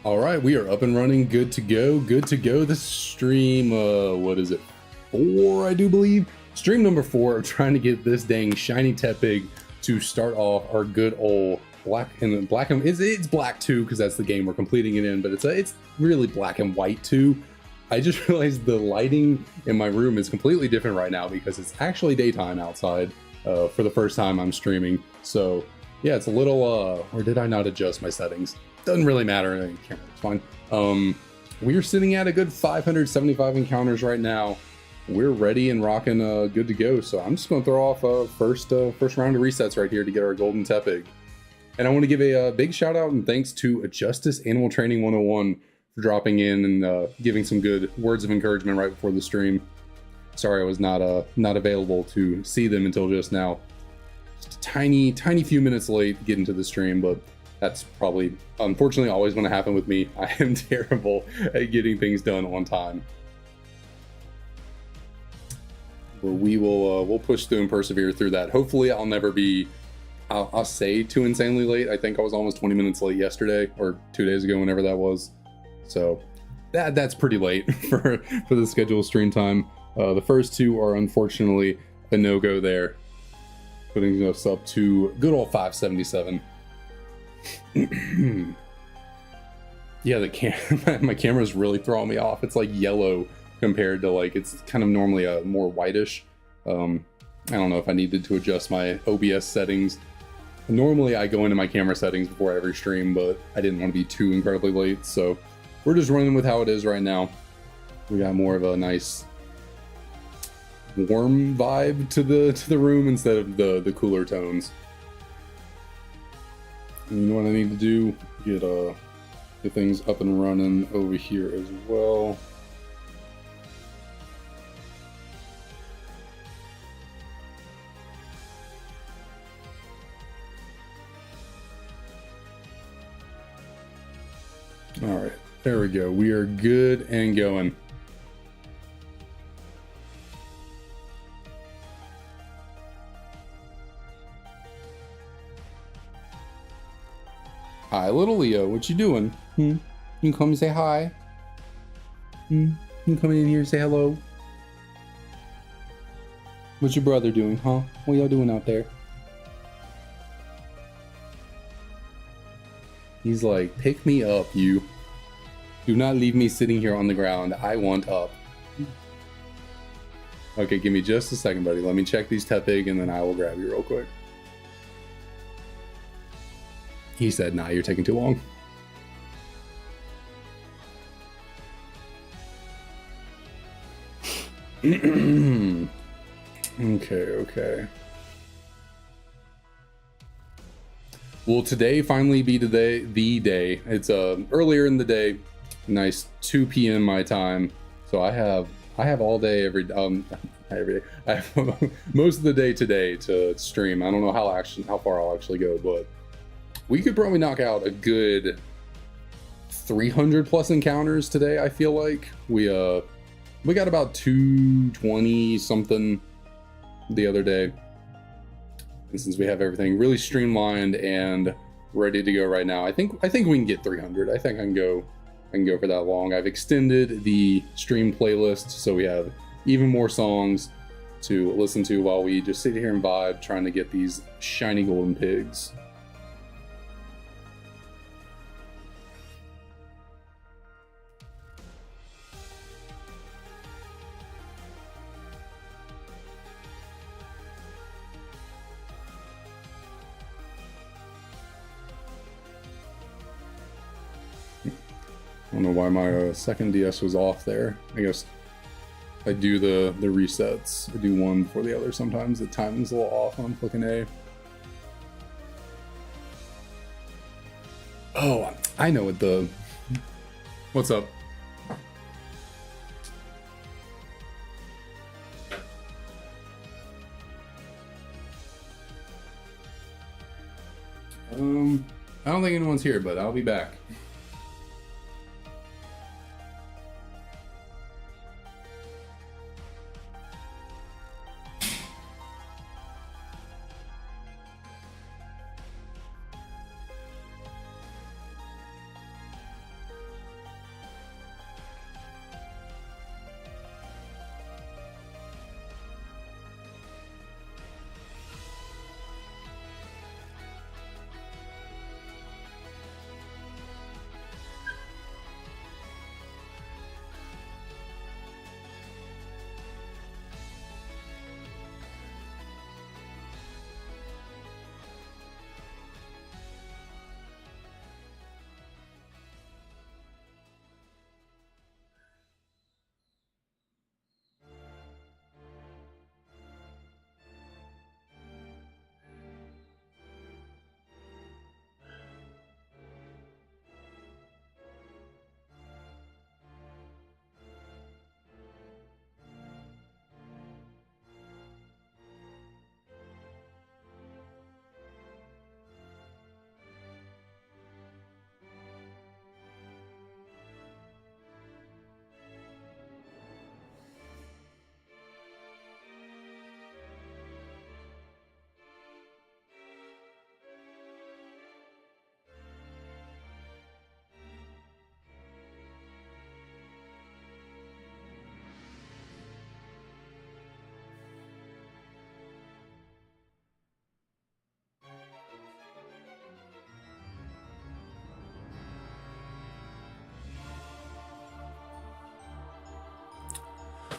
All right, we are up and running, good to go, good to go. This stream, what is it? 4, I do believe. Stream number 4 of trying to get this dang shiny Tepig to start off our good old black and it's black too because that's the game we're completing it in, but it's really black and white too. I just realized the lighting in my room is completely different right now because it's actually daytime outside for the first time I'm streaming. So yeah, it's a little or did I not adjust my settings? Doesn't really matter. Camera, it's fine. We're sitting at a good 575 encounters right now. We're ready and rocking, good to go. So I'm just going to throw off a first round of resets right here to get our golden Tepig. And I want to give a big shout out and thanks to Justice Animal Training 101 for dropping in and giving some good words of encouragement right before the stream. Sorry I was not available to see them until just now. Just a tiny few minutes late getting to the stream, but that's probably, unfortunately, always going to happen with me. I am terrible at getting things done on time. But we will we'll push through and persevere through that. Hopefully, I'll never be, I'll say too insanely late. I think I was almost 20 minutes late yesterday or 2 days ago, whenever that was. So that's pretty late for the scheduled stream time. The first two are unfortunately a no-go there, putting us up to good old 577. Yeah, my camera's really throwing me off. It's like yellow compared to like, it's kind of normally a more whitish. I don't know if I needed to adjust my OBS settings. Normally I go into my camera settings before every stream, but I didn't want to be too incredibly late, so we're just running with how it is right now. We got more of a nice warm vibe to the room instead of the cooler tones. And you know what I need to do? Get things up and running over here as well. All right, there we go. We are good and going. Hi, little Leo. What you doing? You can come and say hi. You can come in here and say hello. What's your brother doing, huh? What y'all doing out there? He's like, pick me up, you. Do not leave me sitting here on the ground. I want up. Okay, give me just a second, buddy. Let me check these Tepig and then I will grab you real quick. He said, nah, you're taking too long. Okay. Will today finally be the day? It's earlier in the day, nice 2 p.m. my time. So I have all day every day. I have most of the day today to stream. I don't know how far I'll actually go, but we could probably knock out a good 300 plus encounters today. I feel like we got about 220 something the other day. And since we have everything really streamlined and ready to go right now, I think we can get 300. I think I can go for that long. I've extended the stream playlist so we have even more songs to listen to while we just sit here and vibe trying to get these shiny golden pigs. I don't know why my second DS was off there. I guess I do the resets. I do one before the other. Sometimes the timing's a little off when I'm clicking A. Oh, I know what the... What's up? I don't think anyone's here, but I'll be back.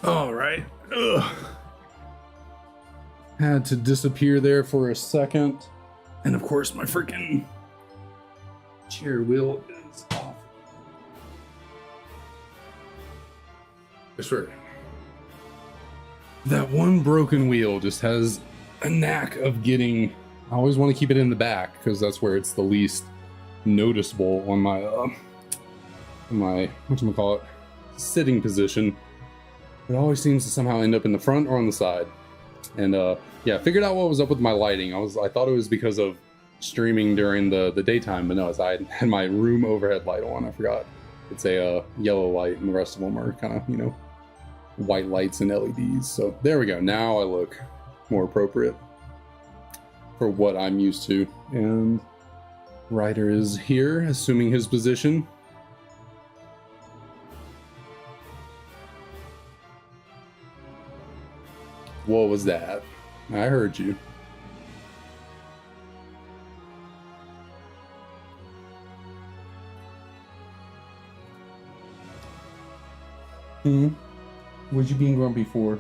All right. Ugh. Had to disappear there for a second. And of course, my freaking chair wheel is off. I swear. That one broken wheel just has a knack of getting. I always want to keep it in the back because that's where it's the least noticeable on my whatchamacallit, sitting position. It always seems to somehow end up in the front or on the side. And yeah, figured out what was up with my lighting. I thought it was because of streaming during the daytime, but no, I had my room overhead light on. I forgot it's a yellow light, and the rest of them are kind of, you know, white lights and LEDs. So there we go. Now I look more appropriate for what I'm used to. And Ryder is here, assuming his position. What was that? I heard you. What'd you being grumpy for?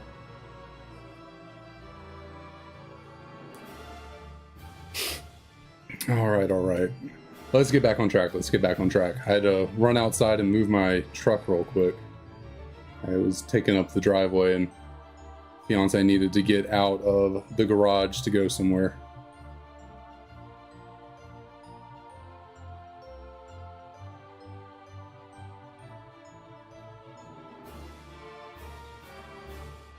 All right. Let's get back on track. I had to run outside and move my truck real quick. I was taking up the driveway and fiance needed to get out of the garage to go somewhere.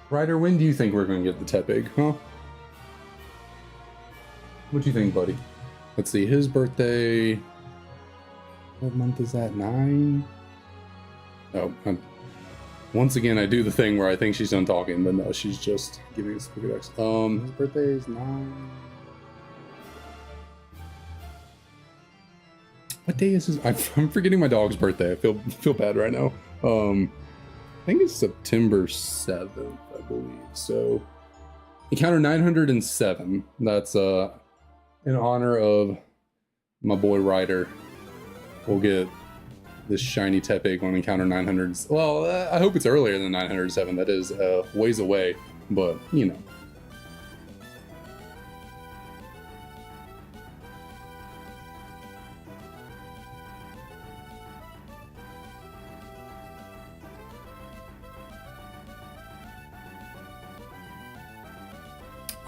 Ryder, when do you think we're going to get the Tepig, huh? What do you think, buddy? Let's see, his birthday... What month is that? 9? Oh, once again, I do the thing where I think she's done talking, but no, she's just giving us a Pokedex. His birthday is 9... What day is his... I'm forgetting my dog's birthday. I feel bad right now. I think it's September 7th, I believe. So, encounter 907. That's in honor of my boy Ryder. We'll get this shiny Tepig on encounter 900. Well, I hope it's earlier than 907. That is ways away, but you know.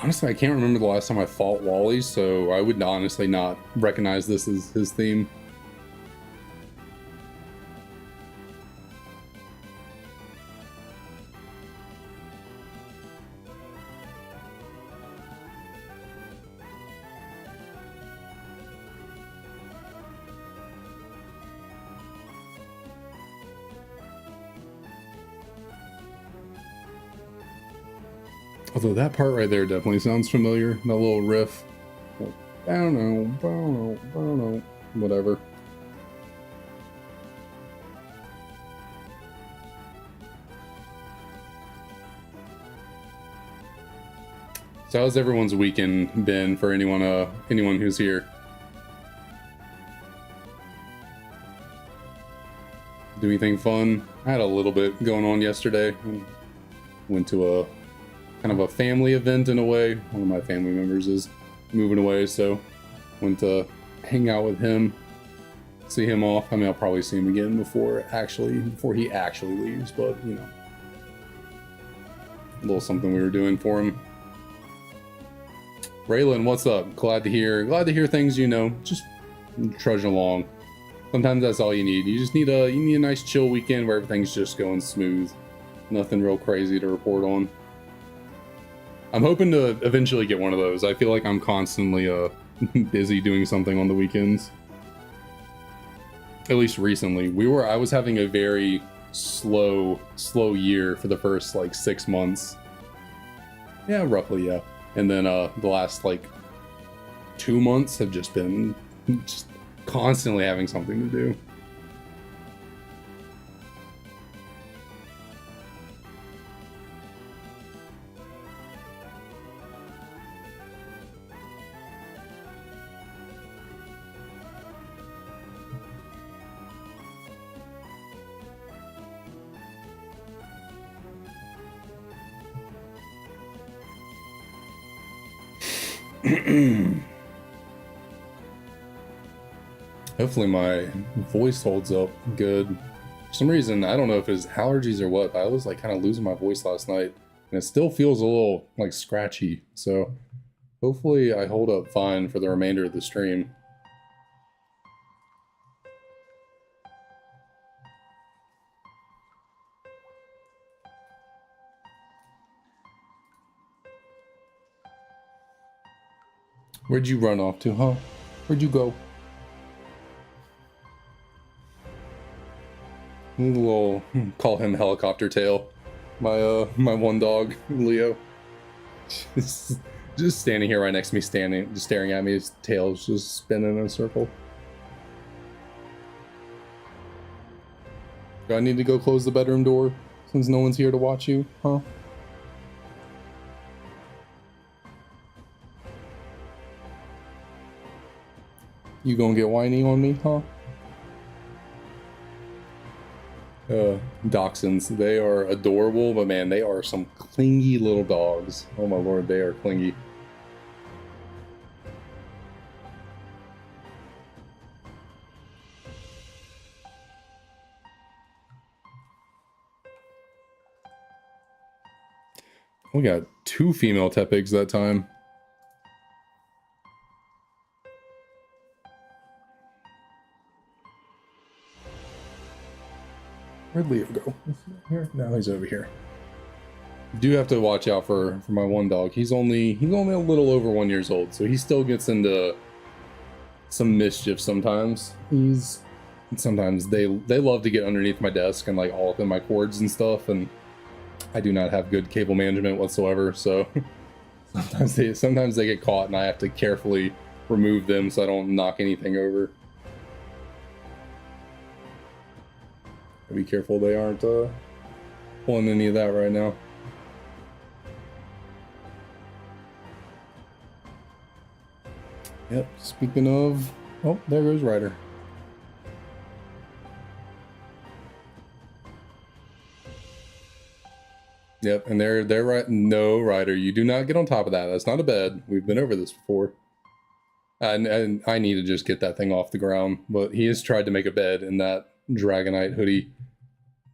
Honestly, I can't remember the last time I fought Wally, so I would honestly not recognize this as his theme. Although that part right there definitely sounds familiar, that little riff. I don't know, whatever. So how's everyone's weekend been for anyone who's here? Do anything fun? I had a little bit going on yesterday. Went to a kind of a family event in a way. One of my family members is moving away, so went to hang out with him, see him off. I mean, I'll probably see him again before he actually leaves, but you know, a little something we were doing for him. Raylan, what's up? Glad to hear things, you know, just trudging along. Sometimes that's all you need. You just need a nice chill weekend where everything's just going smooth. Nothing real crazy to report on. I'm hoping to eventually get one of those. I feel like I'm constantly busy doing something on the weekends. At least recently. I was having a very slow year for the first like 6 months. Yeah, roughly, yeah. And then the last like 2 months have just been constantly having something to do. Hopefully my voice holds up good. For some reason, I don't know if it's allergies or what, but I was like kind of losing my voice last night, and it still feels a little like scratchy. So hopefully I hold up fine for the remainder of the stream. Where'd you run off to, huh? Where'd you go? A little, call him Helicopter Tail. My one dog, Leo. Just standing here right next to me, just staring at me. His tail's just spinning in a circle. Do I need to go close the bedroom door since no one's here to watch you, huh? You gonna get whiny on me, huh? Dachshunds, they are adorable, but man, they are some clingy little dogs. Oh my lord, they are clingy. We got 2 female Tepigs that time. Where'd Leo go? Here? No, he's over here. Do have to watch out for my one dog. He's only a little over 1 year old, so he still gets into some mischief sometimes. Sometimes they love to get underneath my desk and like all up in my cords and stuff, and I do not have good cable management whatsoever, so sometimes they get caught and I have to carefully remove them so I don't knock anything over. Be careful they aren't pulling any of that right now. Yep, speaking of, oh, there goes Ryder. Yep, and they're right. No, Ryder, you do not get on top of that. That's not a bed. We've been over this before. And I need to just get that thing off the ground, but he has tried to make a bed in that Dragonite hoodie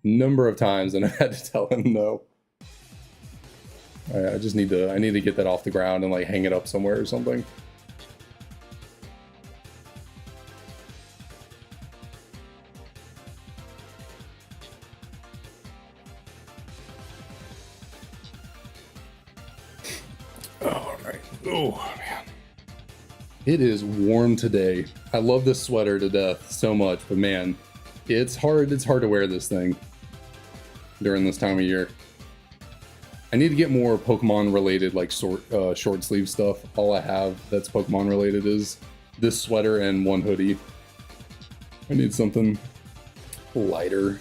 number of times, and I had to tell him no. I just need to get that off the ground and like hang it up somewhere or something. All right. Oh man, it is warm today. I love this sweater to death so much, but man, it's hard to wear this thing during this time of year. I need to get more Pokemon related, like short sleeve stuff. All I have that's Pokemon related is this sweater and one hoodie. I need something lighter.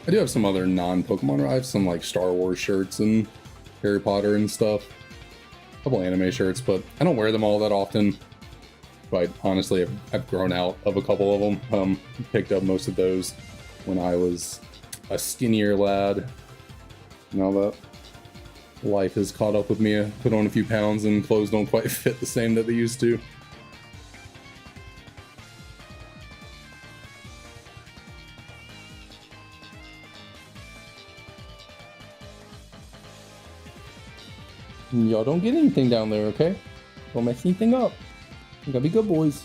I do have some other non-Pokemon. I have some like Star Wars shirts and Harry Potter and stuff. A couple anime shirts, but I don't wear them all that often. But honestly, I've grown out of a couple of them. Picked up most of those when I was a skinnier lad. Now that life has caught up with me, I put on a few pounds and clothes don't quite fit the same that they used to. Y'all don't get anything down there, okay? Don't mess anything up. You gotta be good boys.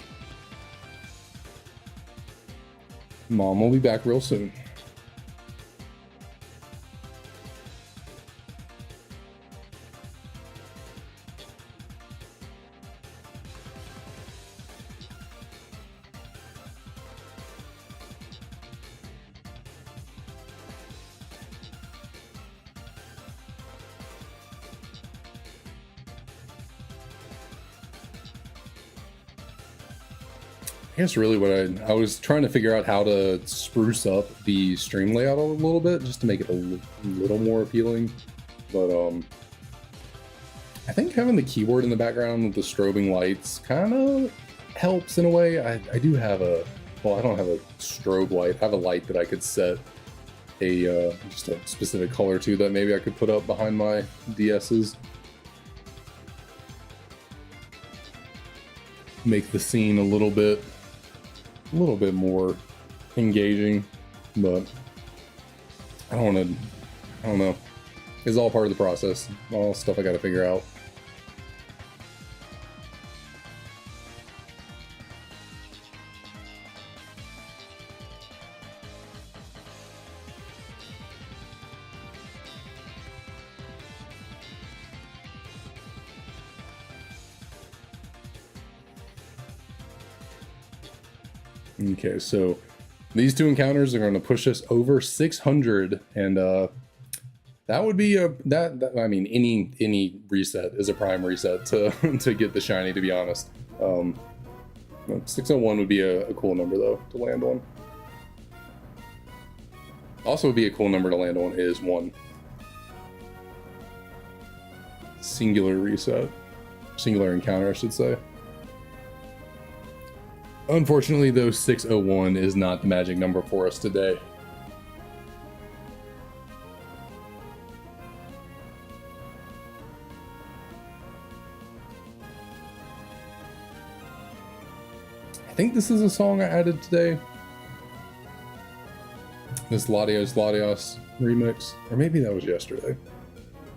Mom will be back real soon. I guess really what I was trying to figure out how to spruce up the stream layout a little bit just to make it a little more appealing. But I think having the keyboard in the background with the strobing lights kind of helps in a way. I do have well, I don't have a strobe light. I have a light that I could set just a specific color too that maybe I could put up behind my DS's. Make the scene a little bit more engaging, but I don't know. It's all part of the process. All stuff I gotta figure out. Okay, so these two encounters are going to push us over 600, and that would be I mean, any reset is a prime reset to to get the shiny, to be honest. 601 would be a cool number though to land on. Also would be a cool number to land on is 1. Singular reset. Singular encounter, I should say. Unfortunately, though, 601 is not the magic number for us today. I think this is a song I added today. This Latios Latios remix. Or maybe that was yesterday.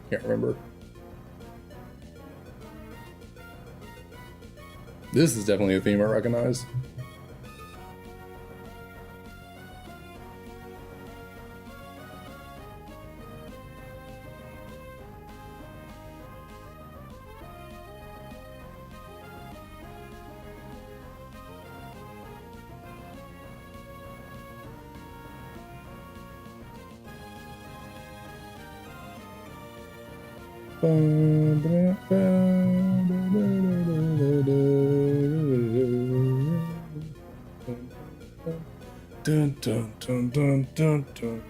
Can't remember. This is definitely a theme I recognize. Dun, dun, dun, dun, dun, dun.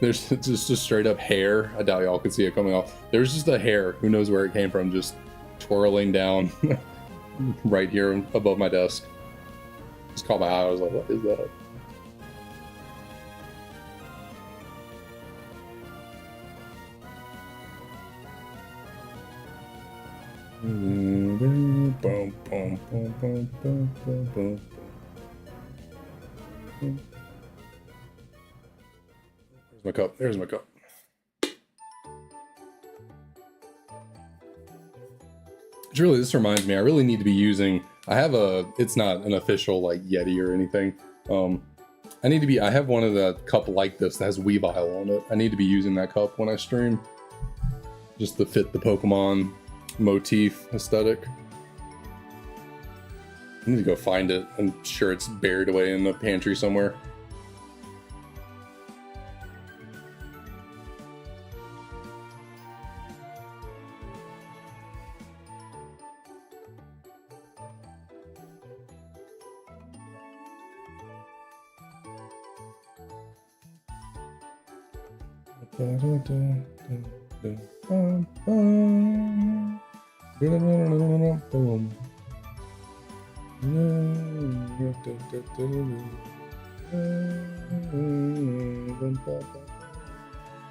There's just a straight up hair. I doubt y'all could see it coming off. There's just a hair. Who knows where it came from? Just twirling down right here above my desk. Just caught my eye. I was like, what is that? There's my cup. There's my cup. This reminds me, I really need to be using, it's not an official like Yeti or anything. I have one of the cup like this that has Weavile on it. I need to be using that cup when I stream. Just to fit the Pokemon motif aesthetic. I need to go find it. I'm sure it's buried away in the pantry somewhere.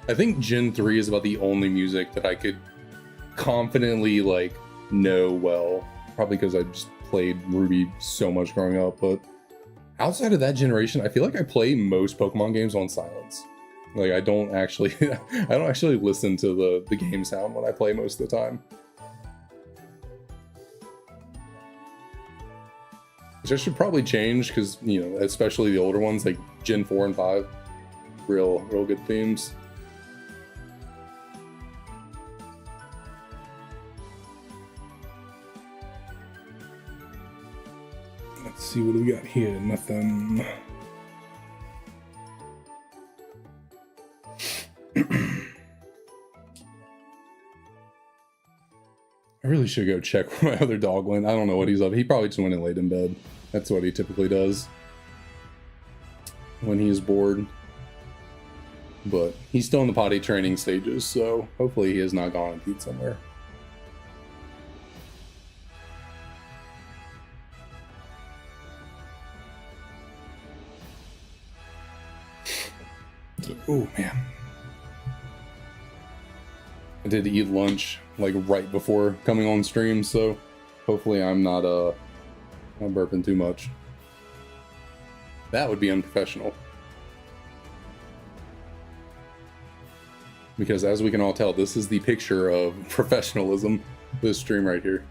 I think Gen 3 is about the only music that I could confidently like know well, probably because I just played Ruby so much growing up. But outside of that generation, I feel like I play most Pokemon games on silence. Like I don't actually listen to the game sound when I play most of the time. Which I should probably change because, you know, especially the older ones like Gen 4 and 5, real good themes. Let's see what we got here. Nothing. I really should go check where my other dog went. I don't know what he's up. He probably just went and laid in bed. That's what he typically does when he is bored. But he's still in the potty training stages, so hopefully he has not gone and peed somewhere. Oh man, I did eat lunch like right before coming on stream, so hopefully I'm not burping too much. That would be unprofessional. Because as we can all tell, this is the picture of professionalism, this stream right here.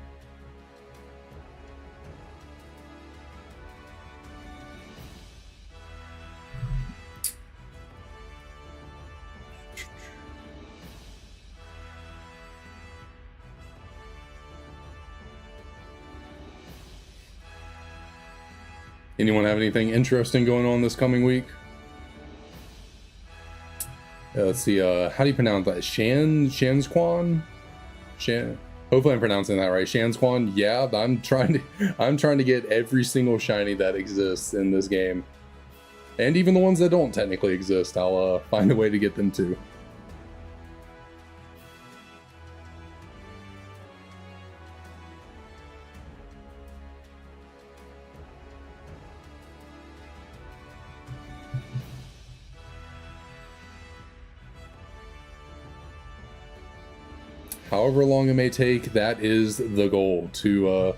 Anyone have anything interesting going on this coming week? Let's see, how do you pronounce that? Shansquan? Hopefully I'm pronouncing that right. Shansquan? Yeah, I'm trying to get every single shiny that exists in this game. And even the ones that don't technically exist, I'll find a way to get them too. However long it may take, that is the goal, to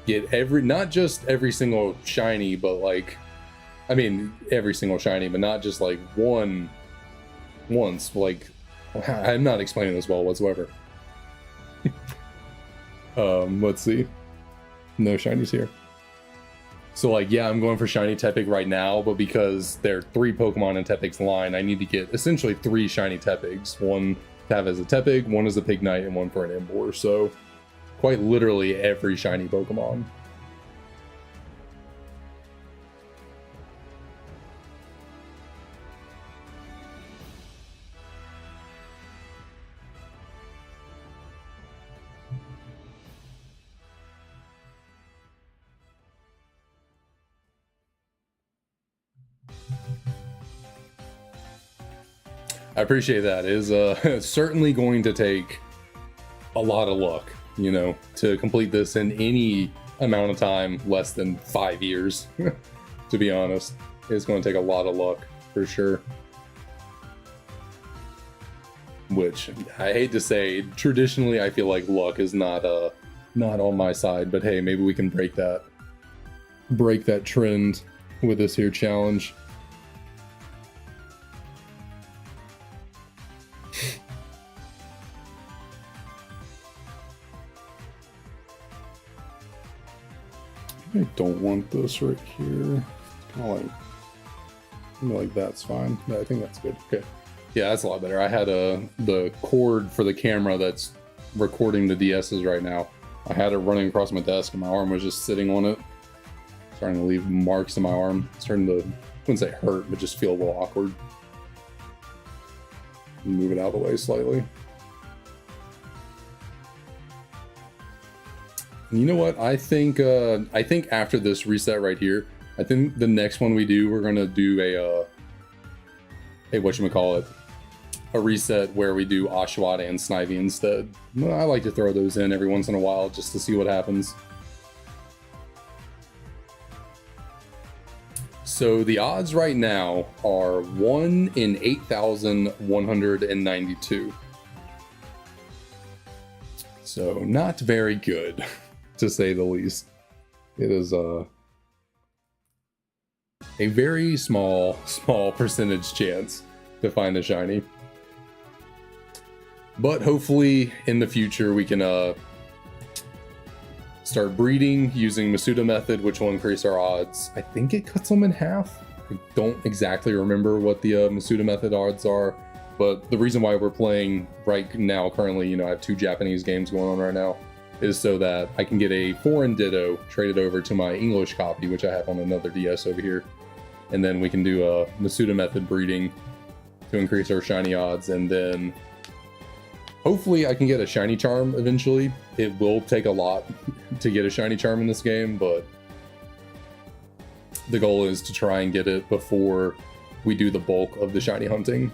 get not just every single shiny, but like, I mean, every single shiny, but not just like once, like, I'm not explaining this well whatsoever. Let's see. No shinies here. So like, yeah, I'm going for shiny Tepig right now, but because there are 3 Pokemon in Tepig's line, I need to get essentially 3 shiny Tepigs. One to have as a Tepig, one as a Pignite, and one for an Emboar. So quite literally every shiny Pokemon. I appreciate that. It is certainly going to take a lot of luck, you know, to complete this in any amount of time less than 5 years. To be honest, it's going to take a lot of luck for sure. Which I hate to say, traditionally I feel like luck is not on my side, but hey, maybe we can break that trend with this here challenge. I don't want this right here. Kind of like that's fine. Yeah, I think that's good. Okay. Yeah, that's a lot better. I had the cord for the camera that's recording the DSs right now. I had it running across my desk and my arm was just sitting on it. Starting to leave marks in my arm. Starting to, I wouldn't say hurt, but just feel a little awkward. Move it out of the way slightly. You know what? I think after this reset right here, I think the next one we do, we're gonna do a whatchamacallit, a reset where we do Oshawott and Snivy instead. I like to throw those in every once in a while just to see what happens. So the odds right now are 1 in 8,192. So not very good, to say the least. It is a very small percentage chance to find a shiny. But hopefully in the future we can start breeding using Masuda method, which will increase our odds. I think it cuts them in half. I don't exactly remember what the Masuda method odds are, but the reason why we're playing right now currently, you know, I have 2 Japanese games going on right now, is so that I can get a foreign Ditto traded over to my English copy, which I have on another DS over here. And then we can do a Masuda method breeding to increase our shiny odds, and then hopefully I can get a shiny charm eventually. It will take a lot to get a shiny charm in this game, but the goal is to try and get it before we do the bulk of the shiny hunting.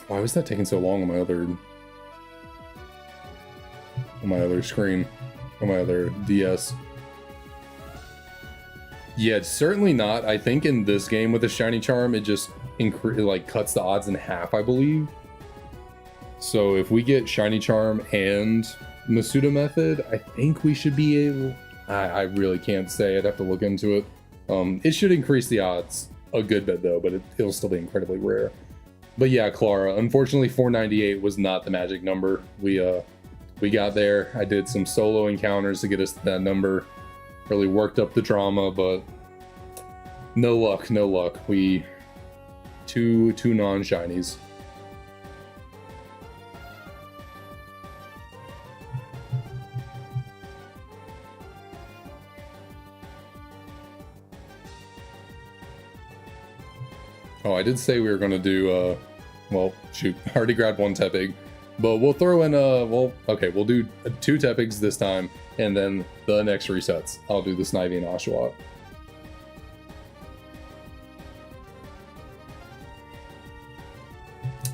Why was that taking so long on my other screen, on my other DS? Yeah, it's certainly not. I think in this game with the shiny charm, it just like cuts the odds in half, I believe. So if we get shiny charm and Masuda method, I think we should be able. I really can't say. I'd have to look into it. It should increase the odds a good bit though, but it'll still be incredibly rare. But yeah, Clara, unfortunately 498 was not the magic number. We got there. I did some solo encounters to get us to that number. Really worked up the drama, but no luck, no luck. We two non-shinies. Oh, I did say we were gonna do well, shoot, I already grabbed one Tepig. But we'll throw in well, okay, we'll do 2 Tepigs this time, and then the next resets, I'll do the Snivy and Oshawott.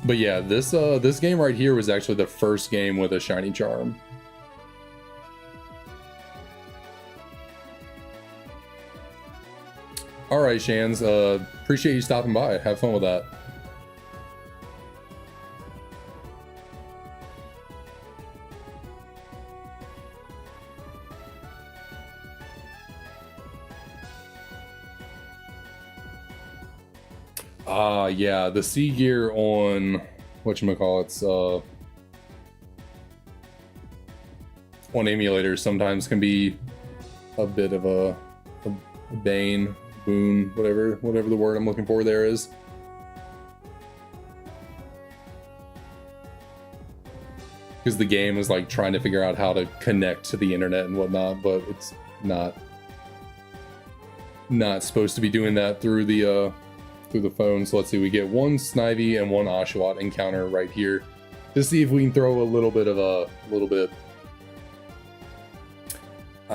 But yeah, this game right here was actually the first game with a shiny charm. All right, Shans, appreciate you stopping by. Have fun with that. Yeah, the C gear on whatchamacallits, on emulators sometimes can be a bit of a boon, whatever the word I'm looking for there is. Because the game is like trying to figure out how to connect to the internet and whatnot, but it's not supposed to be doing that through the phone. So let's see, we get one Snivy and one Oshawott encounter right here to see if we can throw a little bit. I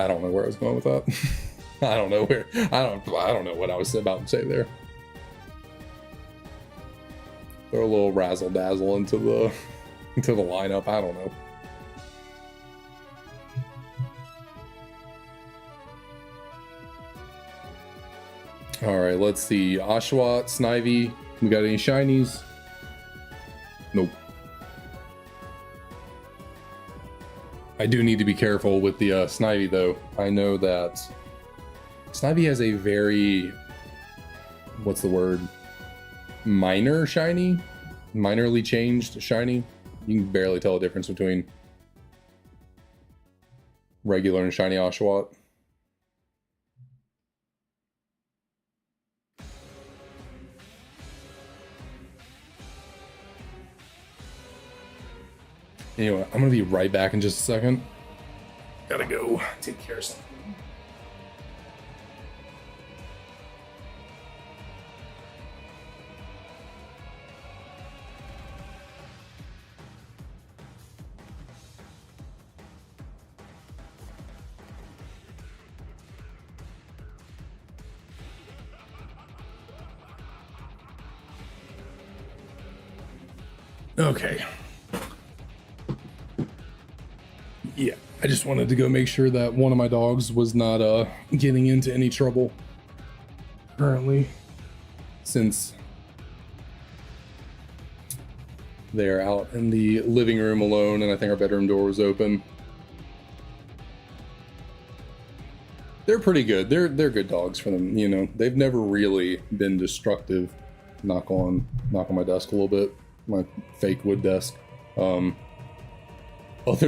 don't know where I was going with that. I don't know what I was about to say there. Throw a little razzle dazzle into the lineup. I don't know. All right, let's see. Oshawott, Snivy. We got any shinies? Nope. I do need to be careful with the Snivy though. I know that Snivy has a very, what's the word? Minor shiny? Minorly changed shiny? You can barely tell the difference between regular and shiny Oshawott. Anyway, I'm gonna be right back in just a second. Gotta go take care of something. Okay. Yeah, I just wanted to go make sure that one of my dogs was not getting into any trouble currently, since they're out in the living room alone and I think our bedroom door was open. They're pretty good. They're good dogs for them, you know. They've never really been destructive. Knock on my desk a little bit, my fake wood desk. Other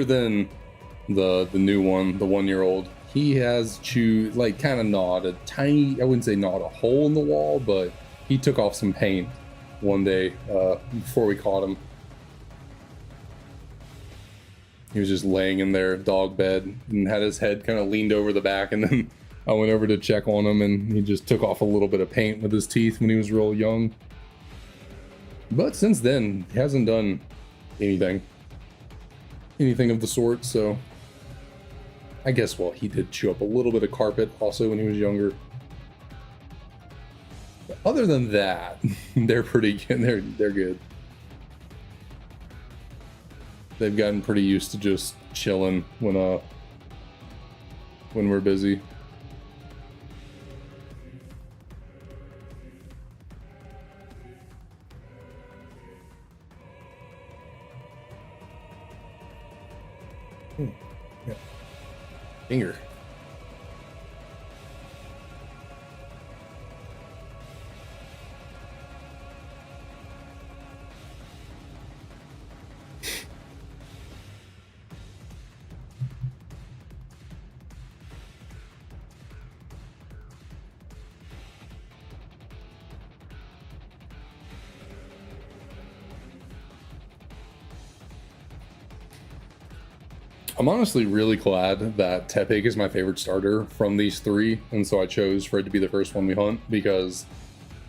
than the new one, the 1-year-old, he has chewed, like, kind of gnawed a tiny, I wouldn't say gnawed a hole in the wall, but he took off some paint one day before we caught him. He was just laying in their dog bed and had his head kind of leaned over the back, and then I went over to check on him and he just took off a little bit of paint with his teeth when he was real young. But since then, he hasn't done anything of the sort, so I guess, well, he did chew up a little bit of carpet also when he was younger. But other than that, they're pretty good. They're good. they've gotten pretty used to just chilling when we're busy. Yeah. Finger. I'm honestly really glad that Tepig is my favorite starter from these three, and so I chose for it to be the first one we hunt, because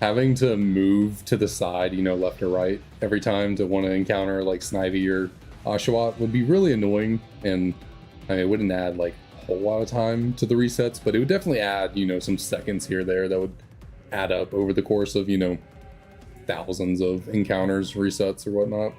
having to move to the side, you know, left or right, every time to want to encounter like Snivy or Oshawott would be really annoying, and I mean, it wouldn't add like a whole lot of time to the resets, but it would definitely add, you know, some seconds here or there that would add up over the course of, you know, thousands of encounters, resets, or whatnot.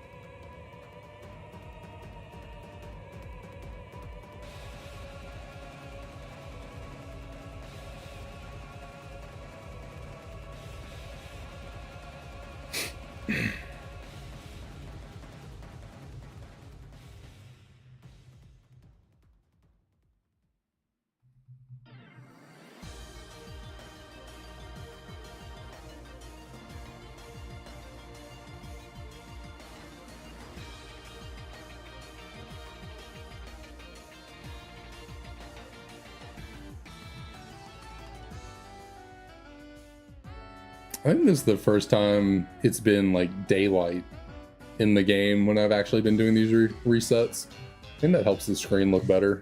I think this is the first time it's been like daylight in the game when I've actually been doing these resets. I think that helps the screen look better.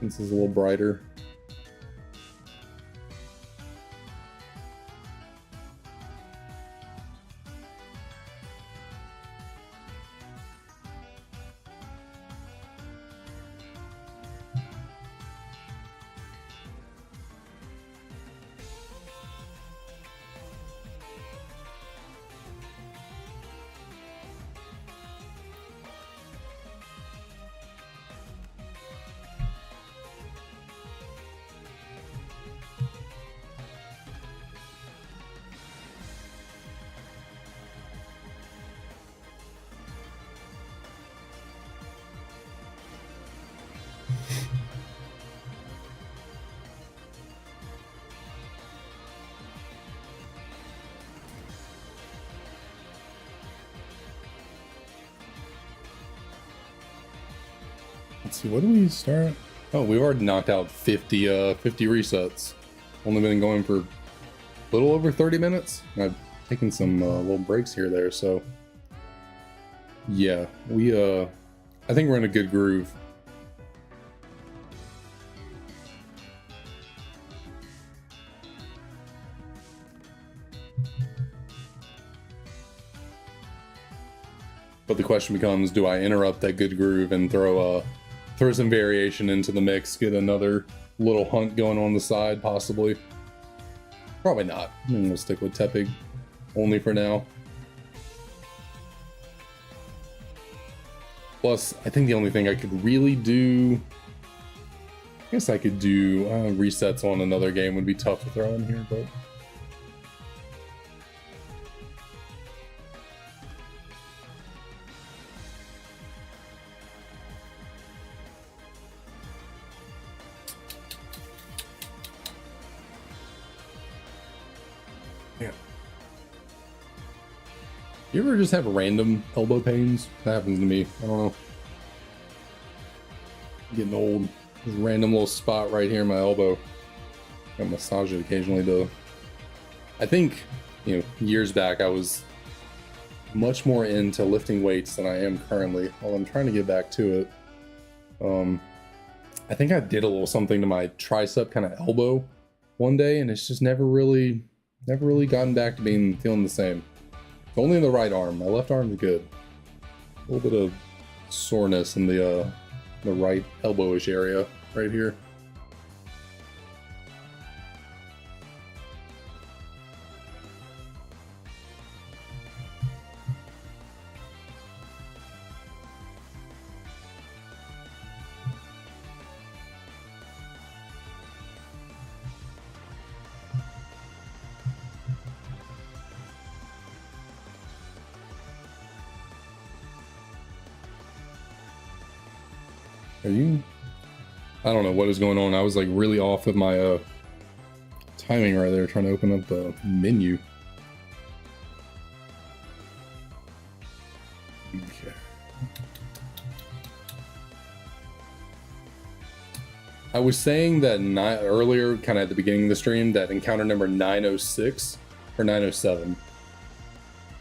This is a little brighter. Let's see, what do we start? Oh, we've already knocked out 50 resets. Only been going for a little over 30 minutes. I've taken some little breaks here or there, so yeah, I think we're in a good groove. But the question becomes, do I interrupt that good groove and throw some variation into the mix, get another little hunt going on the side, possibly? Probably not. I'm gonna stick with Tepig only for now. Plus, I think the only thing I could really do, I guess I could do resets on another game would be tough to throw in here, but yeah. You ever just have random elbow pains? That happens to me. I don't know. I'm getting old. This random little spot right here in my elbow. I massage it occasionally though. I think, you know, years back I was much more into lifting weights than I am currently. Well, I'm trying to get back to it. I think I did a little something to my tricep kind of elbow one day, and it's just never really gotten back to feeling the same. Only in the right arm. My left arm is good. A little bit of soreness in the right elbowish area right here. Are you? I don't know what is going on. I was like really off with my timing right there, trying to open up the menu. Okay. I was saying that earlier, kind of at the beginning of the stream, that encounter number 906 or 907.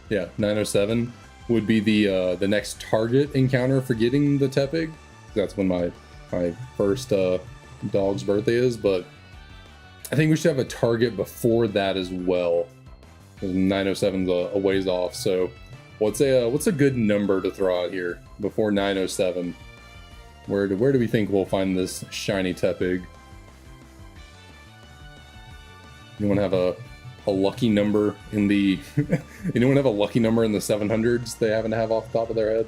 Yeah, 907 would be the next target encounter for getting the Tepig. That's when my first dog's birthday is, but I think we should have a target before that as well. 907's a ways off, so what's a good number to throw out here before 907? Where do we think we'll find this shiny Tepig? Anyone have a lucky number in the anyone have a lucky number in the 700s they happen to have off the top of their head?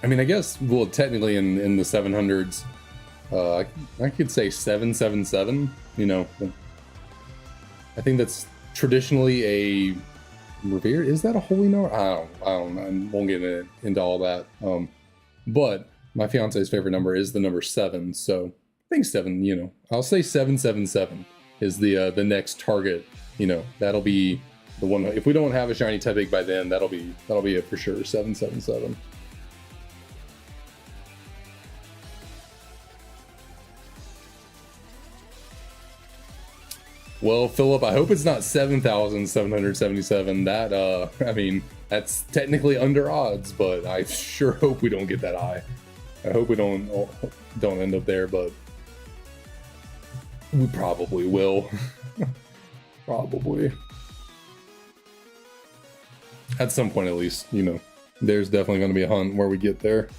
I mean, I guess, well, technically in the 700s, I could say 777, you know. I think that's traditionally a revered. Is that a holy number? I don't know. I won't get into all that. But my fiance's favorite number is the number 7, so I think 7, you know. I'll say 777 is the next target, you know. That'll be the one. If we don't have a shiny Tepig by then, that'll be it for sure, 777. Well, Philip, I hope it's not 7,777. That, I mean, that's technically under odds, but I sure hope we don't get that high. I hope we don't end up there, but we probably will. Probably. At some point, at least, you know, there's definitely going to be a hunt where we get there.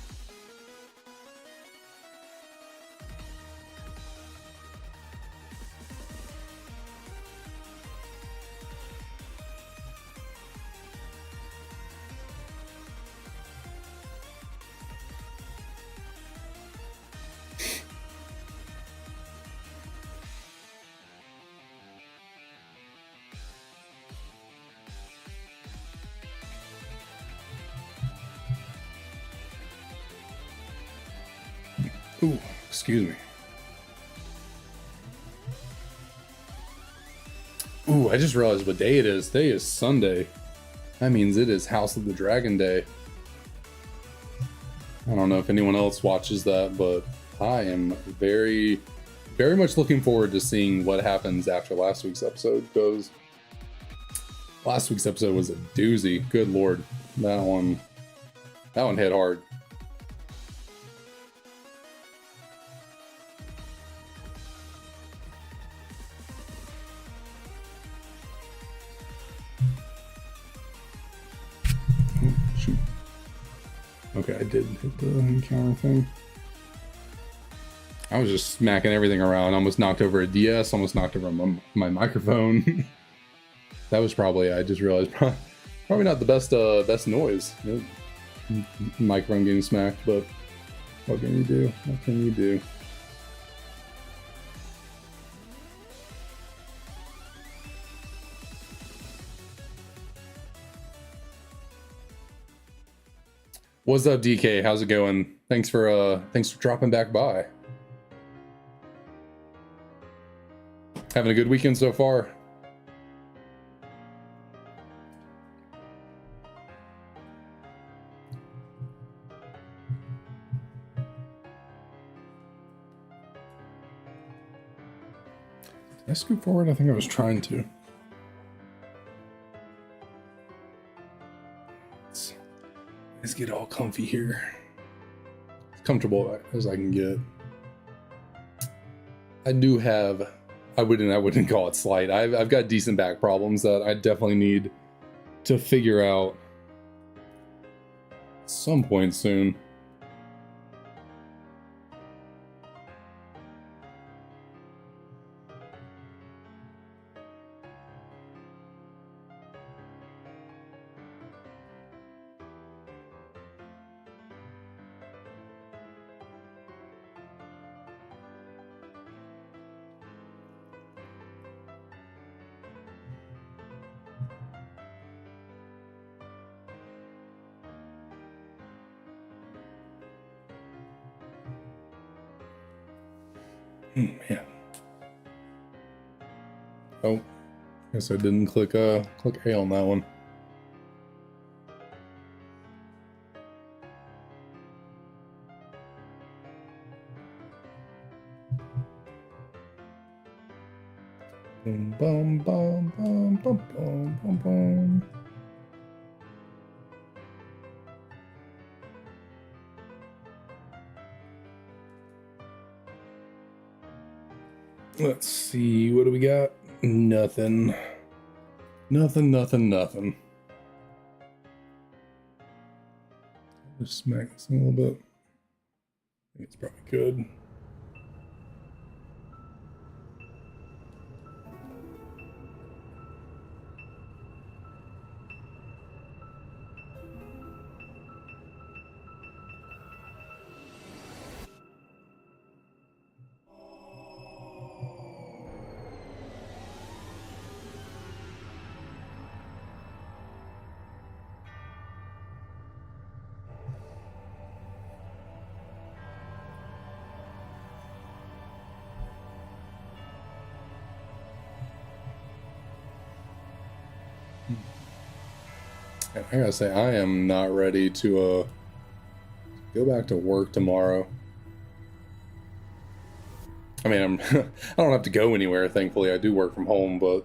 Ooh, excuse me. Ooh, I just realized what day it is. Today is Sunday. That means it is House of the Dragon Day. I don't know if anyone else watches that, but I am very, very much looking forward to seeing what happens after last week's episode, because last week's episode was a doozy. Good Lord. That one hit hard. Okay, I did hit the encounter thing. I was just smacking everything around. Almost knocked over a DS, almost knocked over my microphone. That was probably, I just realized, probably not the best noise. Microphone getting smacked, but what can you do? What can you do? What's up, DK? How's it going? Thanks for dropping back by. Having a good weekend so far? Did I scoot forward? I think I was trying to. Let's get all comfy here. As comfortable as I can get. I do have, I wouldn't call it slight. I've got decent back problems that I definitely need to figure out at some point soon. Man. Oh, guess I didn't click A on that one. Boom, boom, boom, boom, boom, boom, boom, boom. Let's see, what do we got? Nothing. Nothing. Just smack this a little bit. I think it's probably good. I gotta say, I am not ready to go back to work tomorrow. I mean, I don't have to go anywhere, thankfully. I do work from home, but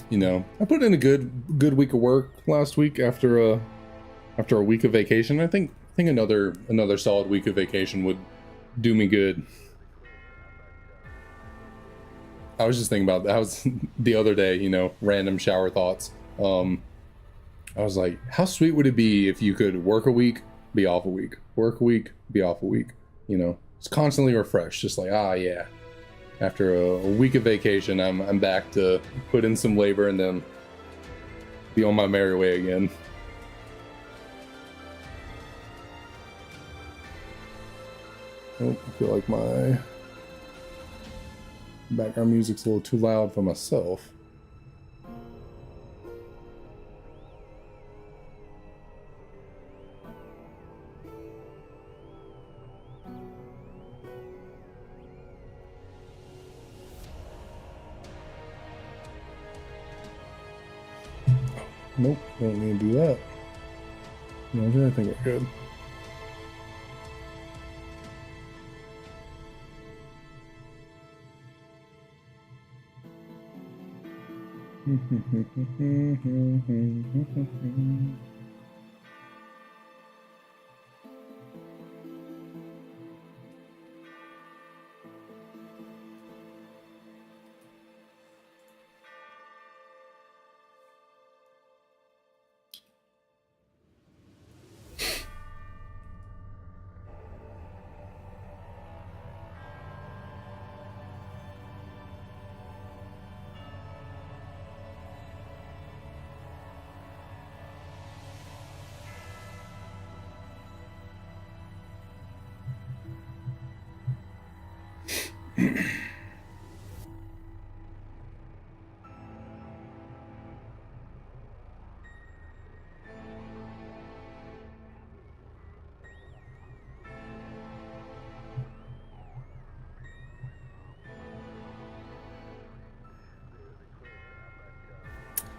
you know, I put in a good week of work last week after a week of vacation. I think another solid week of vacation would do me good. I was just thinking about that. I was the other day, you know, random shower thoughts. I was like, how sweet would it be if you could work a week, be off a week, work a week, be off a week? You know, it's constantly refreshed. Just like, yeah, after a week of vacation, I'm back to put in some labor and then be on my merry way again. Oh, I feel like my background music's a little too loud for myself. Nope, don't need to do that. No, I think we're good.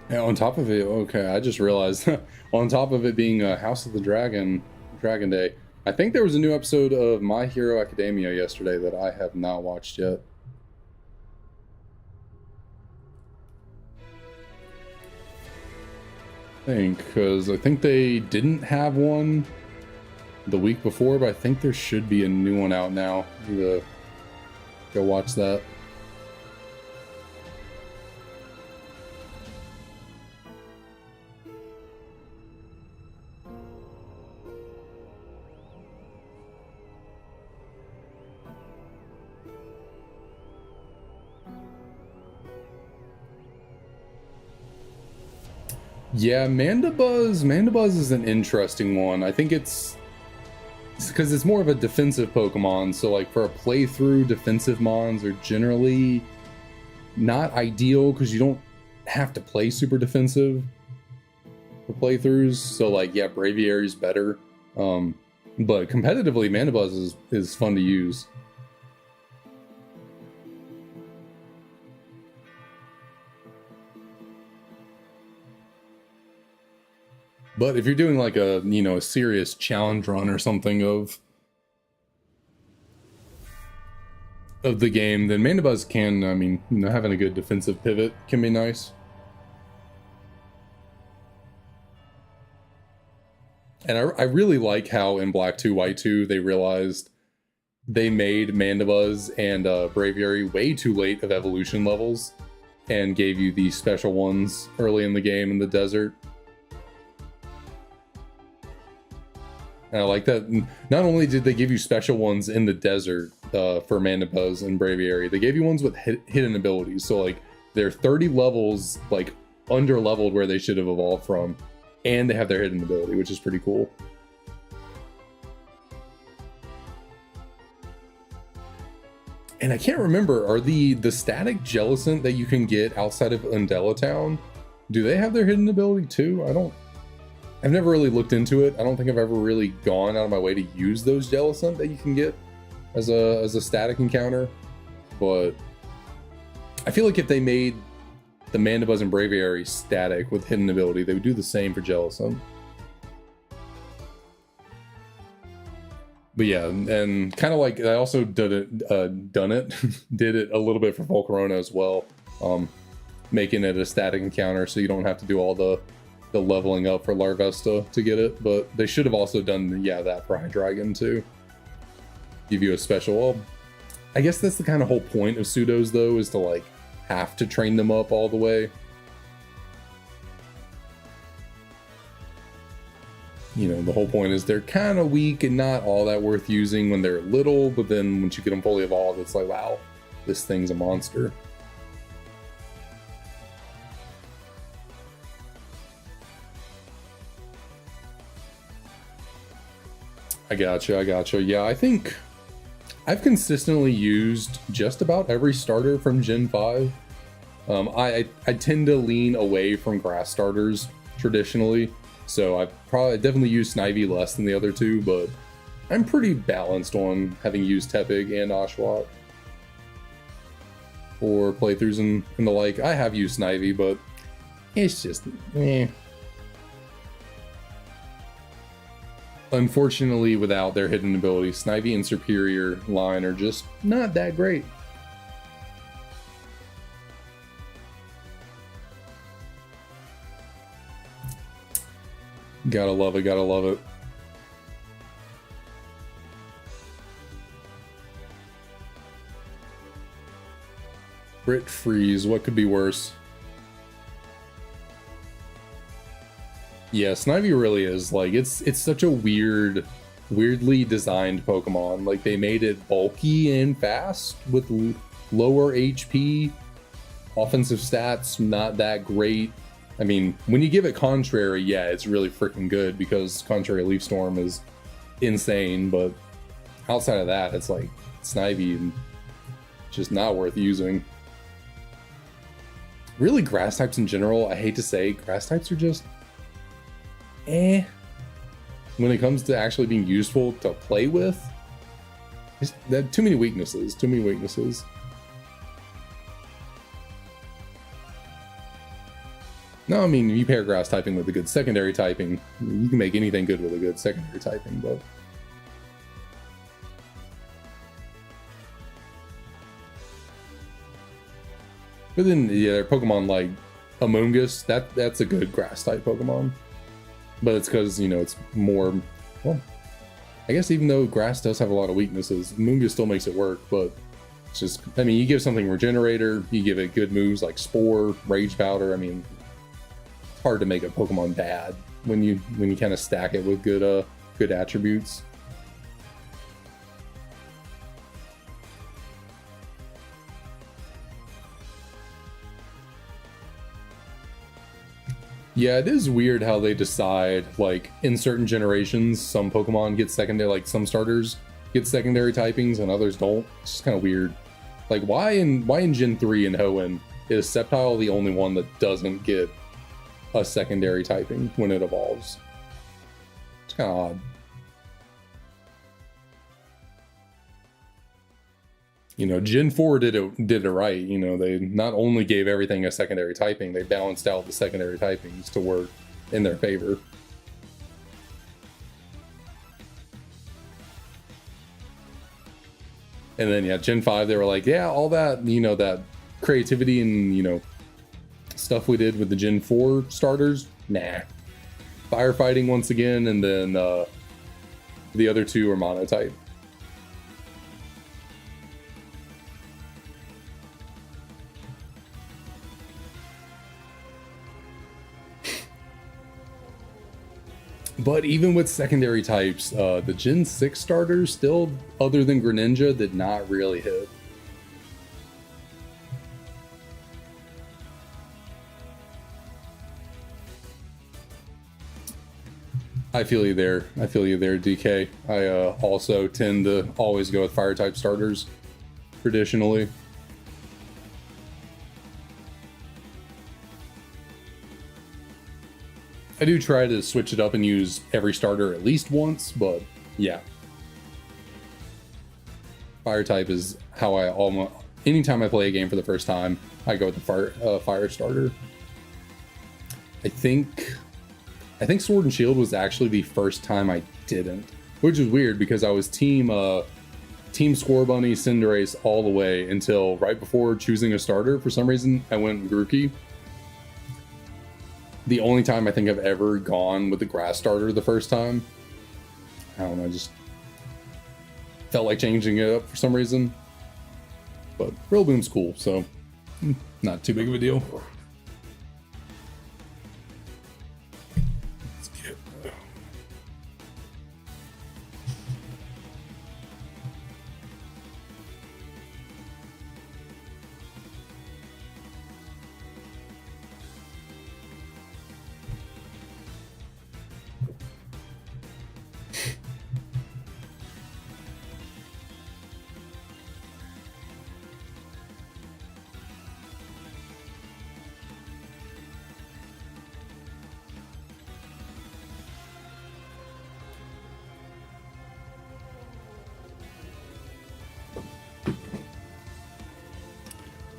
Yeah, on top of it, okay, I just realized, on top of it being House of the Dragon Day, I think there was a new episode of My Hero Academia yesterday that I have not watched yet. Because I think they didn't have one the week before, but I think there should be a new one out now. Need to go watch that. Yeah, Mandibuzz is an interesting one. I think it's because it's more of a defensive Pokemon, so like for a playthrough, defensive mons are generally not ideal because you don't have to play super defensive for playthroughs. So like, yeah, Braviary's better. But competitively, Mandibuzz is fun to use. But if you're doing like a, you know, a serious challenge run or something of the game, then Mandibuzz can, I mean, you know, having a good defensive pivot can be nice. And I really like how in Black 2, White 2, they realized they made Mandibuzz and Braviary way too late of evolution levels and gave you these special ones early in the game in the desert. And I like that. Not only did they give you special ones in the desert for Mandibuzz and Braviary, they gave you ones with hidden abilities. So like they're 30 levels like under leveled where they should have evolved from, and they have their hidden ability, which is pretty cool. And I can't remember, are the static Jellicent that you can get outside of Undella Town, do they have their hidden ability too? I've never really looked into it. I don't think I've ever really gone out of my way to use those Jellicent that you can get as a static encounter. But I feel like if they made the Mandibuzz and Braviary static with hidden ability, they would do the same for Jellicent. But yeah, and kind of like I also did it, did it a little bit for Volcarona as well, making it a static encounter so you don't have to do all the leveling up for Larvesta to get it. But they should have also done, yeah, that for Hydreigon too. Give you a special. Well, I guess that's the kind of whole point of pseudos though, is to like have to train them up all the way. You know, the whole point is they're kind of weak and not all that worth using when they're little, but then once you get them fully evolved, it's like, wow, this thing's a monster. I gotcha. Yeah, I think I've consistently used just about every starter from Gen 5. I tend to lean away from grass starters traditionally, so I've definitely used Snivy less than the other two, but I'm pretty balanced on having used Tepig and Oshawott for playthroughs and the like. I have used Snivy, but it's just eh. Unfortunately, without their hidden ability, Snivy and Superior line are just not that great. Gotta love it, gotta love it. Brit Freeze, what could be worse? Yeah, Snivy really is, like, it's such a weirdly designed Pokemon. Like, they made it bulky and fast with lower HP, offensive stats not that great. I mean, when you give it Contrary, yeah, it's really freaking good because Contrary Leaf Storm is insane, but outside of that, it's like Snivy, just not worth using. Really, grass types in general, I hate to say, grass types are just when it comes to actually being useful to play with. They have too many weaknesses. No, I mean, you pair grass typing with a good secondary typing, you can make anything good with a good secondary typing, but then, yeah, there are Pokemon like Amoonguss, that's a good grass type Pokemon. But it's because, you know, it's more, well, I guess even though grass does have a lot of weaknesses, Amoonguss still makes it work, but it's just, I mean, you give something Regenerator, you give it good moves like Spore, Rage Powder, I mean, it's hard to make a Pokemon bad when you kind of stack it with good attributes. Yeah, it is weird how they decide, like, in certain generations, some Pokemon get secondary, like, some starters get secondary typings and others don't. It's just kind of weird. Like, why in Gen 3 in Hoenn is Sceptile the only one that doesn't get a secondary typing when it evolves? It's kind of odd. You know, Gen 4 did it right. You know, they not only gave everything a secondary typing, they balanced out the secondary typings to work in their favor. And then yeah, Gen 5, they were like, yeah, all that, you know, that creativity and, you know, stuff we did with the Gen 4 starters, nah. Firefighting once again, and then the other two are monotype. But even with secondary types, the Gen 6 starters still, other than Greninja, did not really hit. I feel you there. I feel you there, DK. I also tend to always go with fire type starters, traditionally. I do try to switch it up and use every starter at least once, but yeah. Fire type is how I almost, anytime I play a game for the first time, I go with the fire starter. I think Sword and Shield was actually the first time I didn't, which is weird because I was team Scorbunny, Cinderace all the way until right before choosing a starter. For some reason, I went with Grookey. The only time I think I've ever gone with the grass starter the first time. I don't know, I just felt like changing it up for some reason. But Rillaboom's cool, so not too big of a deal. Let's get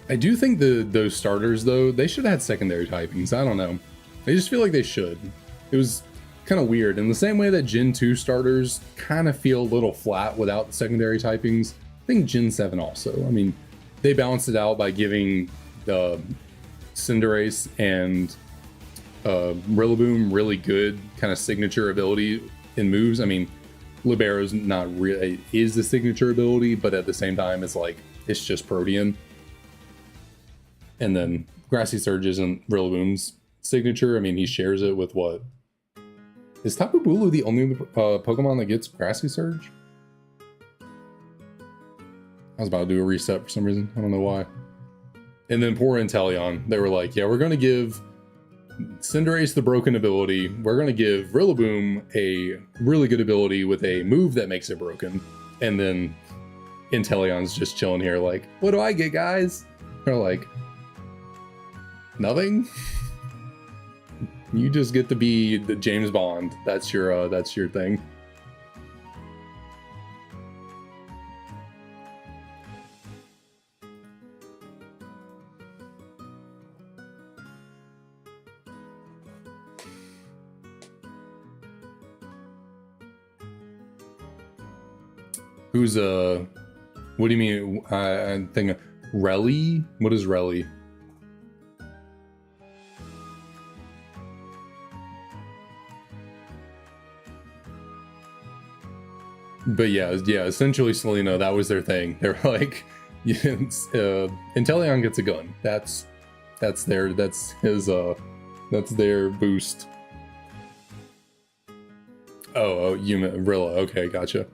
I do think those starters, though, they should have had secondary typings. I don't know. I just feel like they should. It was kind of weird. In the same way that Gen 2 starters kind of feel a little flat without the secondary typings, I think Gen 7 also. I mean, they balanced it out by giving Cinderace and Rillaboom really good kind of signature ability in moves. I mean, Libero's not really is the signature ability, but at the same time, it's like, it's just Protean. And then Grassy Surge isn't Rillaboom's signature. I mean, he shares it with what? Is Tapu Bulu the only Pokemon that gets Grassy Surge? I was about to do a reset for some reason. I don't know why. And then poor Inteleon. They were like, yeah, we're going to give Cinderace the broken ability. We're going to give Rillaboom a really good ability with a move that makes it broken. And then Inteleon's just chilling here like, what do I get, guys? They're like, nothing. You just get to be the James Bond. That's your thing. Who's what do you mean? I think Relly? What is Relly? But yeah, essentially Selena, that was their thing. They were like, Inteleon gets a gun. That's their boost. Oh, you meant Rilla. Okay, gotcha.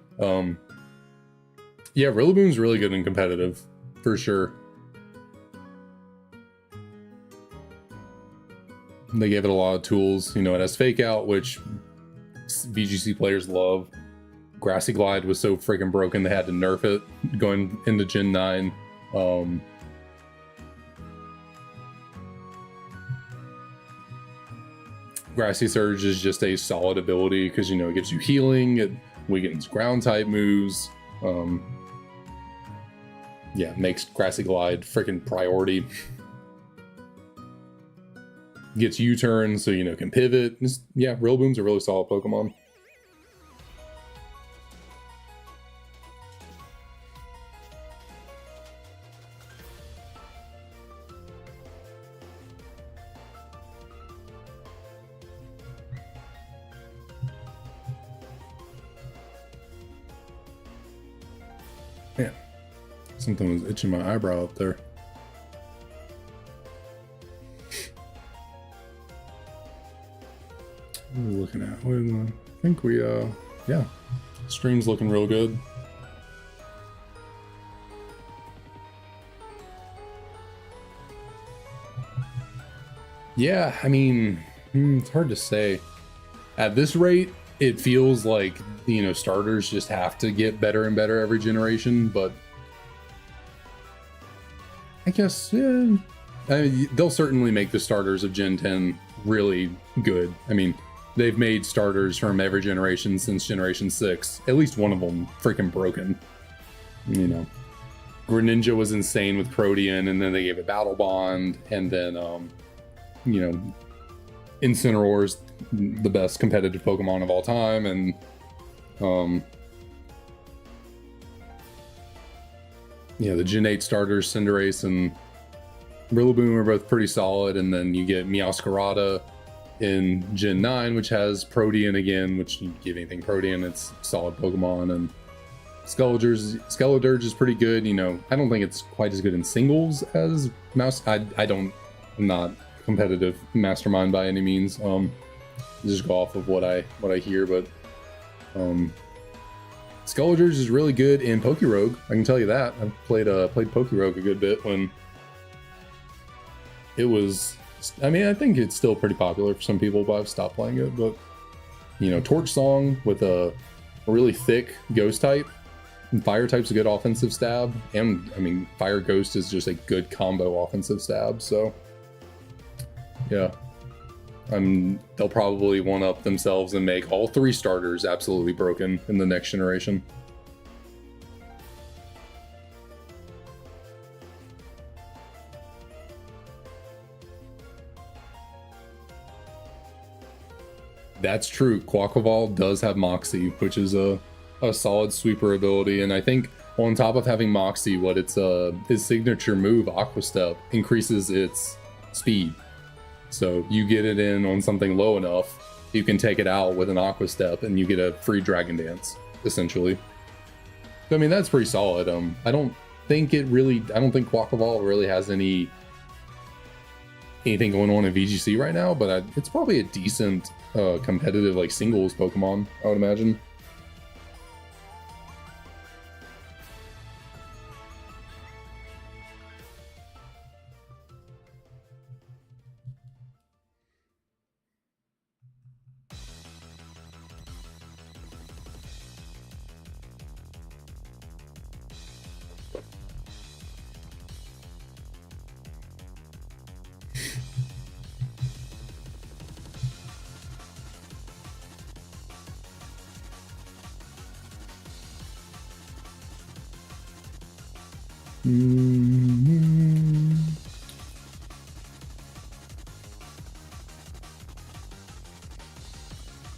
Yeah, Rillaboom's really good and competitive, for sure. They gave it a lot of tools. You know, it has Fake Out, which VGC players love. Grassy Glide was so freaking broken they had to nerf it going into Gen 9. Grassy Surge is just a solid ability because, you know, it gives you healing, it weakens ground type moves. yeah, makes Grassy Glide freaking priority. Gets U-turn, so you know can pivot. Yeah, Rillaboom's a really solid Pokemon. Yeah, something was itching my eyebrow up there. What are we looking at? I think we, yeah, stream's looking real good. Yeah, I mean, it's hard to say. At this rate, it feels like, you know, starters just have to get better and better every generation, but I guess, yeah, I mean, they'll certainly make the starters of Gen 10 really good. I mean, they've made starters from every generation since Generation 6. At least one of them freaking broken. You know, Greninja was insane with Protean, and then they gave it Battle Bond, and then, you know, Incineroar's the best competitive Pokemon of all time, and yeah, the Gen 8 starters, Cinderace and Rillaboom, are both pretty solid, and then you get Meowscarada in Gen 9, which has Protean again, which you give anything Protean, it's a solid Pokemon, and Skeledirge is pretty good. You know, I don't think it's quite as good in singles as I'm not competitive mastermind by any means. Just go off of what I hear, but Skeledirge is really good in Pokerogue. I can tell you that. I've played Pokerogue a good bit when it was. I mean, I think it's still pretty popular for some people, but I've stopped playing it. But you know, Torch Song with a really thick Ghost type, and Fire type's a good offensive stab, and I mean, Fire Ghost is just a good combo offensive stab. So yeah, they'll probably one up themselves and make all three starters absolutely broken in the next generation. That's true. Quaquaval does have Moxie, which is a solid sweeper ability, and I think on top of having Moxie, what it's his signature move, Aqua Step, increases its speed. So you get it in on something low enough, you can take it out with an Aqua Step, and you get a free Dragon Dance, essentially. So, I mean, that's pretty solid. I don't think Quaquaval really has anything going on in VGC right now, but it's probably a decent competitive like singles Pokemon, I would imagine.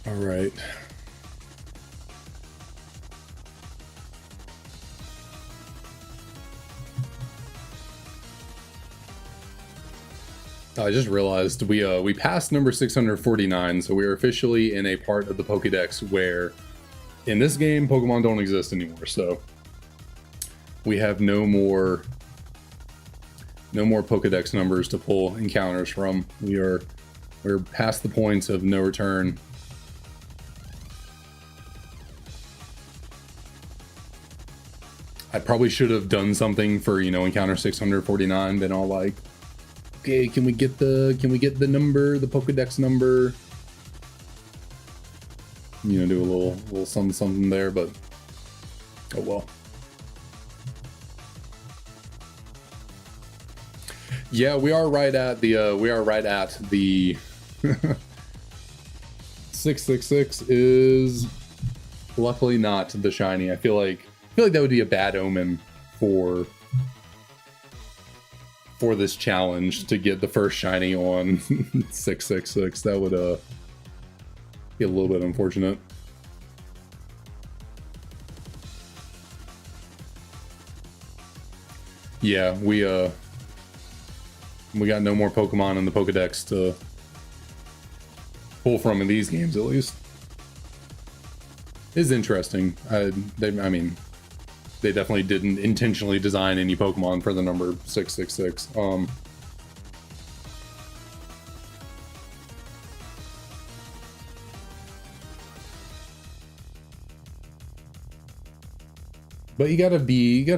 All right. I just realized we passed number 649, so we are officially in a part of the Pokédex where in this game Pokemon don't exist anymore. So we have no more Pokédex numbers to pull encounters from. We're past the points of no return. I probably should have done something for, you know, encounter 649, been all like, okay, can we get the number, the Pokédex number? You know, do a little something there, but oh well. Yeah, we are right at the 666 is luckily not the shiny. I feel like that would be a bad omen for for this challenge to get the first shiny on 666. That would be a little bit unfortunate. Yeah, we got no more Pokemon in the Pokedex to pull from in these games, at least. It's interesting. I mean, they definitely didn't intentionally design any Pokemon for the number 666. But you gotta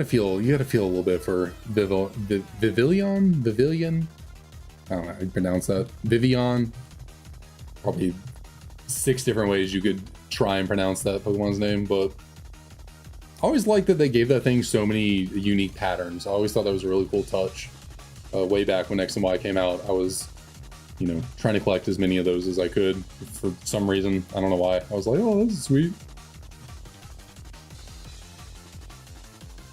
feel a little bit for Vivillon. I don't know how you pronounce that. Vivian. Probably 6 different ways you could try and pronounce that Pokemon's name, but I always liked that they gave that thing so many unique patterns. I always thought that was a really cool touch. Way back when X and Y came out, I was, you know, trying to collect as many of those as I could. For some reason, I don't know why. I was like, oh, this is sweet.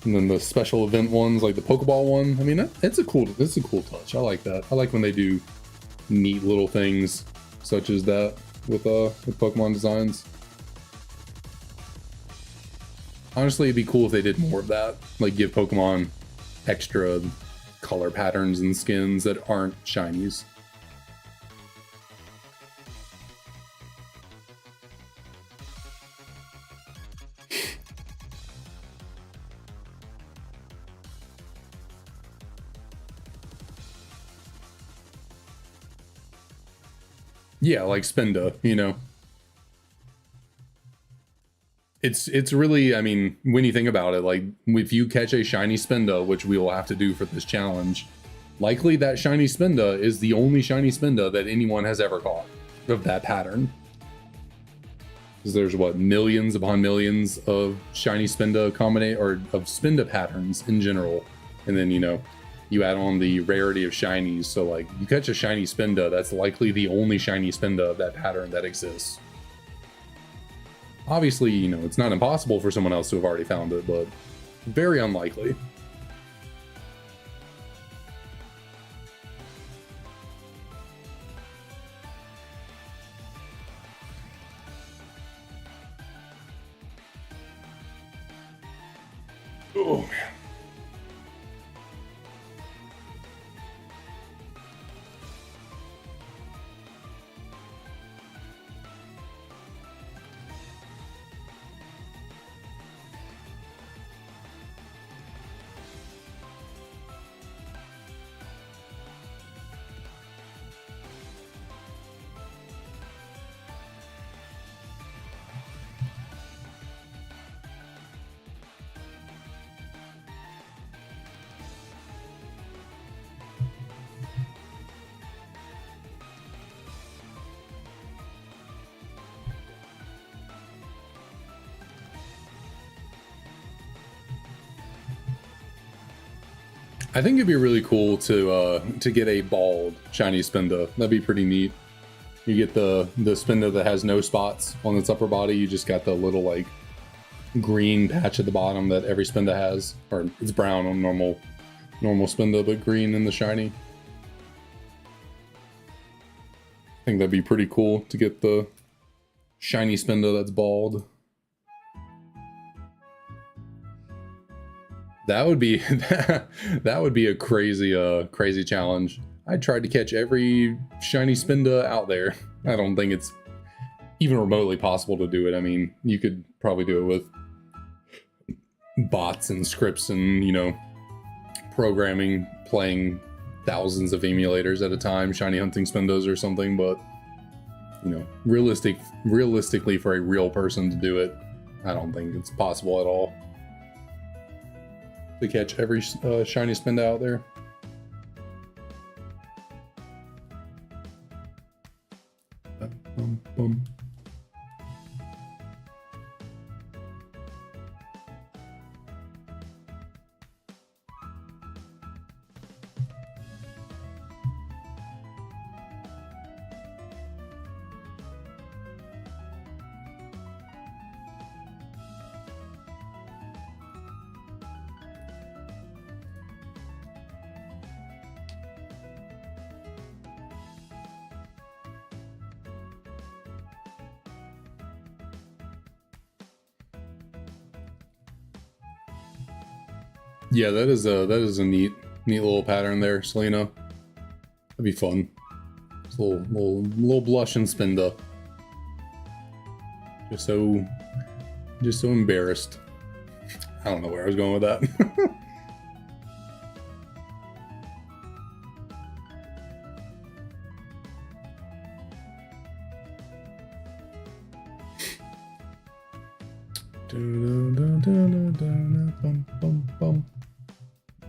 And then the special event ones, like the Pokeball one. I mean, it's a cool touch. I like that. I like when they do neat little things such as that with Pokemon designs. Honestly, it'd be cool if they did more of that. Like give Pokemon extra color patterns and skins that aren't shinies. Yeah, like Spinda, you know. It's really, I mean, when you think about it, like if you catch a shiny Spinda, which we will have to do for this challenge, likely that shiny Spinda is the only shiny Spinda that anyone has ever caught of that pattern. Because there's what, millions upon millions of shiny Spinda or of Spinda patterns in general. And then, you know, you add on the rarity of shinies. So like you catch a shiny Spinda, that's likely the only shiny Spinda of that pattern that exists. Obviously, you know, it's not impossible for someone else to have already found it, but very unlikely. Oh, man. I think it'd be really cool to get a bald shiny Spinda. That'd be pretty neat. You get the Spinda that has no spots on its upper body. You just got the little like green patch at the bottom that every Spinda has, or it's brown on normal Spinda, but green in the shiny. I think that'd be pretty cool to get the shiny Spinda that's bald. That would be that would be a crazy challenge. I tried to catch every shiny Spinda out there. I don't think it's even remotely possible to do it. I mean, you could probably do it with bots and scripts and, you know, programming, playing thousands of emulators at a time, shiny hunting Spindas or something, but, you know, realistically for a real person to do it, I don't think it's possible at all to catch every shiny Spinda out there. Yeah, that is a neat little pattern there, Selena. That'd be fun. Just a little blush and spinda. Just so embarrassed. I don't know where I was going with that.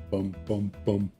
Bum bum bum.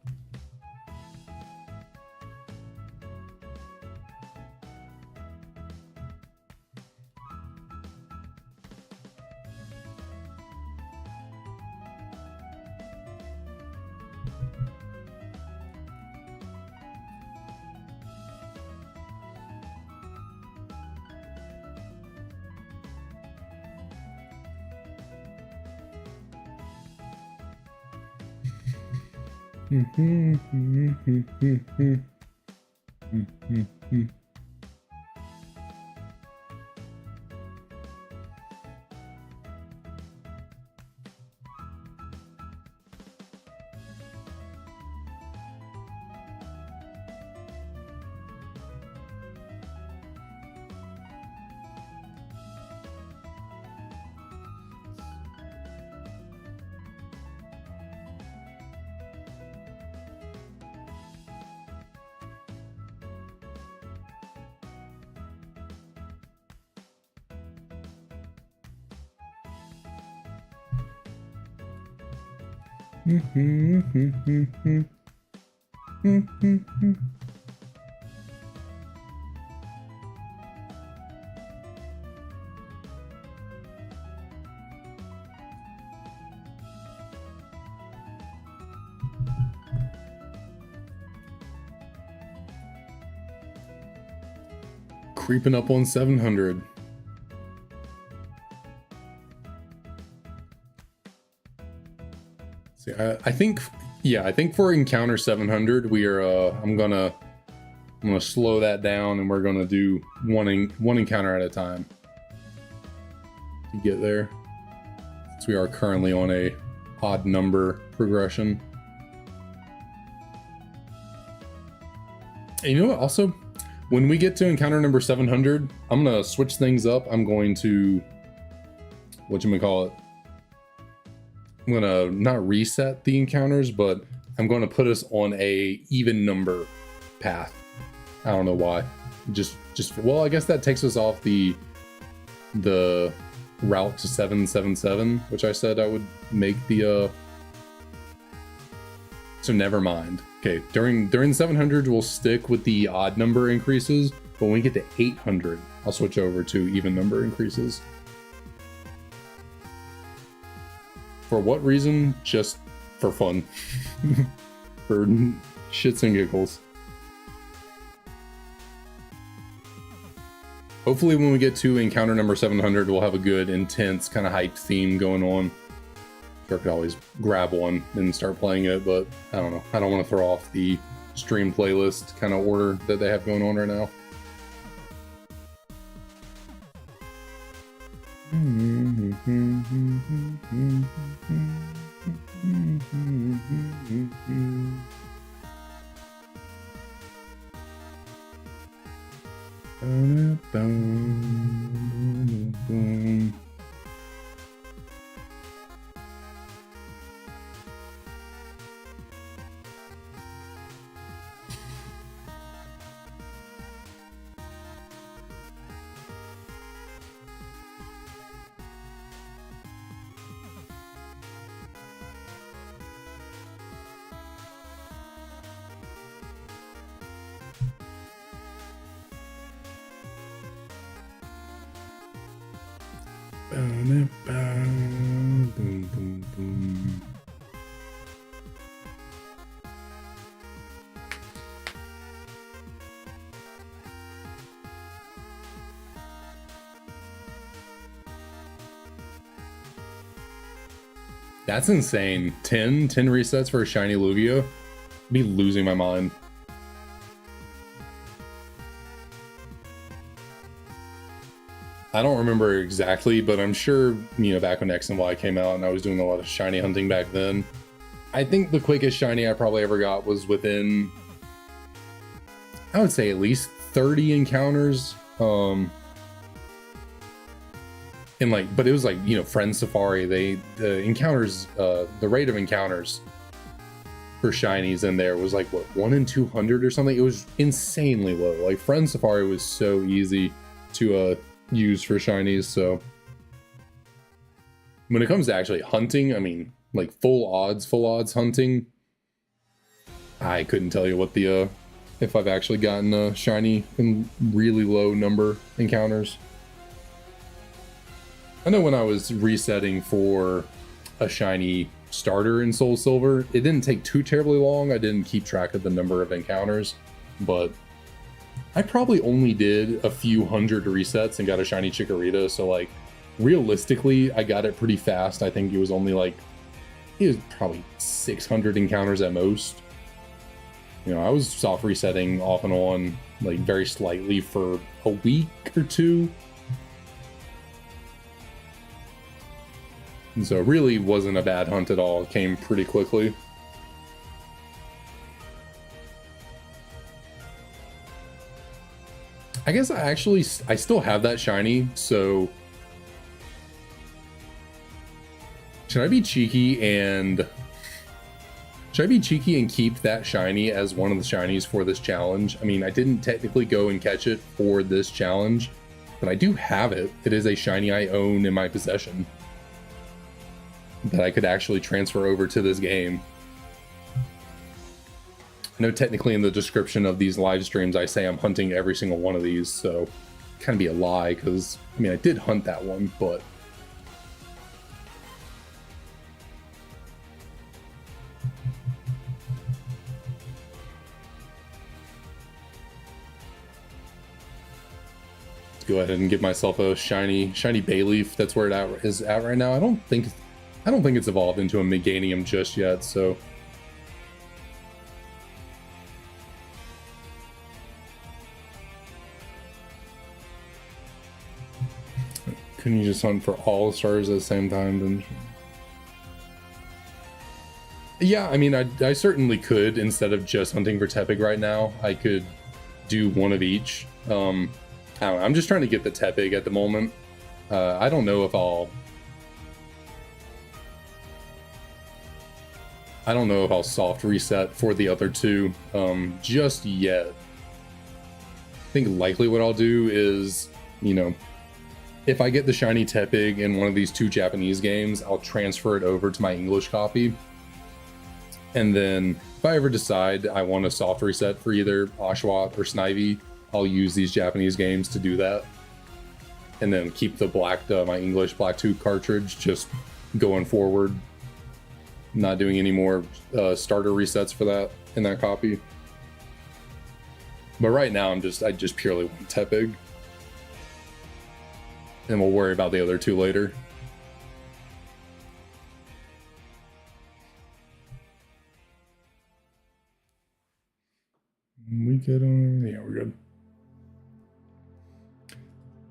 Creeping up on 700. See, I think, yeah, I think for encounter 700, we are. I'm gonna slow that down, and we're gonna do one encounter at a time to get there. So we are currently on a odd number progression. And you know what? Also, when we get to encounter number 700, I'm gonna switch things up. I'm going to, whatchamacallit, I'm gonna not reset the encounters, but I'm gonna put us on a even number path. I don't know why. Just well, I guess that takes us off the route to 777, which I said I would make the so never mind. Okay, during 700 we'll stick with the odd number increases, but when we get to 800, I'll switch over to even number increases. For what reason? Just for fun. For shits and giggles. Hopefully when we get to encounter number 700, we'll have a good, intense, kind of hyped theme going on. Sure, I could always grab one and start playing it, but I don't know. I don't want to throw off the stream playlist kind of order that they have going on right now. That's insane. 10 resets for a shiny Lugia? I'd be losing my mind. I don't remember exactly, but I'm sure, you know, back when X and Y came out and I was doing a lot of shiny hunting back then, I think the quickest shiny I probably ever got was within, I would say, at least 30 encounters. And like, but it was like, you know, Friend Safari, the encounters, the rate of encounters for shinies in there was like, what, 1 in 200 or something? It was insanely low. Like, Friend Safari was so easy to use for shinies. So when it comes to actually hunting, I mean, like full odds hunting, I couldn't tell you what the if I've actually gotten a shiny in really low number encounters. I know when I was resetting for a shiny starter in Soul Silver, it didn't take too terribly long. I didn't keep track of the number of encounters, but I probably only did a few hundred resets and got a shiny Chikorita. So like, realistically, I got it pretty fast. I think it was only like, it was probably 600 encounters at most. You know, I was soft resetting off and on, like very slightly for a week or two. And so it really wasn't a bad hunt at all. It came pretty quickly. I guess I still have that shiny, so should I be cheeky and keep that shiny as one of the shinies for this challenge? I mean, I didn't technically go and catch it for this challenge, but I do have it. It is a shiny I own in my possession that I could actually transfer over to this game. I know technically in the description of these live streams I say I'm hunting every single one of these, so it kind of be a lie, because I mean, I did hunt that one, but let's go ahead and give myself a shiny Bayleaf. That's where it is at right now. I don't think it's evolved into a Meganium just yet, so couldn't you just hunt for all stars at the same time? Then yeah, I mean, I certainly could. Instead of just hunting for Tepig right now, I could do one of each. I don't know, I'm just trying to get the Tepig at the moment. I don't know if I'll soft reset for the other two just yet. I think likely what I'll do is, you know, if I get the shiny Tepig in one of these 2 Japanese games, I'll transfer it over to my English copy. And then if I ever decide I want a soft reset for either Oshawott or Snivy, I'll use these Japanese games to do that. And then keep the my English Black Tooth cartridge just going forward. Not doing any more starter resets for that in that copy. But right now I just purely want Tepig. And we'll worry about the other 2 later. We good on? Yeah, we're good.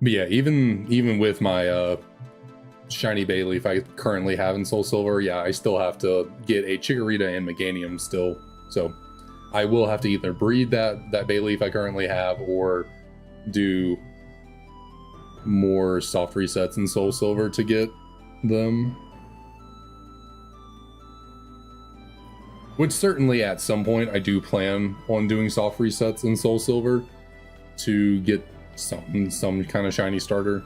But yeah, even with my shiny Bayleaf I currently have in Soul Silver, yeah, I still have to get a Chikorita and Meganium still. So I will have to either breed that Bayleaf I currently have or do more soft resets in Soul Silver to get them. Which certainly at some point I do plan on doing soft resets in Soul Silver to get some kind of shiny starter.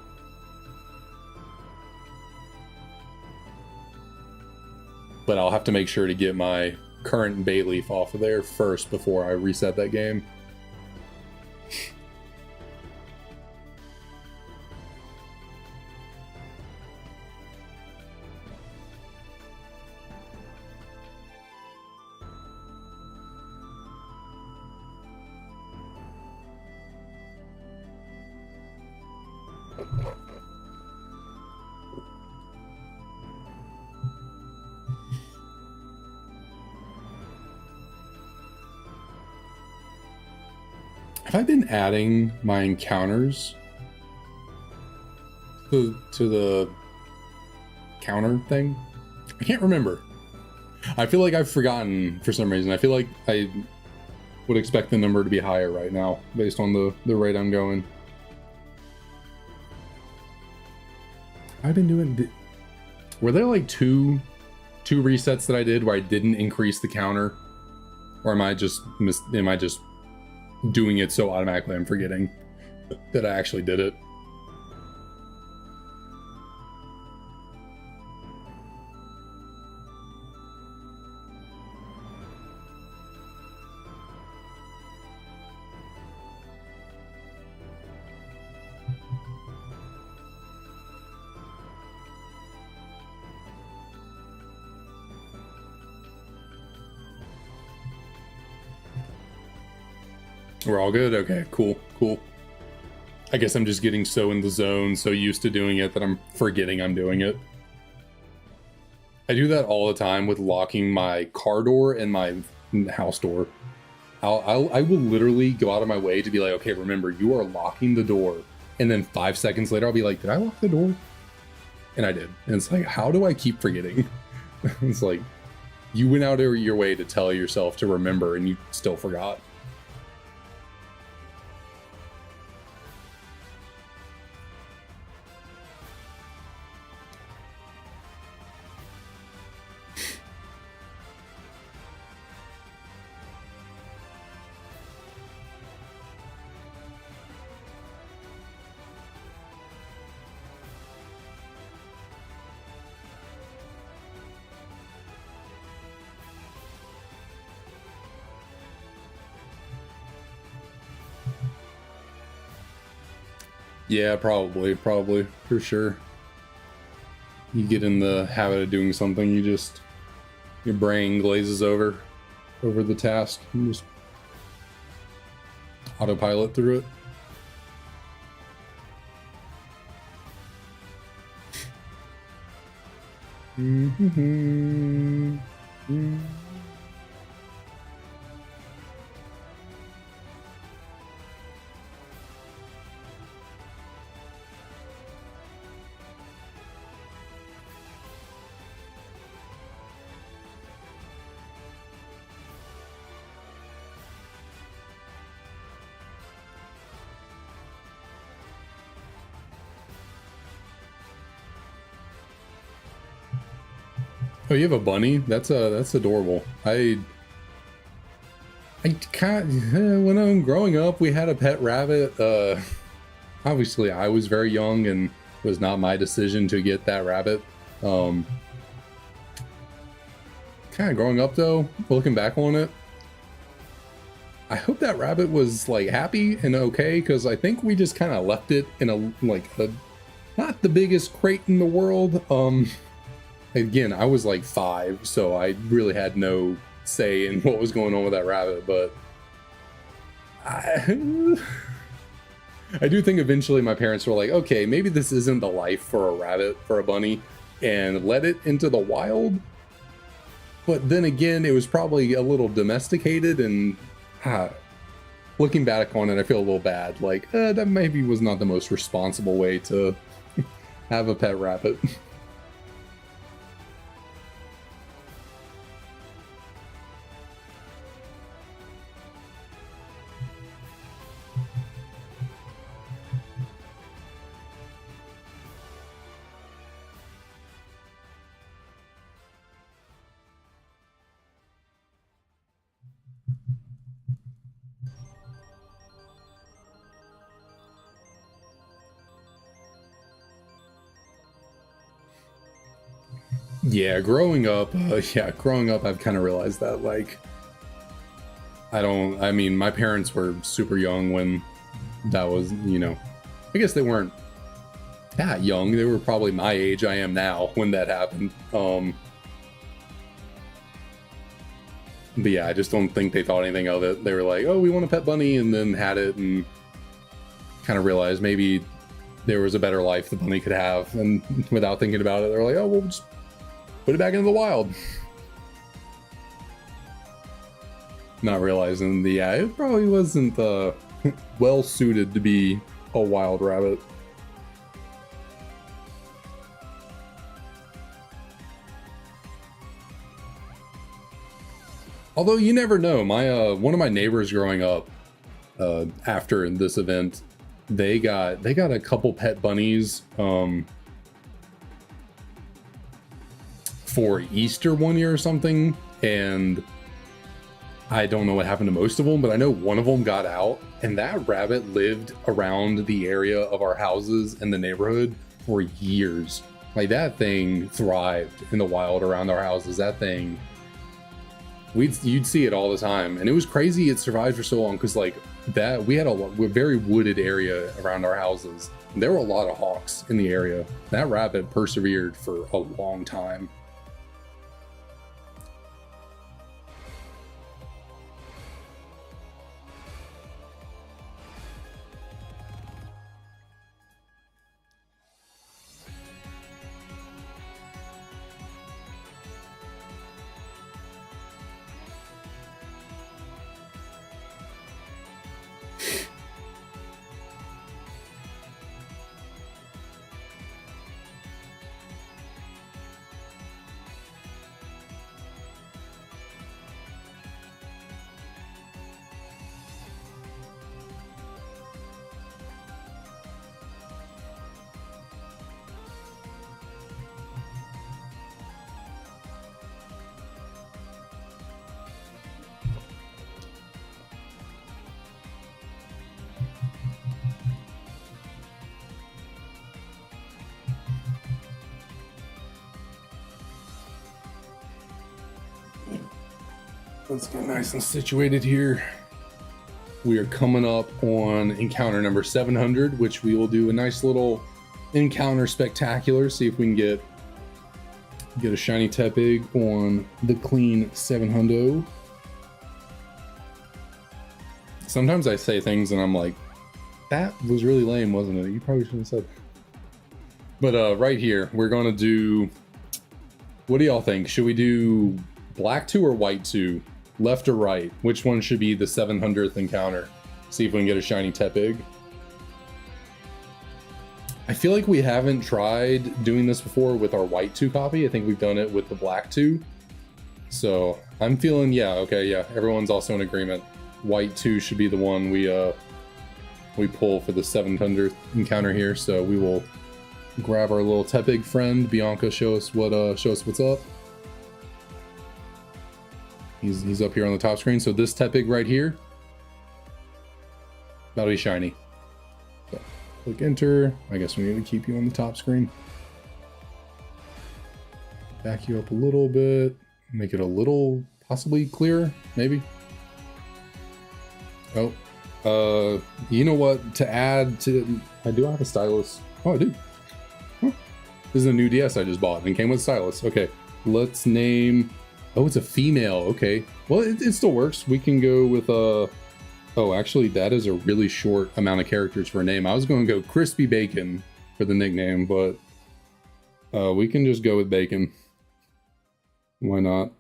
But I'll have to make sure to get my current Bayleaf off of there first before I reset that game. Have I been adding my encounters to the counter thing? I can't remember. I feel like I've forgotten for some reason. I feel like I would expect the number to be higher right now based on the rate I'm going. I've been doing... Were there like two resets that I did where I didn't increase the counter? Or am I just doing it so automatically I'm forgetting that I actually did it? We're all good? Okay, cool. I guess I'm just getting so in the zone, so used to doing it that I'm forgetting I'm doing it. I do that all the time with locking my car door and my house door. I will literally go out of my way to be like, okay, remember, you are locking the door. And then 5 seconds later, I'll be like, did I lock the door? And I did. And it's like, how do I keep forgetting? It's like, you went out of your way to tell yourself to remember and you still forgot. Yeah, probably, for sure. You get in the habit of doing something, your brain glazes over the task, and just autopilot through it. Oh, you have a bunny? That's adorable. I can't. When I'm growing up, we had a pet rabbit. Obviously, I was very young, and it was not my decision to get that rabbit. Kind of growing up though, looking back on it, I hope that rabbit was like happy and okay, because I think we just kind of left it in a not the biggest crate in the world. Again, I was like 5, so I really had no say in what was going on with that rabbit, but I do think eventually my parents were like, okay, maybe this isn't the life for a rabbit, for a bunny, and let it into the wild. But then again, it was probably a little domesticated, and looking back on it, I feel a little bad. Like, that maybe was not the most responsible way to have a pet rabbit. Yeah, growing up, I've kind of realized that, like, I mean, my parents were super young when that was, I guess they weren't that young. They were probably my age I am now when that happened. But yeah, I just don't think they thought anything of it. They were like, oh, we want a pet bunny, and then had it, and kind of realized maybe there was a better life the bunny could have. And without thinking about it, they're like, oh, we'll just put it back into the wild. Not realizing it probably wasn't well suited to be a wild rabbit. Although you never know. My one of my neighbors growing up, after this event, they got a couple pet bunnies for Easter one year or something, and I don't know what happened to most of them, but I know one of them got out, and that rabbit lived around the area of our houses in the neighborhood for years. Like, that thing thrived in the wild around our houses. That thing, you'd see it all the time, and it was crazy it survived for so long, because like that, we had a very wooded area around our houses. There were a lot of hawks in the area. That rabbit persevered for a long time. Let's get nice and situated here. We are coming up on encounter number 700, which we will do a nice little encounter spectacular. See if we can get a shiny Tepig on the clean 700. Sometimes I say things and I'm like, that was really lame, wasn't it? You probably shouldn't have said. But right here, we're gonna do, what do y'all think? Should we do black 2 or white 2? Left or right? Which one should be the 700th encounter? See if we can get a shiny Tepig. I feel like we haven't tried doing this before with our white 2 copy. I think we've done it with the black 2. So I'm feeling, yeah, okay, yeah. Everyone's also in agreement. White 2 should be the one we pull for the 700th encounter here. So we will grab our little Tepig friend. Bianca, show us what's up. He's up here on the top screen. So this Tepig right here, that'll be shiny. So click enter. I guess we need to keep you on the top screen. Back you up a little bit. Make it a little possibly clearer, maybe. Oh, you know what? To add to, I do have a stylus. Oh, I do. Huh. This is a new DS I just bought and came with a stylus. Okay, let's name. Oh, it's a female. Okay. Well, it still works. We can go with oh, actually, that is a really short amount of characters for a name. I was going to go Crispy Bacon for the nickname, but we can just go with Bacon. Why not?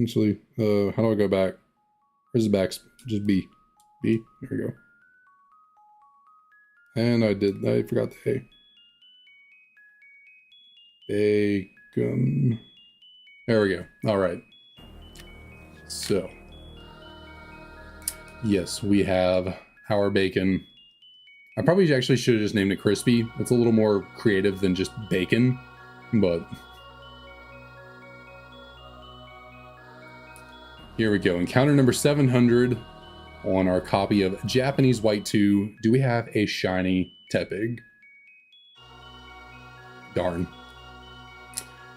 Actually, how do I go back? Where's the back? Just B. B. There we go. And I forgot the A. Bacon. There we go. All right. So, yes, we have our bacon. I probably actually should have just named it Crispy. It's a little more creative than just bacon, but here we go. Encounter number 700 on our copy of Japanese White 2. Do we have a shiny Tepig? Darn.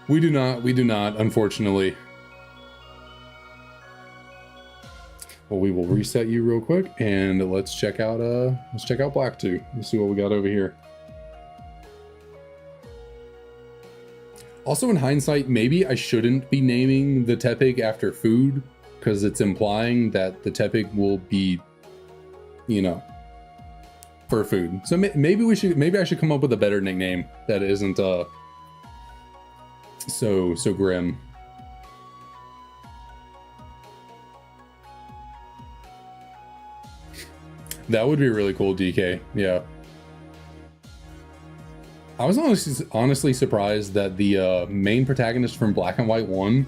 We do not, unfortunately. Well, we will reset you real quick and let's check out Black 2. Let's see what we got over here. Also, in hindsight, maybe I shouldn't be naming the Tepig after food, because it's implying that the Tepig will be, you know, for food. So maybe I should come up with a better nickname that isn't so grim. That would be really cool, DK. Yeah. I was honestly surprised that the main protagonist from Black and White 1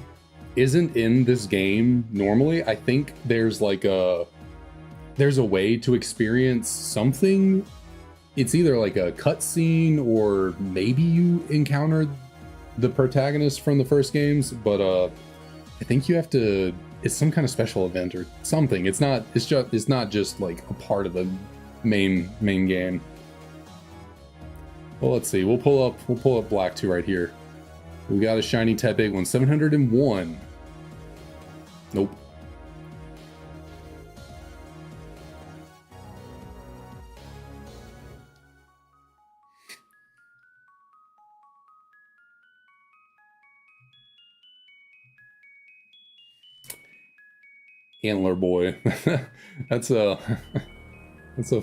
isn't in this game normally. I think there's like there's a way to experience something. It's either like a cutscene or maybe you encounter the protagonist from the first games, but I think you have to. It's some kind of special event or something. It's not. It's not just like a part of the main game. Well, let's see. We'll pull up Black 2 right here. We got a shiny Tepig one, 701. Nope. Antler boy. that's a that's a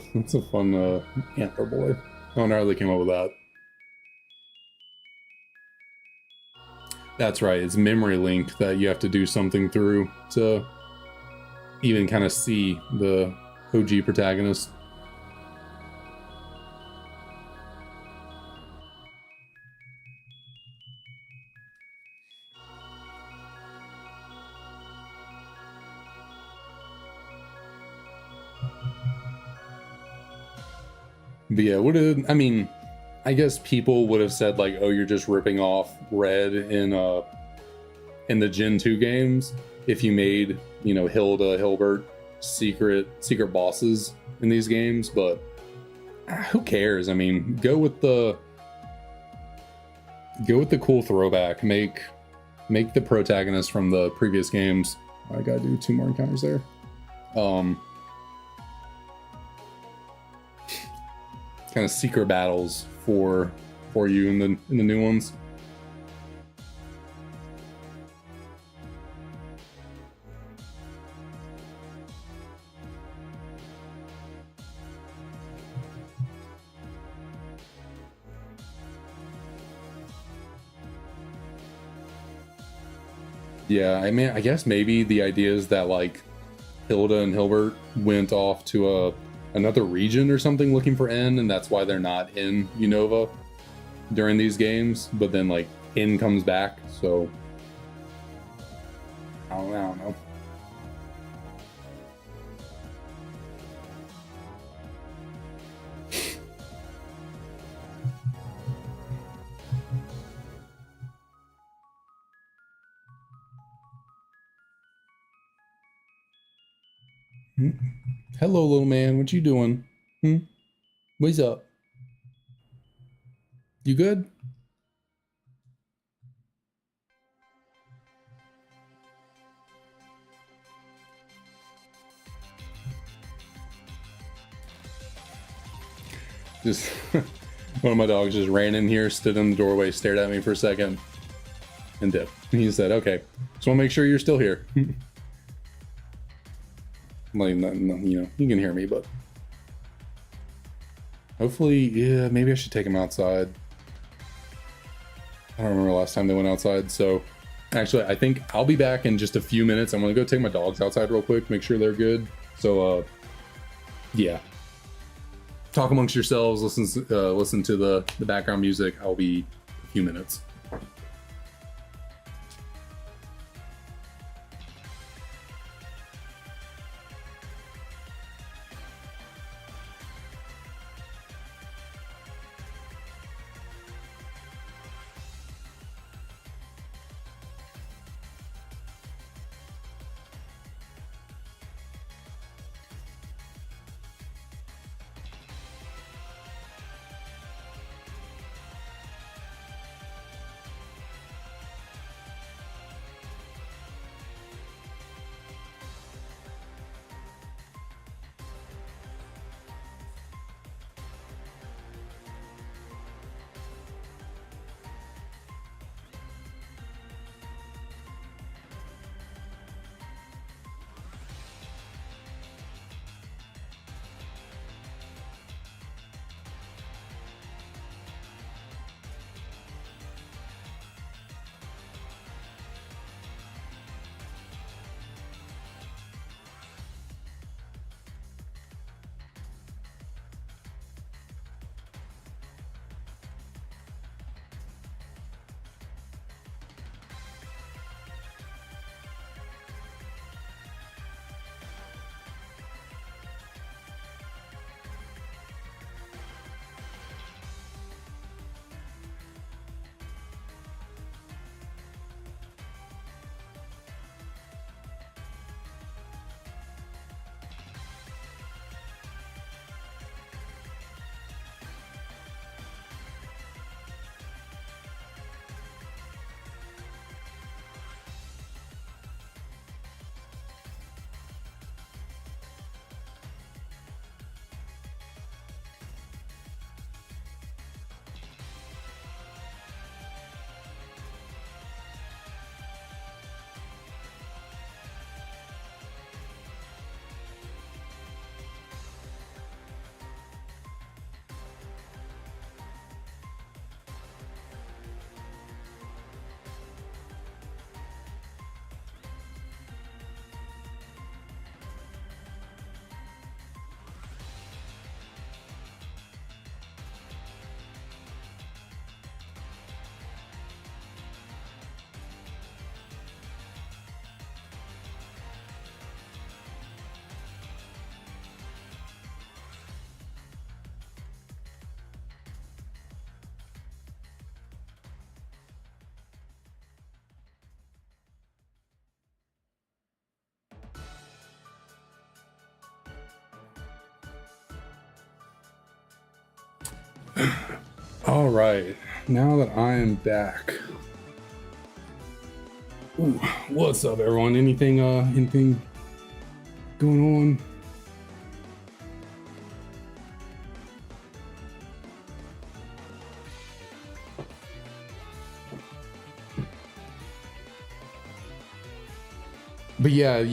fun antler boy. I don't know how they came up with that. That's right. It's memory linked that you have to do something through to even kind of see the OG protagonist. But yeah, I mean, I guess people would have said like, "Oh, you're just ripping off Red in the Gen 2 games." If you made, you know, Hilda, Hilbert secret bosses in these games, but who cares? I mean, go with the cool throwback. Make the protagonist from the previous games. I gotta do 2 more encounters there. Kind of secret battles for you in the new ones. Yeah, I mean, I guess maybe the idea is that like Hilda and Hilbert went off to another region or something looking for N, and that's why they're not in Unova during these games. But then like N comes back, so I don't know. Hello, little man. What you doing? What's up? You good? Just one of my dogs just ran in here, stood in the doorway, stared at me for a second, and dipped. He said, "Okay, just want to make sure you're still here." Like, you know, you can hear me, but hopefully, yeah, maybe I should take him outside. I don't remember the last time they went outside, so actually, I think I'll be back in just a few minutes. I'm gonna go take my dogs outside real quick, make sure they're good. So, yeah. Talk amongst yourselves, listen to the background music. I'll be a few minutes. All right, now that I am back. Ooh, what's up, everyone? Anything going on? But yeah,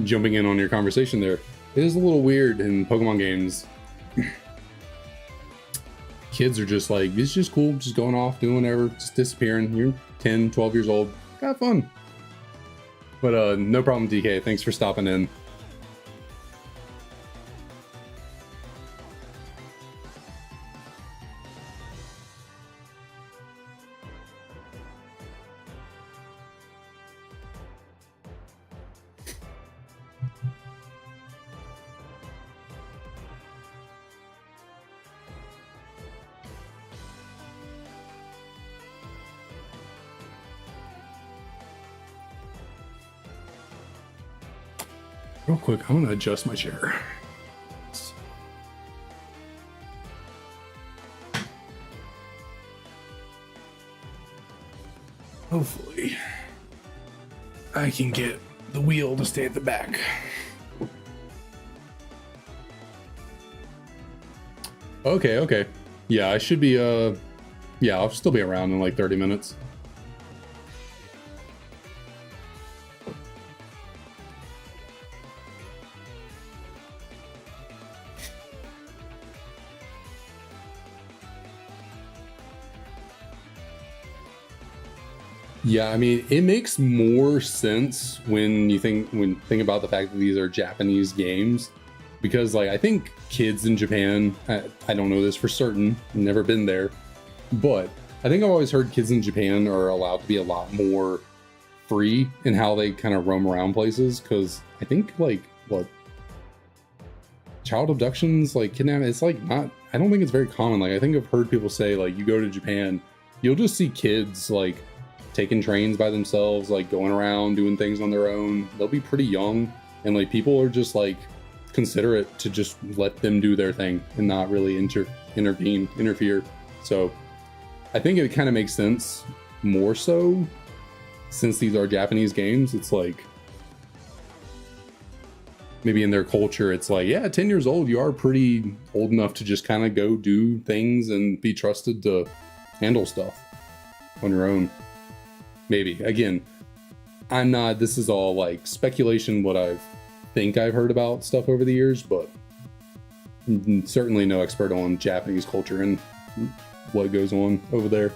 jumping in on your conversation there, it is a little weird in Pokemon games. Kids are just like, it's just cool, just going off, doing whatever, just disappearing. You're 10, 12 years old, have fun. But no problem, DK, thanks for stopping in. Real quick, I'm gonna adjust my chair. Hopefully, I can get the wheel to stay at the back. Okay. Yeah, I should be, yeah, I'll still be around in like 30 minutes. Yeah, I mean, it makes more sense when you think about the fact that these are Japanese games, because like I think kids in Japan, I don't know this for certain, I've never been there, but I think I've always heard kids in Japan are allowed to be a lot more free in how they kind of roam around places, because I think like what child abductions, like kidnapping, it's like not, I don't think it's very common. Like I think I've heard people say like you go to Japan, you'll just see kids like taking trains by themselves, like going around doing things on their own. They'll be pretty young, and like people are just like considerate to just let them do their thing and not really interfere. So I think it kind of makes sense more so since these are Japanese games. It's like maybe in their culture it's like, yeah, 10 years old, you are pretty old enough to just kind of go do things and be trusted to handle stuff on your own. Maybe. Again, I'm not, this is all like speculation, what I've heard about stuff over the years, but certainly no expert on Japanese culture and what goes on over there.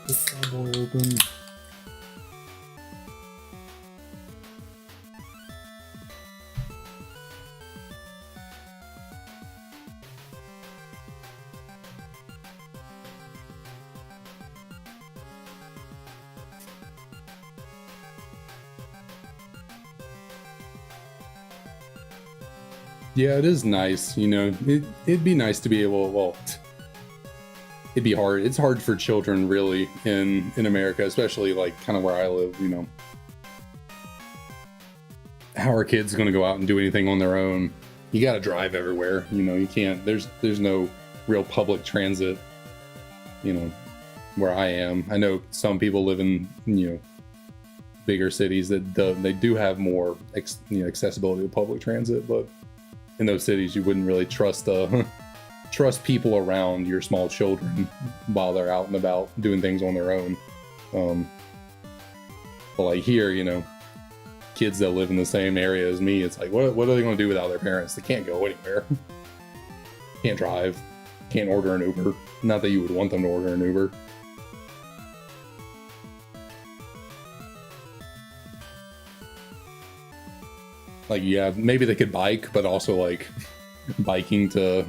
This door open. Yeah, it is nice, you know, it'd be nice to be able, well, it'd be hard. It's hard for children really in America, especially like kind of where I live, you know. How are kids going to go out and do anything on their own? You got to drive everywhere, you know, you can't, there's no real public transit, you know, where I am. I know some people live in, you know, bigger cities that they do have more accessibility to public transit, but in those cities you wouldn't really trust people around your small children while they're out and about doing things on their own. But like here, you know, kids that live in the same area as me, it's like, what are they going to do without their parents? They can't go anywhere. Can't drive. Can't order an Uber. Not that you would want them to order an Uber. Like, yeah, maybe they could bike, but also like biking to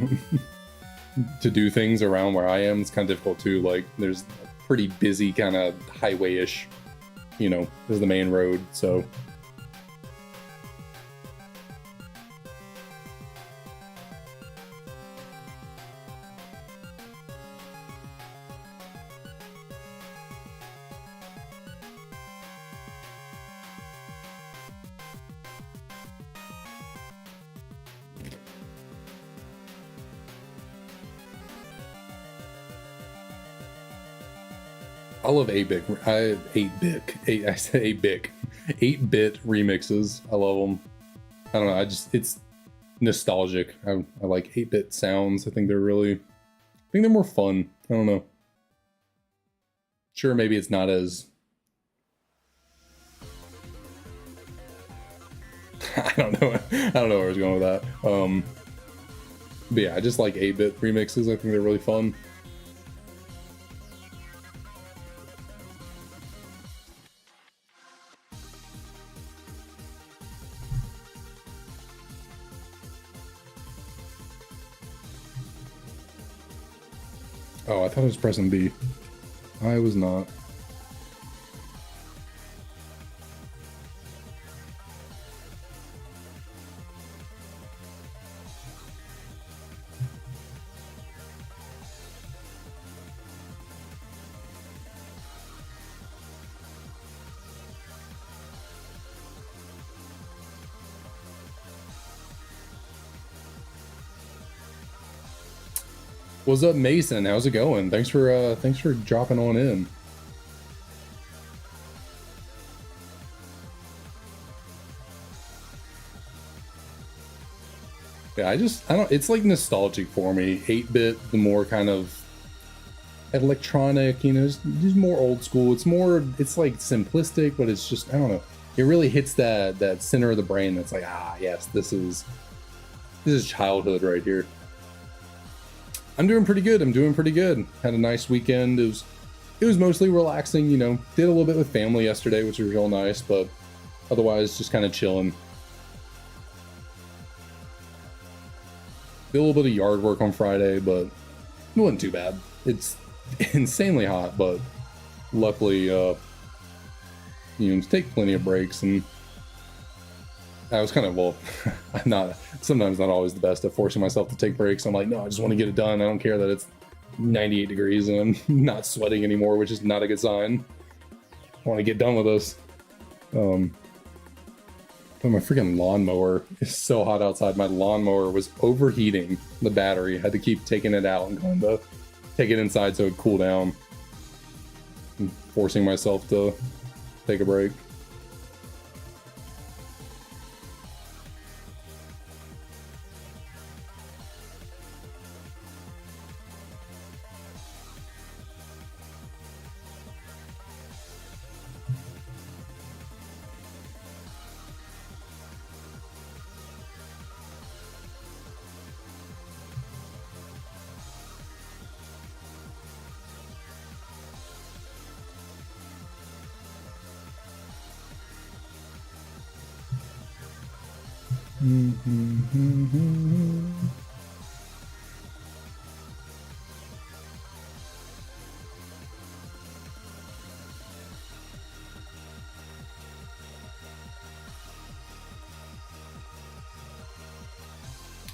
do things around where I am, it's kind of difficult too. Like there's a pretty busy kind of highway-ish, you know, there's the main road. So I love 8-bit. I 8-bit. I said 8-bit. 8-bit remixes. I love them. I don't know. It's nostalgic. I like 8-bit sounds. I think they're more fun. I don't know. Sure, maybe it's not as. I don't know. I don't know where I was going with that. But yeah, I just like 8-bit remixes. I think they're really fun. Oh, I thought I was pressing B. I was not. What's up, Mason? How's it going? Thanks for dropping on in. Yeah, I don't, it's like nostalgic for me. 8-bit, the more kind of electronic, you know, just more old school. It's like simplistic, but it's just, I don't know. It really hits that center of the brain that's like, ah, yes, this is childhood right here. I'm doing pretty good. Had a nice weekend. It was mostly relaxing, you know. Did a little bit with family yesterday, which was real nice, but otherwise just kind of chilling. Did a little bit of yard work on Friday, but it wasn't too bad. It's insanely hot, but luckily, you know, take plenty of breaks. And I was kind of, well, sometimes not always the best at forcing myself to take breaks. I'm like, no, I just want to get it done. I don't care that it's 98 degrees and I'm not sweating anymore, which is not a good sign. I want to get done with this. But my freaking lawnmower is so hot outside. My lawnmower was overheating the battery. I had to keep taking it out and going to take it inside so it would cool down. I'm forcing myself to take a break.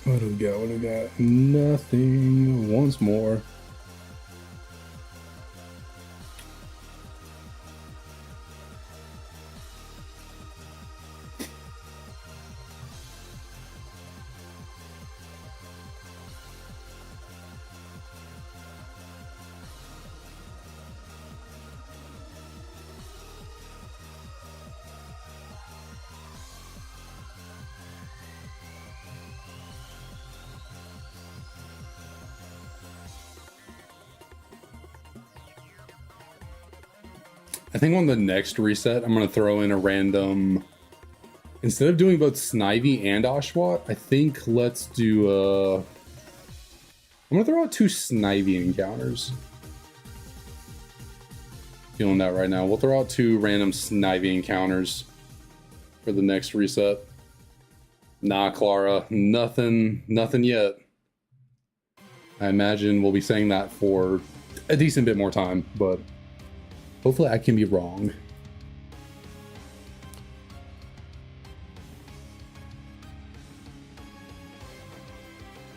What do we got? Nothing. Once more. I think on the next reset, I'm going to throw in a random... Instead of doing both Snivy and Oshawott, I think let's do... I'm going to throw out 2 Snivy encounters. Feeling that right now. We'll throw out 2 random Snivy encounters for the next reset. Nah, Clara. Nothing yet. I imagine we'll be saying that for a decent bit more time, but... Hopefully I can be wrong.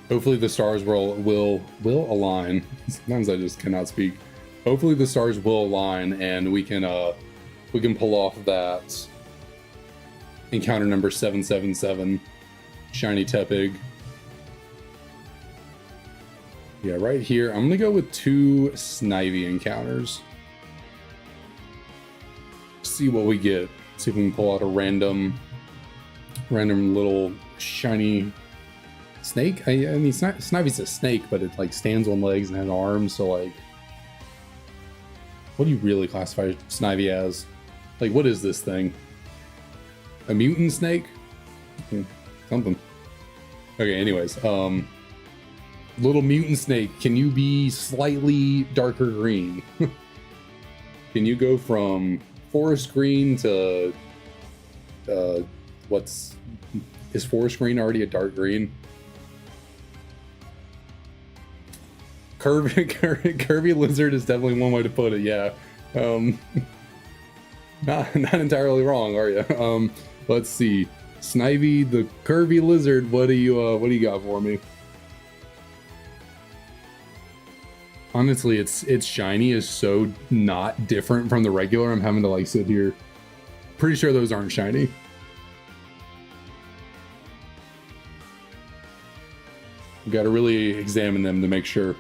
Hopefully the stars will align. Sometimes I just cannot speak. Hopefully the stars will align and we can pull off that encounter number 777, Shiny Tepig. Yeah, right here. I'm gonna go with 2 Snivy encounters. see what we get. See if we can pull out a random little shiny snake. I mean, Snivy's a snake, but it like stands on legs and has arms. So like, what do you really classify Snivy as? Like, what is this thing? A mutant snake? Something. Okay, anyways, little mutant snake, can you be slightly darker green? Can you go from forest green to is forest green already a dark green? Curvy lizard is definitely one way to put it. Yeah, not entirely wrong, are you? Let's see, Snivy the curvy lizard. What do you got for me? Honestly, its shiny is so not different from the regular. I'm having to like sit here. Pretty sure those aren't shiny. You got to really examine them to make sure.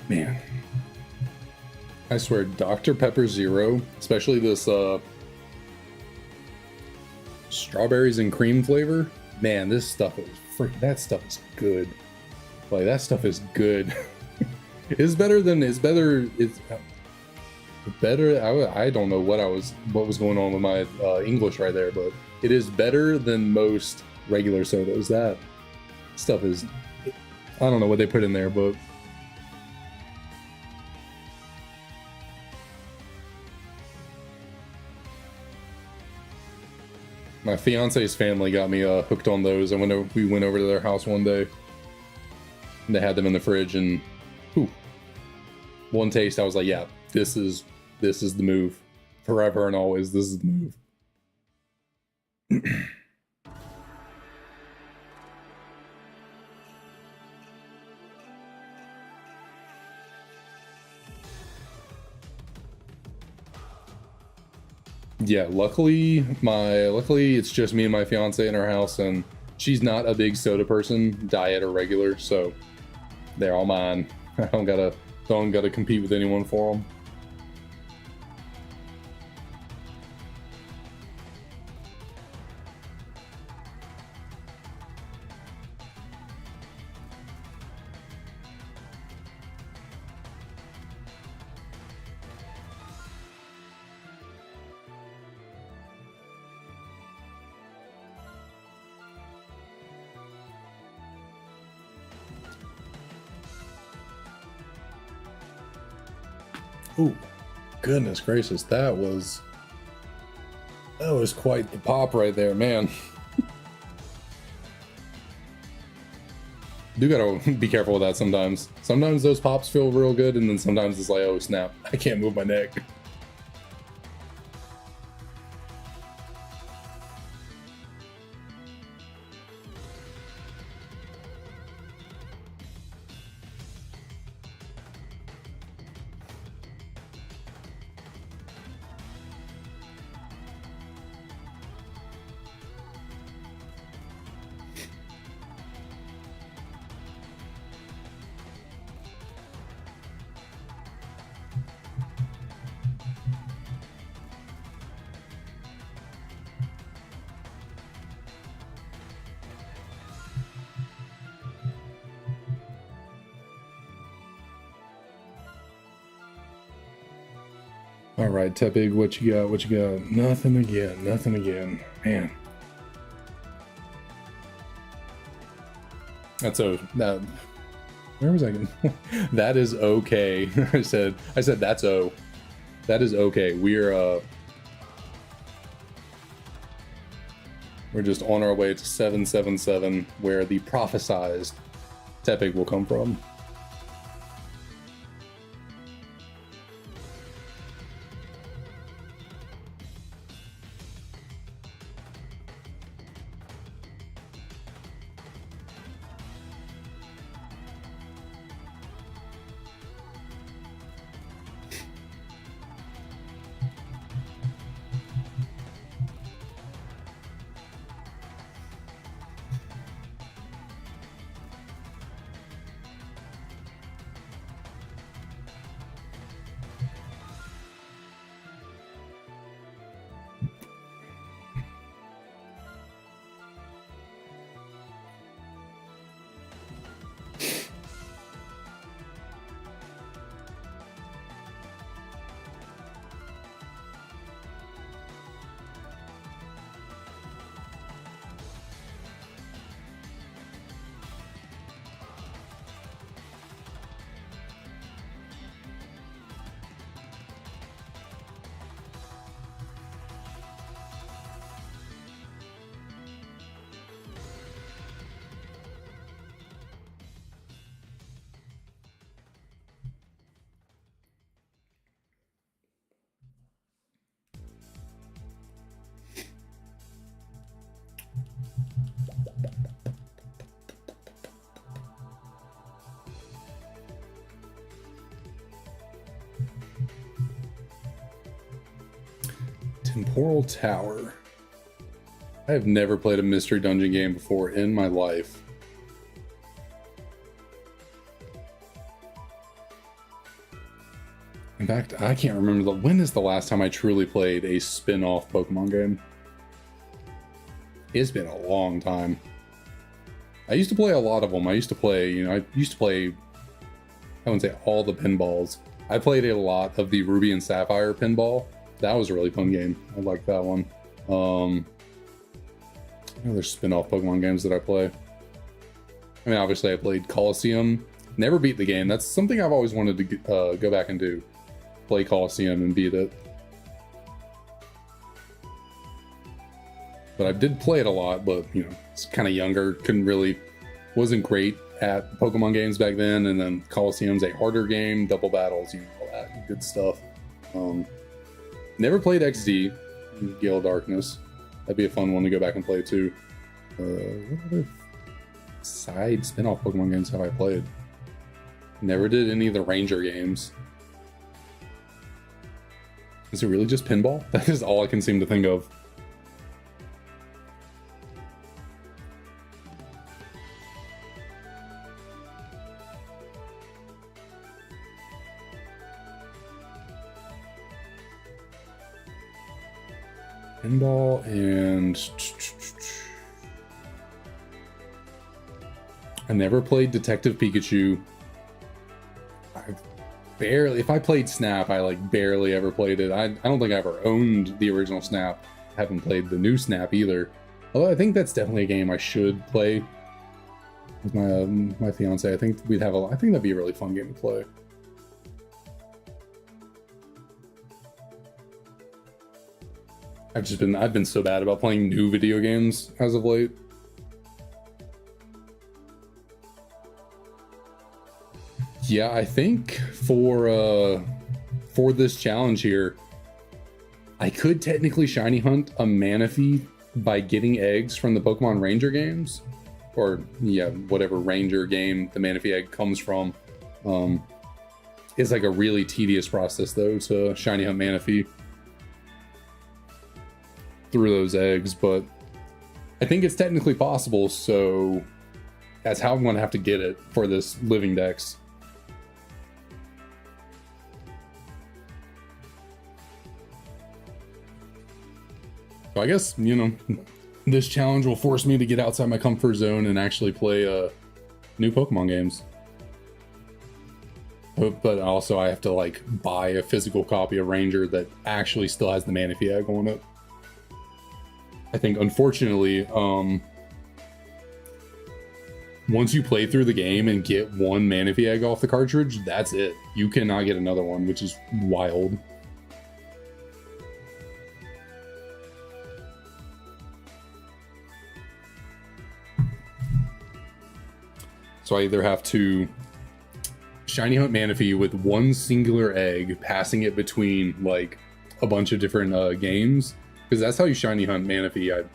Man, I swear, Dr. Pepper Zero, especially this strawberries and cream flavor, man, this stuff is that stuff is good. Like, that stuff is good. It's better. I don't know what was going on with my English right there, but it is better than most regular sodas. That stuff is, I don't know what they put in there, but my fiance's family got me hooked on those. We went over to their house one day, and they had them in the fridge, and whew, one taste, I was like, yeah, this is the move, forever and always. This is the move. Yeah, luckily it's just me and my fiance in our house, and she's not a big soda person, diet or regular, so they're all mine. I don't gotta compete with anyone for them. Oh, goodness gracious, that was quite the pop right there, man. Do gotta be careful with that sometimes. Sometimes those pops feel real good, and then sometimes it's like, oh snap, I can't move my neck. All right, Tepig, what you got? What you got? Nothing again. Nothing again. Man. That's that. Where was I going? That is okay. I said that's that is okay. We're We're just on our way to 777, where the prophesized Tepig will come from. Temporal Tower. I have never played a mystery dungeon game before in my life. In fact, I can't remember when is the last time I truly played a spin-off Pokemon game. It's been a long time. I used to play a lot of them. I used to play, I wouldn't say all the pinballs. I played a lot of the Ruby and Sapphire pinball. That was a really fun game. I like that one. There's spin-off Pokemon games that I play. I mean, obviously I played Colosseum. Never beat the game. That's something I've always wanted to go back and do. Play Colosseum and beat it. But I did play it a lot, but, it's kind of younger. Wasn't great at Pokemon games back then. And then Colosseum's a harder game. Double battles, all that good stuff. Never played XD, Gale of Darkness. That'd be a fun one to go back and play too. What other side spin-off Pokemon games have I played? Never did any of the Ranger games. Is it really just pinball? That is all I can seem to think of. Pinball and I never played Detective Pikachu. If I played Snap, I barely ever played it. I don't think I ever owned the original Snap. I haven't played the new Snap either. Although I think that's definitely a game I should play with my fiance. I think I think that'd be a really fun game to play. I've been so bad about playing new video games as of late. Yeah, I think for this challenge here, I could technically shiny hunt a Manaphy by getting eggs from the Pokemon Ranger games, or yeah, whatever Ranger game the Manaphy egg comes from. It's like a really tedious process though to shiny hunt Manaphy through those eggs, but I think it's technically possible, so that's how I'm going to have to get it for this living dex. So I guess, this challenge will force me to get outside my comfort zone and actually play new Pokemon games. But also I have to buy a physical copy of Ranger that actually still has the Manaphy egg on it. I think, unfortunately, once you play through the game and get one Manaphy egg off the cartridge, that's it. You cannot get another one, which is wild. So I either have to shiny hunt Manaphy with one singular egg, passing it between like a bunch of different games, because that's how you shiny hunt Manaphy.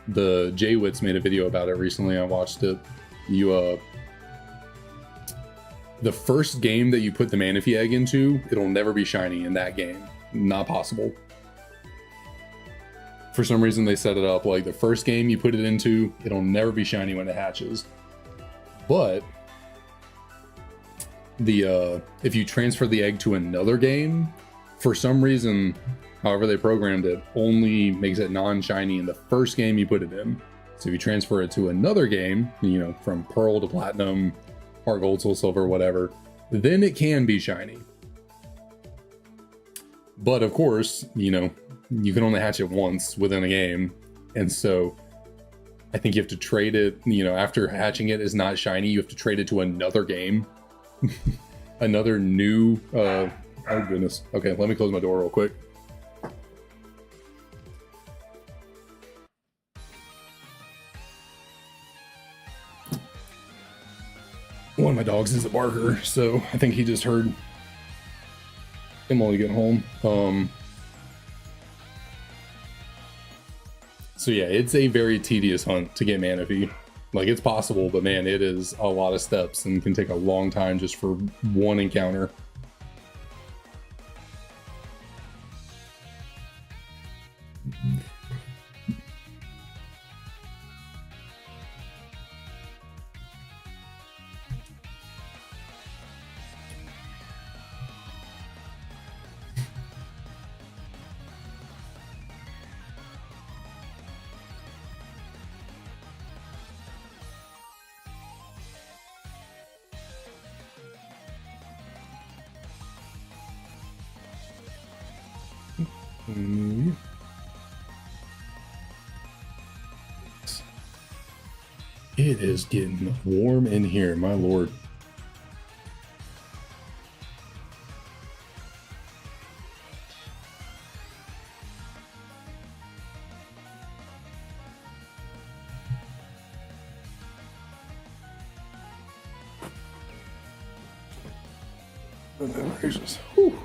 The J-Wits made a video about it recently. I watched it. You the first game that you put the Manaphy egg into, it'll never be shiny in that game. Not possible. For some reason they set it up like the first game you put it into, it'll never be shiny when it hatches. But if you transfer the egg to another game, for some reason, however they programmed it, only makes it non-shiny in the first game you put it in. So if you transfer it to another game, you know, from Pearl to Platinum, Heart Gold, Soul Silver, whatever, then it can be shiny. But of course, you know, you can only hatch it once within a game. And so I think you have to trade it, you know, after hatching it is not shiny, you have to trade it to another game. Another new, oh goodness. Okay, let me close my door real quick. One of my dogs is a barker, so I think he just heard Emily get home. So yeah, it's a very tedious hunt to get Manaphy. Like, it's possible, but man, it is a lot of steps and can take a long time just for one encounter. It is getting warm in here, my lord. Goodness gracious. Whew.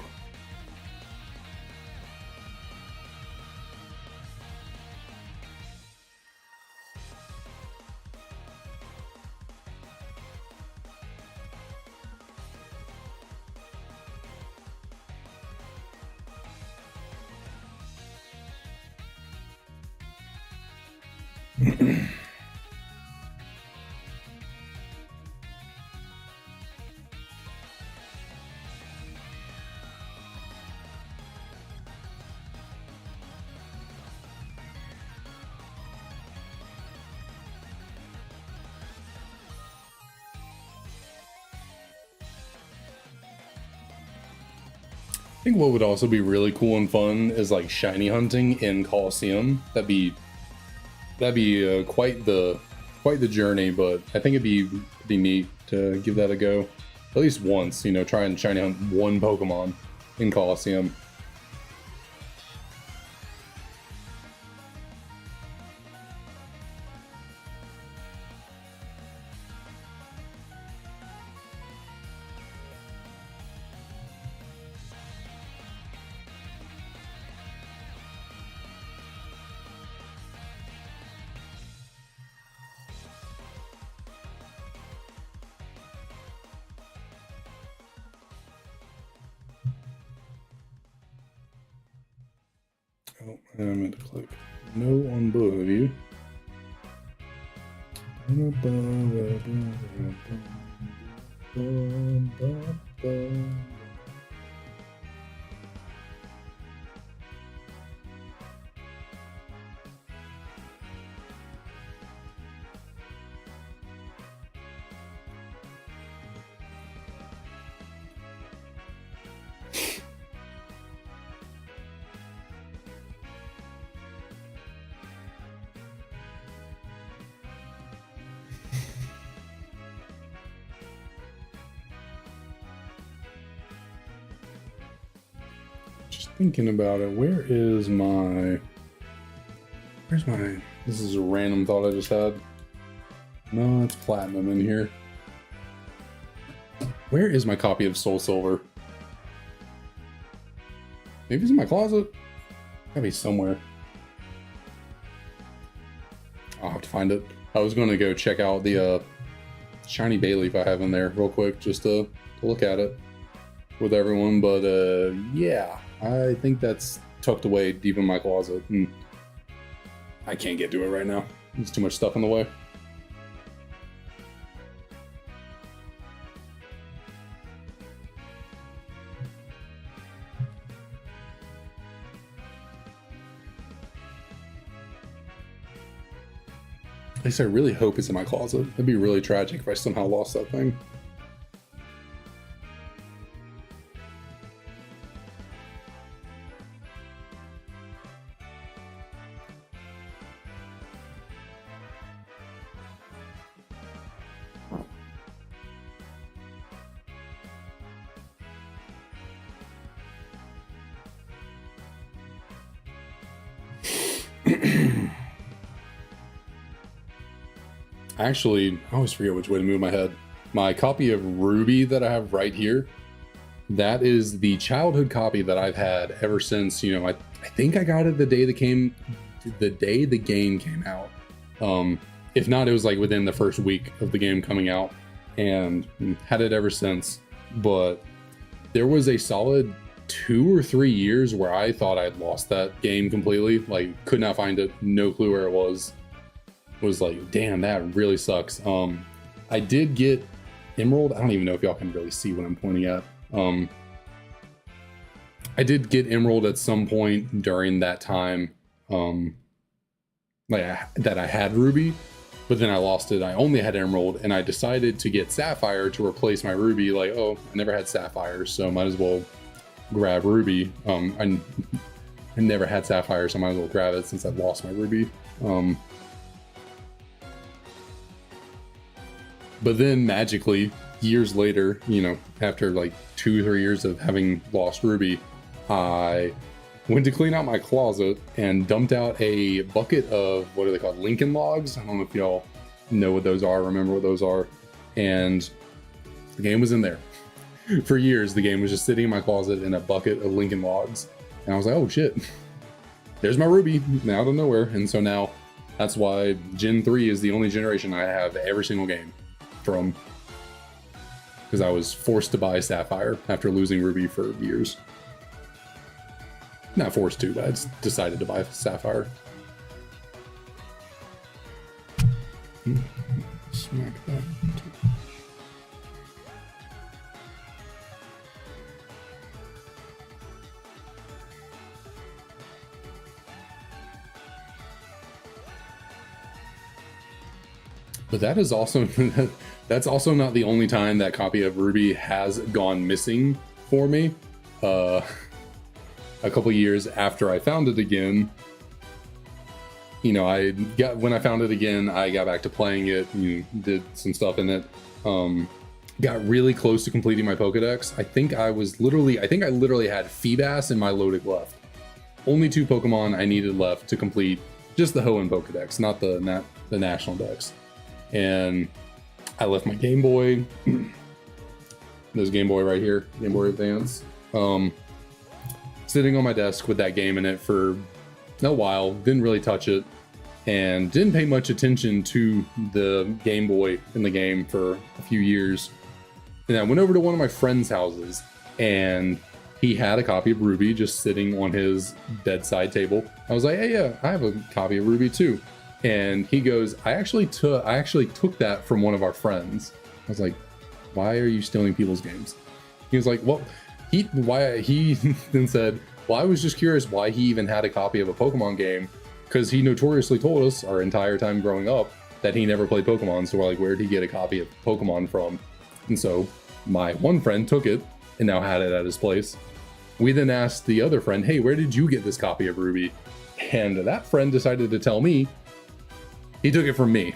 I think what would also be really cool and fun is like shiny hunting in Coliseum. That'd be quite the journey, but I think it'd be pretty neat to give that a go at least once. You know, try and shiny hunt one Pokemon in Coliseum. Oh, and I meant to click no on both of you. Thinking about it, where's my, this is a random thought I just had. No, it's Platinum in here. Where is my copy of Soul Silver? Maybe it's in my closet. Gotta be somewhere. I'll have to find it. I was going to go check out the shiny bay leaf I have in there real quick, just to look at it with everyone. But yeah, I think that's tucked away deep in my closet, and I can't get to it right now. There's too much stuff in the way. At least I really hope it's in my closet. It'd be really tragic if I somehow lost that thing. Actually, I always forget which way to move my head. My copy of Ruby that I have right here, that is the childhood copy that I've had ever since, you know, I think I got it the day the game came out. If not, it was like within the first week of the game coming out, and had it ever since. But there was a solid 2 or 3 years where I thought I'd lost that game completely. Like, could not find it, no clue where it was like, damn, that really sucks. I did get Emerald. I don't even know if y'all can really see what I'm pointing at. I did get Emerald at some point during that time, that I had Ruby, but then I lost it. I only had Emerald, and I decided to get Sapphire to replace my Ruby. Like, oh, I never had Sapphire, so might as well grab Ruby. I never had Sapphire, so I might as well grab it since I lost my Ruby. But then magically, years later, you know, after like 2 or 3 years of having lost Ruby, I went to clean out my closet and dumped out a bucket of, what are they called, Lincoln Logs? I don't know if y'all know what those are, remember what those are. And the game was in there. For years, the game was just sitting in my closet in a bucket of Lincoln Logs. And I was like, oh shit, there's my Ruby, out of nowhere. And so now, that's why Gen 3 is the only generation I have every single game from, because I was forced to buy Sapphire after losing Ruby for years. Not forced to, but I just decided to buy Sapphire. Smack that. But that is also, that's also not the only time that copy of Ruby has gone missing for me. A couple years after I found it again, you know, when I found it again, I got back to playing it, you know, did some stuff in it, got really close to completing my Pokedex. I think I literally had Feebas and my Milotic left. Only 2 Pokemon I needed left to complete just the Hoenn Pokedex, not the National Dex. And I left my Game Boy, there's Game Boy right here, Game Boy Advance, sitting on my desk with that game in it for a while, didn't really touch it, and didn't pay much attention to the Game Boy in the game for a few years. And I went over to one of my friend's houses, and he had a copy of Ruby just sitting on his bedside table. I was like, hey, yeah, I have a copy of Ruby too. And he goes, I actually took that from one of our friends. I was like, why are you stealing people's games? He was like, well, he then said, well, I was just curious why he even had a copy of a Pokemon game, because he notoriously told us our entire time growing up that he never played Pokemon. So we're like, where did he get a copy of Pokemon from? And so my one friend took it and now had it at his place. We then asked the other friend, hey, where did you get this copy of Ruby? And that friend decided to tell me he took it from me.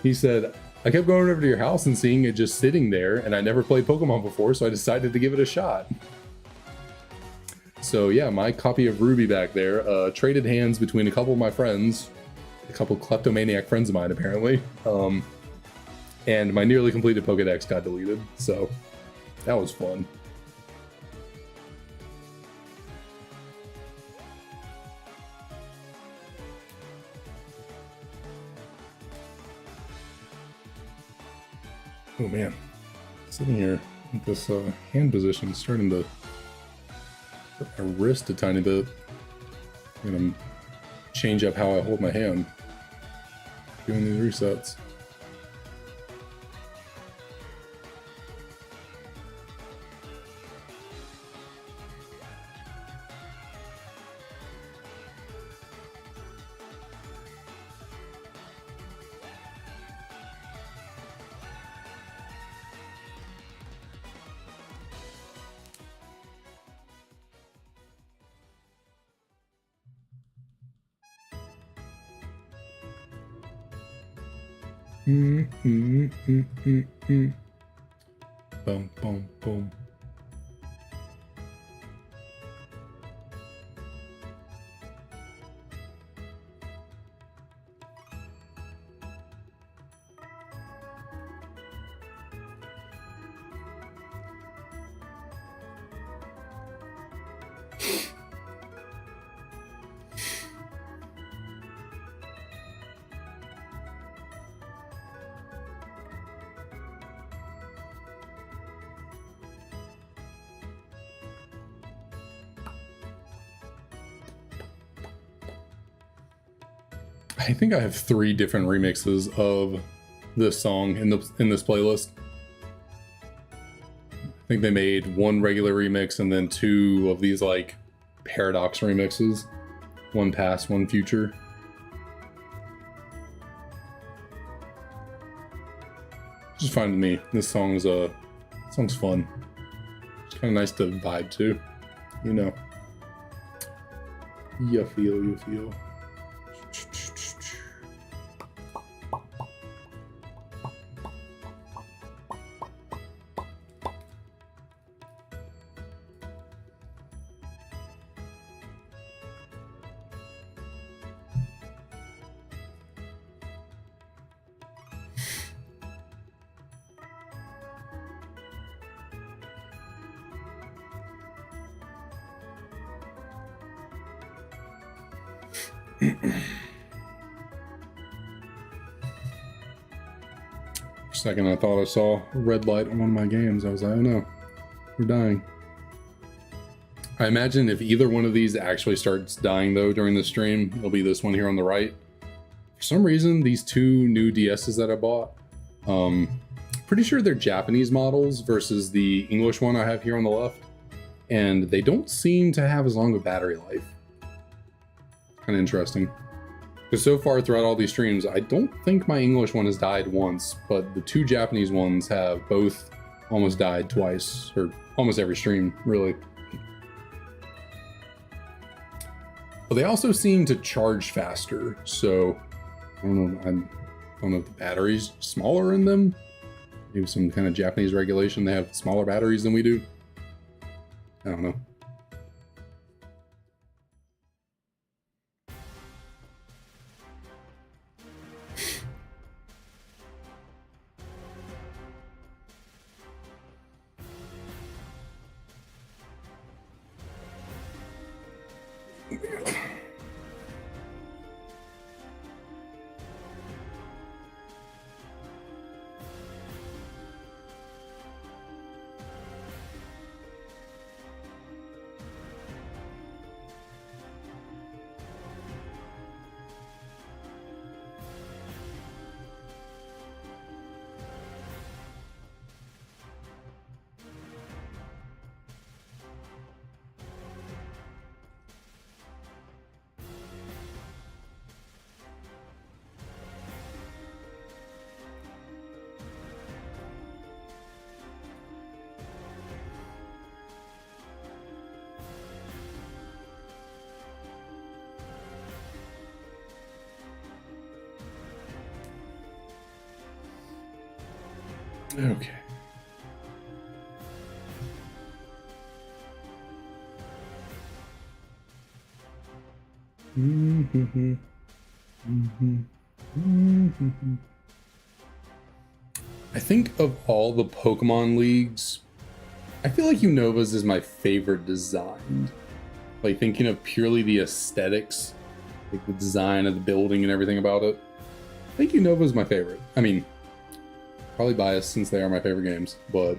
He said, I kept going over to your house and seeing it just sitting there, and I never played Pokemon before, so I decided to give it a shot. So yeah, my copy of Ruby back there, traded hands between a couple of my friends, a couple kleptomaniac friends of mine apparently, and my nearly completed Pokedex got deleted, so that was fun. Oh man, sitting here with this hand position, starting to hurt my wrist a tiny bit. I'm gonna change up how I hold my hand doing these resets. Boom, boom, boom. I think I have 3 different remixes of this song in this playlist. I think they made 1 regular remix and then 2 of these like paradox remixes. 1 past, 1 future. Just fine with me. This song's fun. It's kind of nice to vibe to, you know. You feel. For a second, I thought I saw a red light on one of my games. I was like, oh no, we're dying. I imagine if either one of these actually starts dying though during the stream, it'll be this one here on the right. For some reason, these 2 new DSs that I bought, pretty sure they're Japanese models versus the English one I have here on the left, and they don't seem to have as long of battery life. Kind of interesting. Because so far throughout all these streams, I don't think my English one has died once, but the 2 Japanese ones have both almost died twice, or almost every stream, really. But they also seem to charge faster, so I don't know if the battery's smaller in them. Maybe some kind of Japanese regulation, they have smaller batteries than we do. I don't know. Okay. I think of all the Pokemon leagues, I feel like Unova's is my favorite designed. Like thinking of purely the aesthetics, like the design of the building and everything about it. I think Unova's my favorite. I mean, probably biased since they are my favorite games, but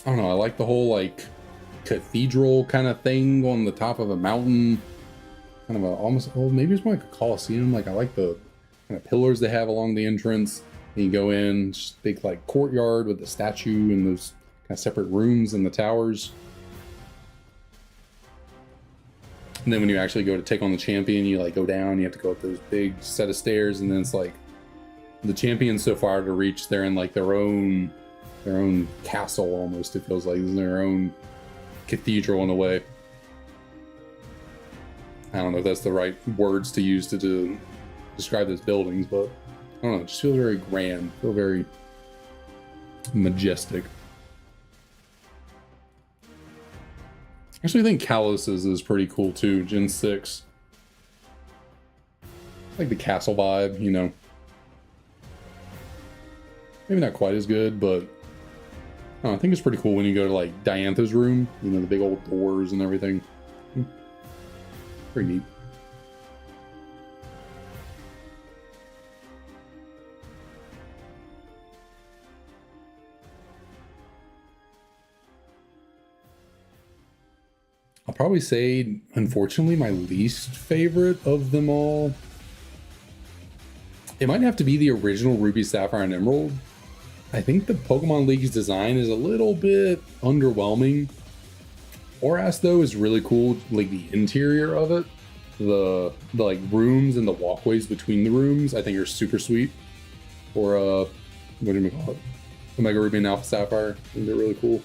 I don't know. I like the whole like cathedral kind of thing on the top of a mountain. Kind of a almost, well, maybe it's more like a coliseum. Like I like the kind of pillars they have along the entrance. And you go in, just big like courtyard with the statue and those kind of separate rooms and the towers. And then when you actually go to take on the champion, you like go down, you have to go up those big set of stairs, and then it's like the champions so far to reach, they're in like their own castle almost, it feels like, their own cathedral in a way. I don't know if that's the right words to use to describe those buildings, but I don't know, it just feels very grand, feel very majestic. Actually, I think Kalos's is pretty cool too, Gen 6. Like the castle vibe, you know. Maybe not quite as good, but I think it's pretty cool when you go to like Diantha's room, you know, the big old doors and everything. Pretty neat. I'll probably say, unfortunately, my least favorite of them all. It might have to be the original Ruby, Sapphire, and Emerald. I think the Pokemon League's design is a little bit underwhelming. Oras, though, is really cool, like the interior of it. The like rooms and the walkways between the rooms, I think are super sweet. Or what do you call it? Omega Ruby and Alpha Sapphire. I think they're really cool.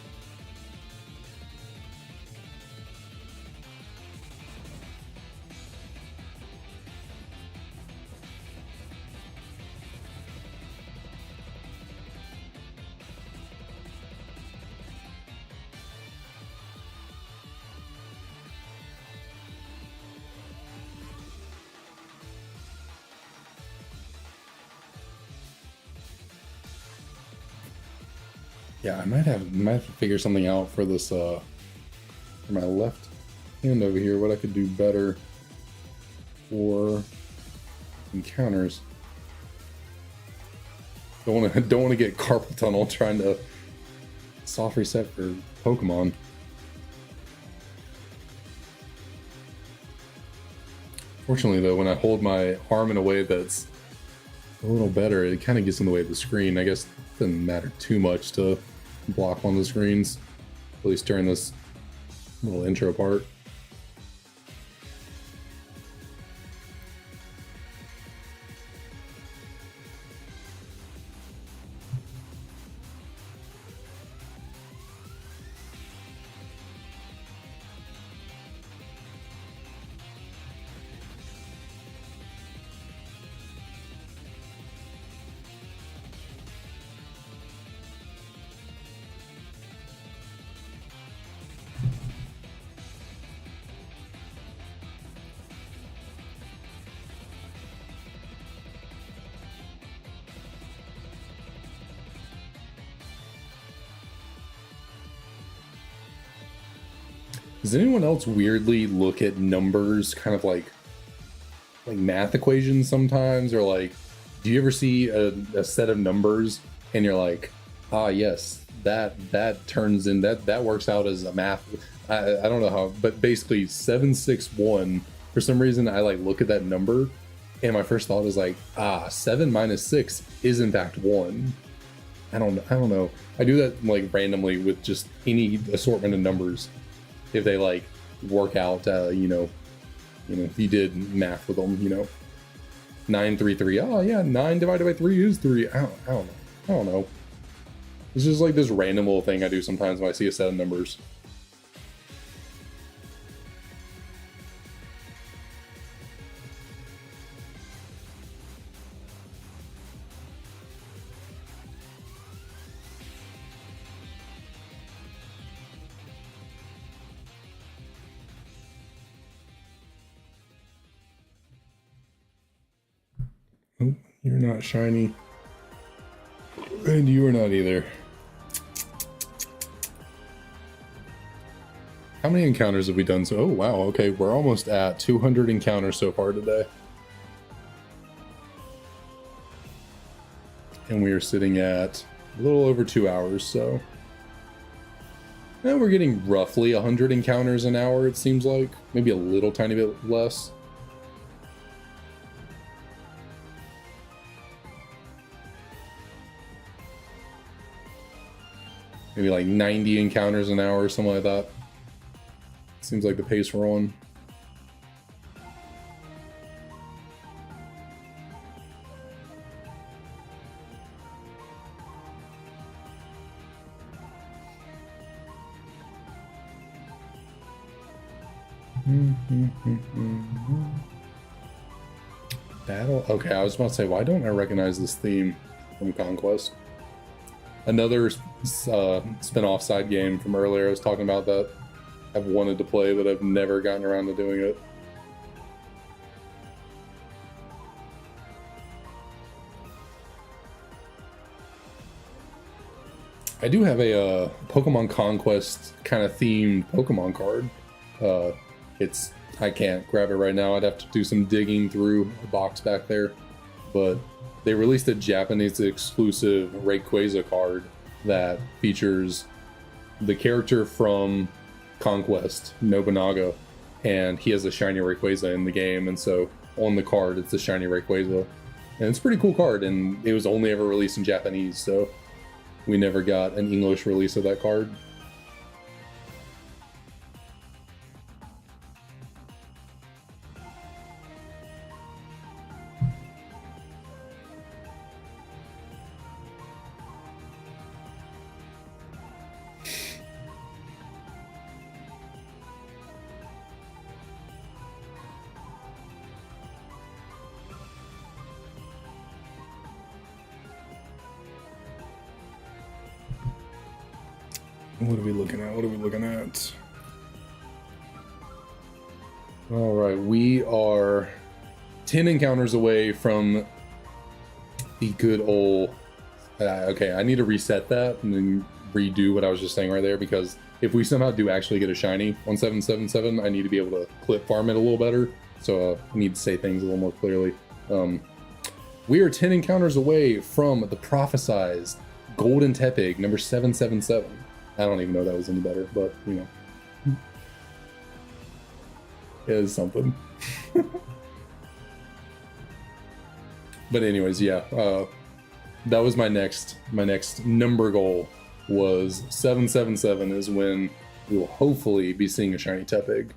Yeah, I might have to figure something out for this for my left hand over here, what I could do better for encounters. Don't want to get carpal tunnel trying to soft reset for Pokemon. Fortunately though, when I hold my arm in a way that's a little better, it kind of gets in the way of the screen. I guess it doesn't matter too much to block one of the screens, at least during this little intro part. Does anyone else weirdly look at numbers kind of like math equations sometimes? Or like, do you ever see a set of numbers and you're like, ah, yes, that turns in, that works out as a math. I don't know how, but basically 761, for some reason I like look at that number and my first thought is like, 7 minus 6 is in fact 1. I don't know. I do that like randomly with just any assortment of numbers. If they like work out, you know, if you did math with them, you know, 933. Oh yeah, 9 divided by 3 is 3. I don't know. It's just like this random little thing I do sometimes when I see a set of numbers. Oh, you're not shiny. And you are not either. How many encounters have we done? So, oh wow, okay, we're almost at 200 encounters so far today. And we are sitting at a little over 2 hours, so... Now we're getting roughly 100 encounters an hour, it seems like. Maybe a little tiny bit less. Maybe like 90 encounters an hour or something like that. Seems like the pace we're on. Battle. Okay, I was about to say, why don't I recognize this theme from Conquest? Another spin-off side game from earlier I was talking about that I've wanted to play, but I've never gotten around to doing it. I do have a Pokemon Conquest kind of themed Pokemon card. I can't grab it right now. I'd have to do some digging through a box back there. But they released a Japanese exclusive Rayquaza card that features the character from Conquest, Nobunaga, and he has a shiny Rayquaza in the game, and so on the card it's a shiny Rayquaza. And it's a pretty cool card, and it was only ever released in Japanese, so we never got an English release of that card. What are we looking at? What are we looking at? All right, we are 10 encounters away from the good old... okay, I need to reset that and then redo what I was just saying right there, because if we somehow do actually get a shiny on 777, I need to be able to clip farm it a little better. So I need to say things a little more clearly. We are 10 encounters away from the prophesized Golden Tepig, number 777. I don't even know if that was any better, but, you know. It is something. But anyways, yeah. That was my next number goal, was 777 is when we will hopefully be seeing a shiny Tepig.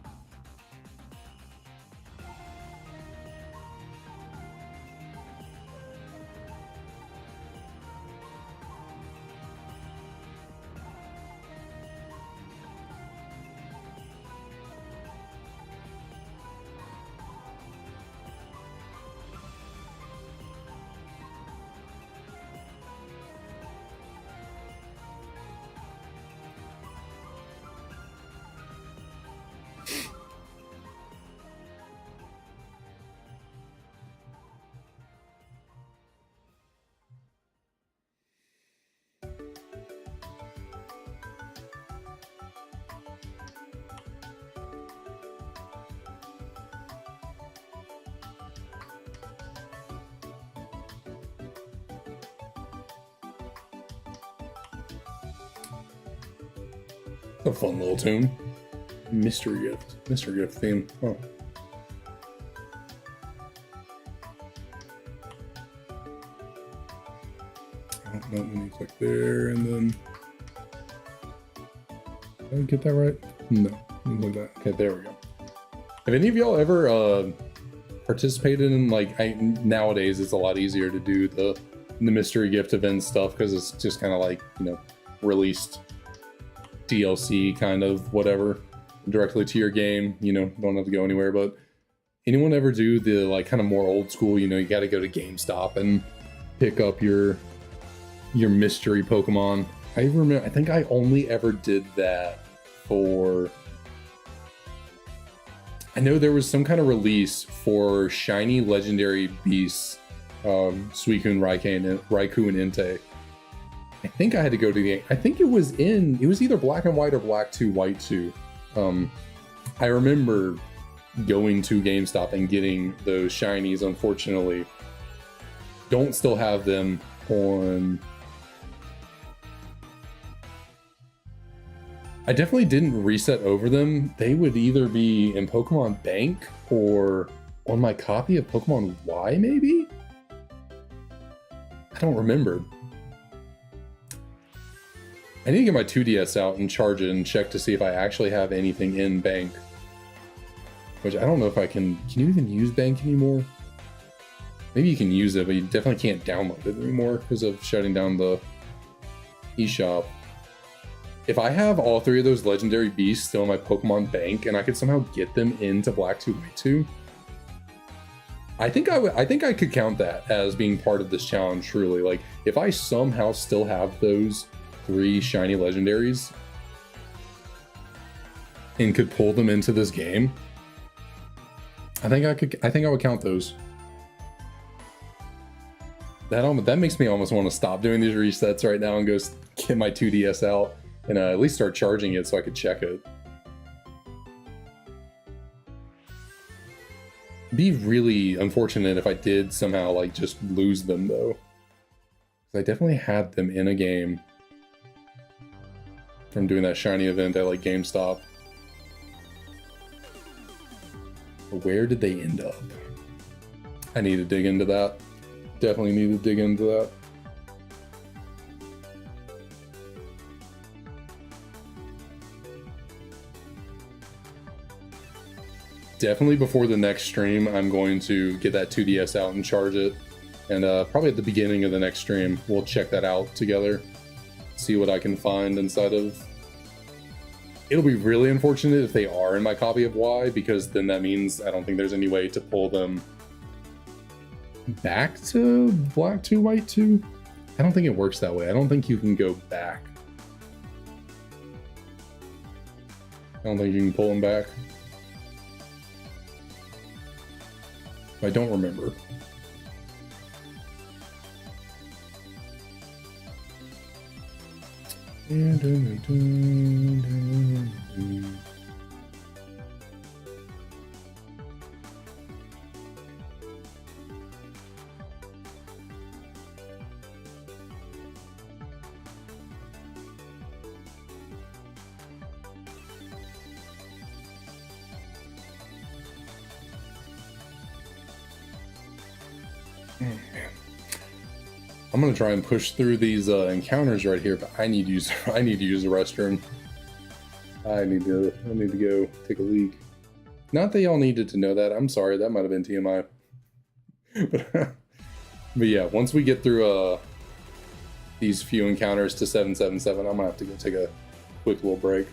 A fun little tune. Mystery gift theme. Oh. No, we need to click there and then. Did I get that right? No, like that. Okay, there we go. Have any of y'all ever participated in, like, nowadays it's a lot easier to do the mystery gift event stuff because it's just kind of like, you know, released DLC kind of whatever directly to your game, you know, don't have to go anywhere. But anyone ever do the, like, kind of more old school, you know, you got to go to GameStop and pick up your mystery Pokemon? I remember, I think I only ever did that for, I know there was some kind of release for shiny legendary beasts, Suicune, Raikou, and Entei, I think I had to go to the, I think it was either black and white or black 2, white 2. I remember going to GameStop and getting those shinies. Unfortunately, don't still have them on. I definitely didn't reset over them. They would either be in Pokemon Bank or on my copy of Pokemon Y, maybe? I don't remember. I need to get my 2DS out and charge it and check to see if I actually have anything in Bank. Which I don't know if I can you even use Bank anymore? Maybe you can use it, but you definitely can't download it anymore because of shutting down the eShop. If I have all 3 of those legendary beasts still in my Pokemon Bank and I could somehow get them into Black 2, White 2, I think I could count that as being part of this challenge, truly. Like, if I somehow still have those 3 shiny legendaries and could pull them into this game, I think I would count those. That makes me almost want to stop doing these resets right now and go get my 2DS out and at least start charging it so I could check it. Be really unfortunate if I did somehow like just lose them though. I definitely had them in a game from doing that shiny event at like GameStop. But where did they end up? I need to dig into that. Definitely need to dig into that. Definitely before the next stream, I'm going to get that 2DS out and charge it. And probably at the beginning of the next stream, we'll check that out together. See what I can find inside of... It'll be really unfortunate if they are in my copy of Y, because then that means I don't think there's any way to pull them back to Black 2, White 2. I don't think it works that way. I don't think you can go back. I don't think you can pull them back. I don't remember. I'm gonna try and push through these encounters right here, but I need to use the restroom. I need to go take a leak. Not that y'all needed to know that. I'm sorry, that might have been TMI. But yeah, once we get through these few encounters to 777, I'm gonna have to go take a quick little break.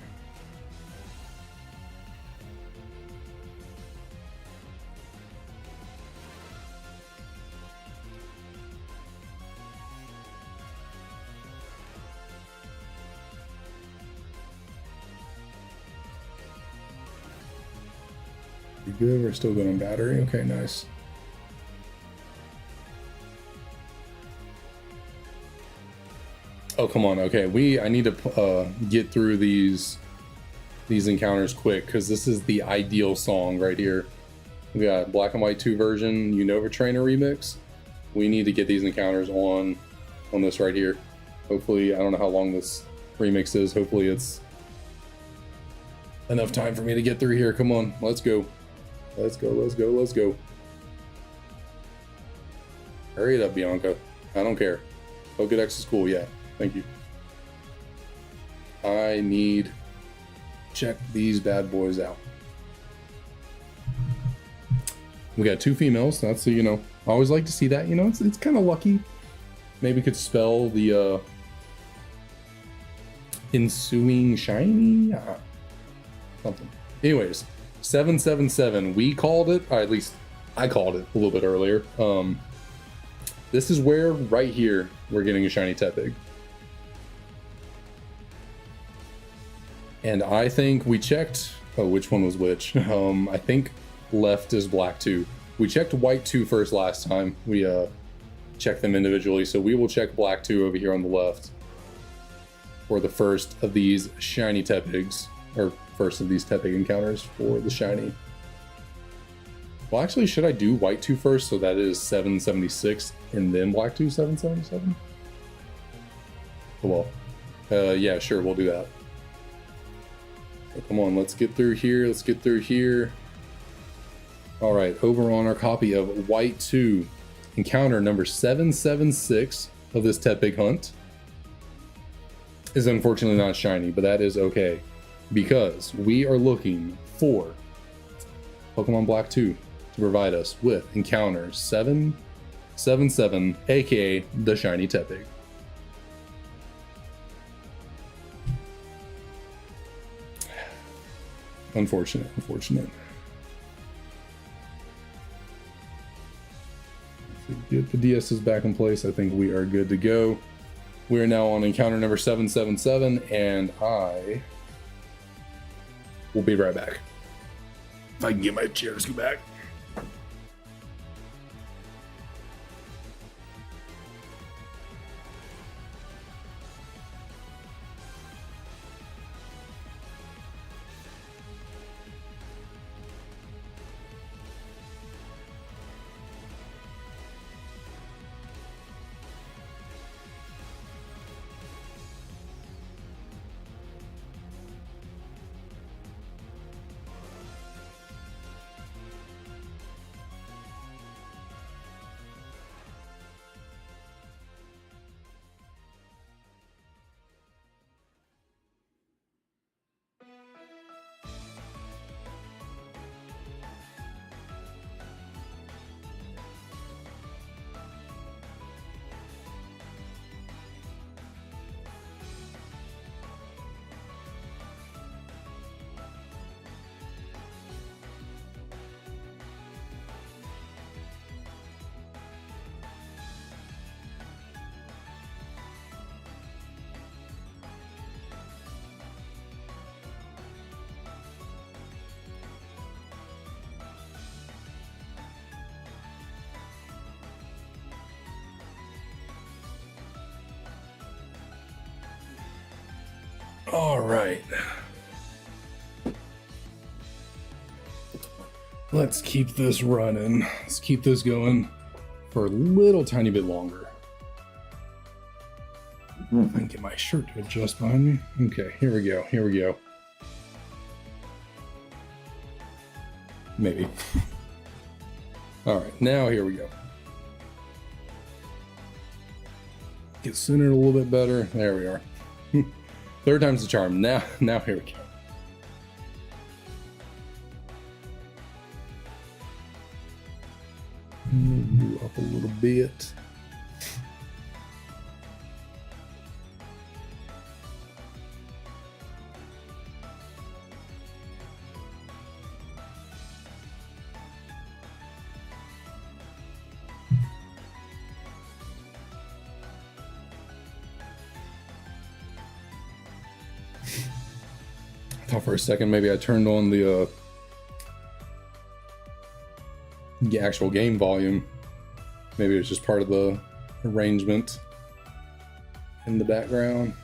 Good, we're still good on battery. Okay, nice. Oh, come on. Okay, I need to get through these encounters quick, because this is the ideal song right here. We got Black and White 2 version, Unova Trainer remix. We need to get these encounters on this right here. Hopefully, I don't know how long this remix is. Hopefully it's enough time for me to get through here. Come on, let's go. Let's go, let's go, let's go. Hurry it up, Bianca. I don't care. Pokedex is cool, yeah. Thank you. I need to check these bad boys out. We got 2 females. That's, you know, I always like to see that. You know, it's kind of lucky. Maybe could spell the ensuing shiny? Something. Anyways. 777, we called it, or at least I called it a little bit earlier. This is where, right here, we're getting a shiny Tepig. And I think we checked, which one was which? I think left is Black 2. We checked White 2 first last time. We checked them individually, so we will check Black 2 over here on the left. for the first of these shiny Tepigs, or first of these Tepig encounters for the shiny. Well, actually, should I do white 2 first, so that is 776, and then black 2 777? Oh, well, yeah, sure, we'll do that. So come on, let's get through here. Let's get through here. All right, over on our copy of white 2, encounter number 776 of this Tepig hunt is unfortunately not shiny, but that is okay, because we are looking for Pokemon Black 2 to provide us with encounter 777, aka the shiny Tepig. Unfortunate. Get the DSs back in place. I think we are good to go. We are now on encounter number 777, and I will be right back. If I can get my chair to scoot back. All right. Let's keep this running. Let's keep this going for a little tiny bit longer. I can get my shirt to adjust behind me. Okay, here we go. Here we go. Maybe. All right, now here we go. Get centered a little bit better. There we are. Third time's the charm. Now here we go. Move you up a little bit. I thought for a second maybe I turned on the actual game volume. Maybe it was just part of the arrangement in the background.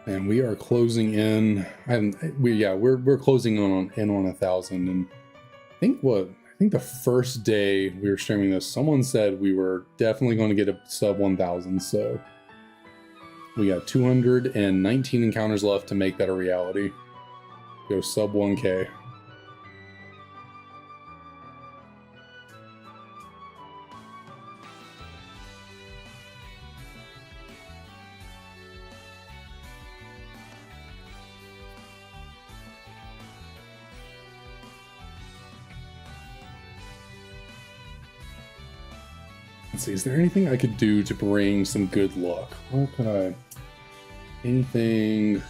And we are closing in. We're closing in on 1,000. And I think the first day we were streaming this, someone said we were definitely going to get a sub 1,000. So we got 219 encounters left to make that a reality. Go sub 1K. Let's see, is there anything I could do to bring some good luck? What could I... Anything...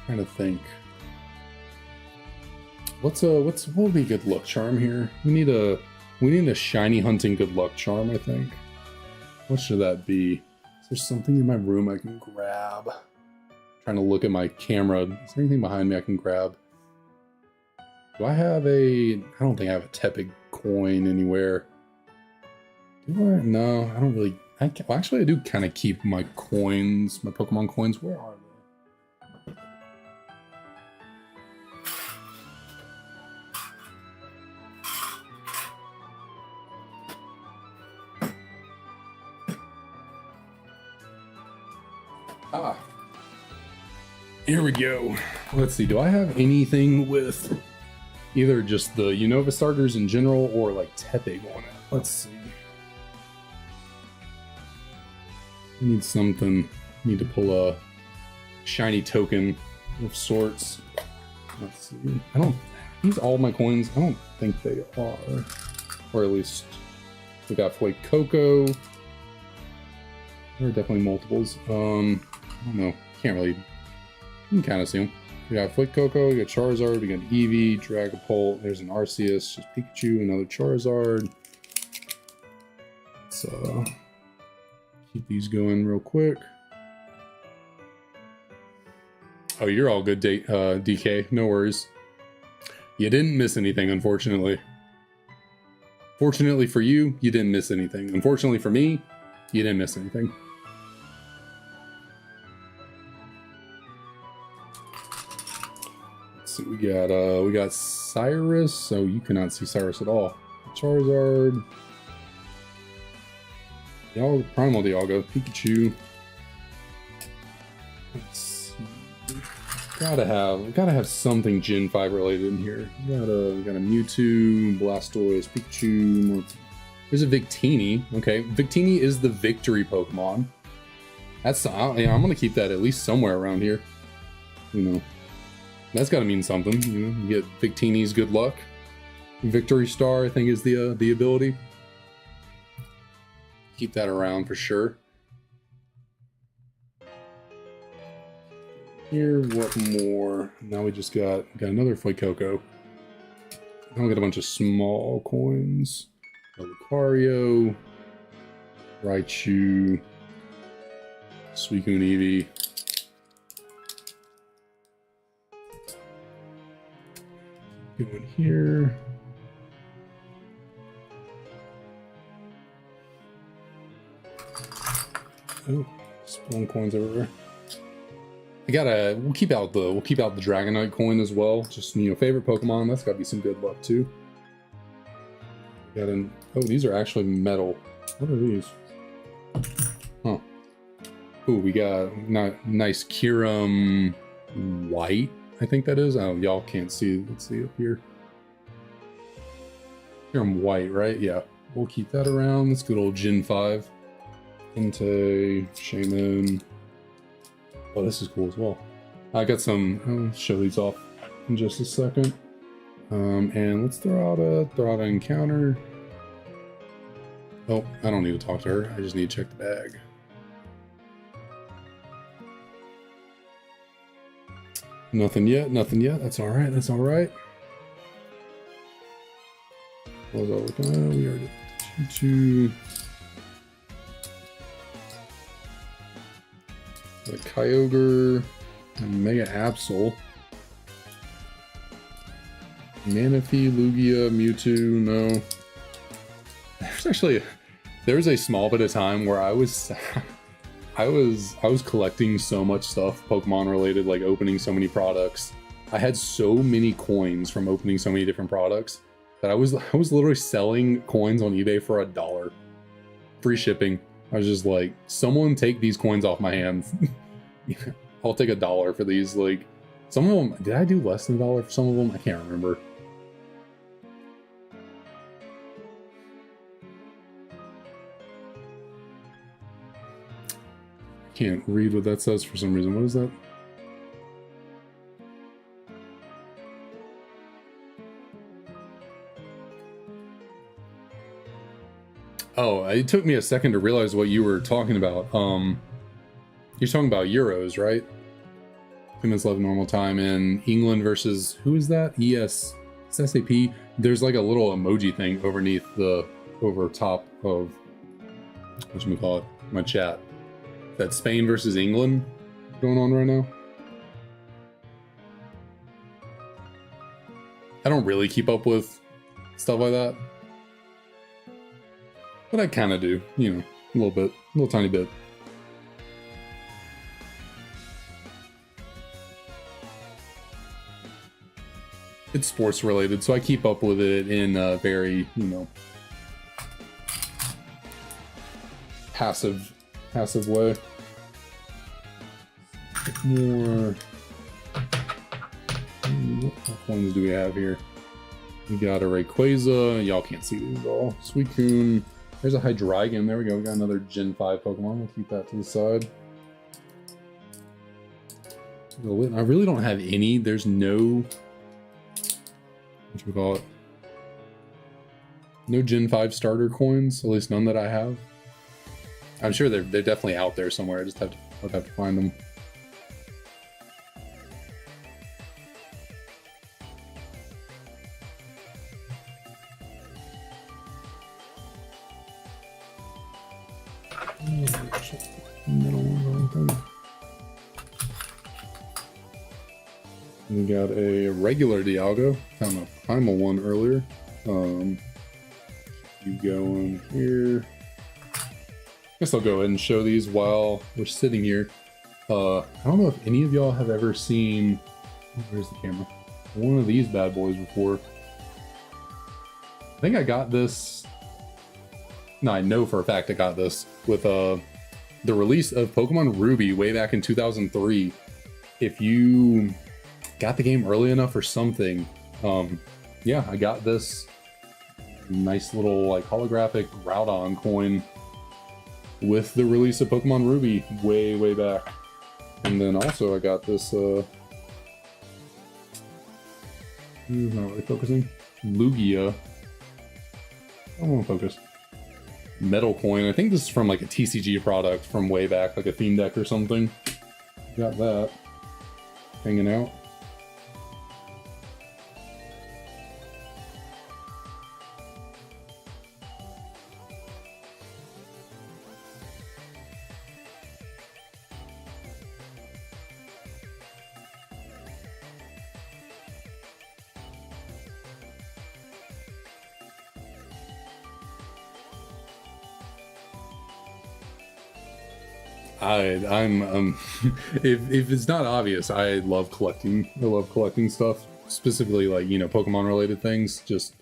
Trying to think. What would be good luck charm here? We need a shiny hunting good luck charm, I think. What should that be? Is there something in my room I can grab? Trying to look at my camera. Is there anything behind me I can grab? Do I have I don't think I have a Tepig coin anywhere. Do I? No, I don't really. Well, actually, I do kind of keep my coins, my Pokemon coins. Where are they? Ah. Here we go. Let's see. Do I have anything with either just the Unova starters in general or like Tepig on it? Let's see. Need something. Need to pull a shiny token of sorts. Let's see. These all my coins. I don't think they are. Or at least we got Flake Coco. There are definitely multiples. I don't know. Can't really. You can kind of see them. We got Flake Coco, we got Charizard, we got Eevee, Dragapult, there's an Arceus, just Pikachu, another Charizard. Let's keep these going real quick. Oh, you're all good, DK. No worries. You didn't miss anything, unfortunately. Fortunately for you, you didn't miss anything. Unfortunately for me, you didn't miss anything. We got Cyrus, so you cannot see Cyrus at all. Charizard, Primal Dialga, Pikachu. Let's see. Gotta have something Gen 5 related in here. We got a Mewtwo, Blastoise, Pikachu. There's a Victini. Okay, Victini is the victory Pokemon. That's I'm gonna keep that at least somewhere around here. You know. That's got to mean something, you know. You get Victini's good luck. Victory Star, I think, is the ability. Keep that around for sure. Here, what more? Now we just got another Flake Coco. Now we got a bunch of small coins. Lucario, Raichu, Suicune Eevee. Going here. Oh, spawn coins everywhere. We'll keep out the Dragonite coin as well. Just, you know, favorite Pokemon. That's gotta be some good luck too. Oh, these are actually metal. What are these? Huh. Ooh, we got nice Kyurem white. I think that is. Oh, y'all can't see. Let's see up here. Kyurem white, right? Yeah. We'll keep that around. That's good old Gen 5. Entei, Shaman. Oh, this is cool as well. I got some. I'll show these off in just a second. And let's throw out an encounter. Oh, I don't need to talk to her. I just need to check the bag. Nothing yet. That's all right. What was I looking at? We already did 2. A Kyogre, a Mega Absol, Manaphy, Lugia, Mewtwo. No, there's actually there was a small bit of time where I was I was collecting so much stuff Pokemon related, like opening so many products. I had so many coins from opening so many different products that I was literally selling coins on eBay for $1. Free shipping. I was just like, someone take these coins off my hands. I'll take $1 for these. Like, some of them, did I do less than $1 for some of them? I can't remember. I can't read what that says for some reason. What is that? Oh, it took me a second to realize what you were talking about. You're talking about Euros, right? 2 minutes left normal time in England versus, who is that? It's SAP. There's like a little emoji thing over top of, whatchamacallit, my chat. That's Spain versus England going on right now. I don't really keep up with stuff like that. But I kind of do, you know, a little bit, a little tiny bit. It's sports related, so I keep up with it in a very, you know, passive way. More. What coins do we have here? We got a Rayquaza. Y'all can't see these at all. Suicune. There's a Hydreigon. There we go. We got another Gen 5 Pokemon. We'll keep that to the side. I really don't have any. There's no... whatchamacallit? No Gen 5 starter coins. At least none that I have. I'm sure they're definitely out there somewhere. I just have to find them. We got a regular Dialga. Found a primal one earlier. You go in here. Guess I'll go ahead and show these while we're sitting here. I don't know if any of y'all have ever seen, where's the camera? One of these bad boys before. I think I got this. No, I know for a fact I got this with the release of Pokemon Ruby way back in 2003. If you got the game early enough or something, yeah, I got this nice little like holographic Groudon coin with the release of Pokemon Ruby way back. And then also I got this not really focusing, Lugia. I don't want to focus. Metal coin. I think this is from like a TCG product from way back, like a theme deck or something. Got that hanging out. I'm if it's not obvious, I love collecting. I love collecting stuff, specifically like, you know, Pokemon related things. Just,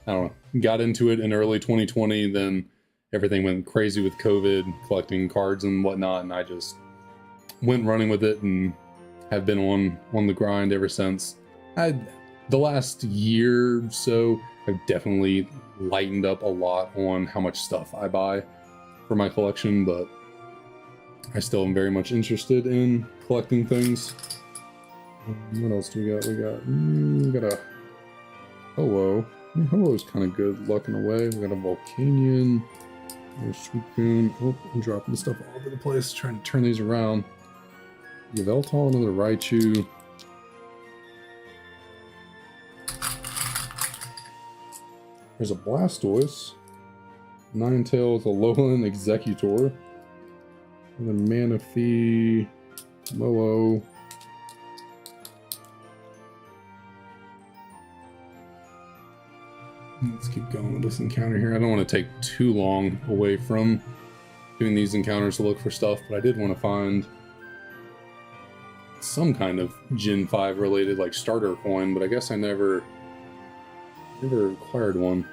I don't know, got into it in early 2020, then everything went crazy with COVID, collecting cards and whatnot, and I just went running with it and have been on the grind ever since. The last year or so, I've definitely lightened up a lot on how much stuff I buy for my collection, but I still am very much interested in collecting things. What else do we got? We got a Ho-Oh. Ho-Oh's kind of good luck in a way. We got a Volcanion. There's Suicune. Oh, I'm dropping stuff all over the place, trying to turn these around. Yveltal, another Raichu. There's a Blastoise. Ninetales, a Alolan Executor. And then Manaphy, Lolo. Let's keep going with this encounter here. I don't want to take too long away from doing these encounters to look for stuff, but I did want to find some kind of Gen 5 related like starter coin, but I guess I never acquired one.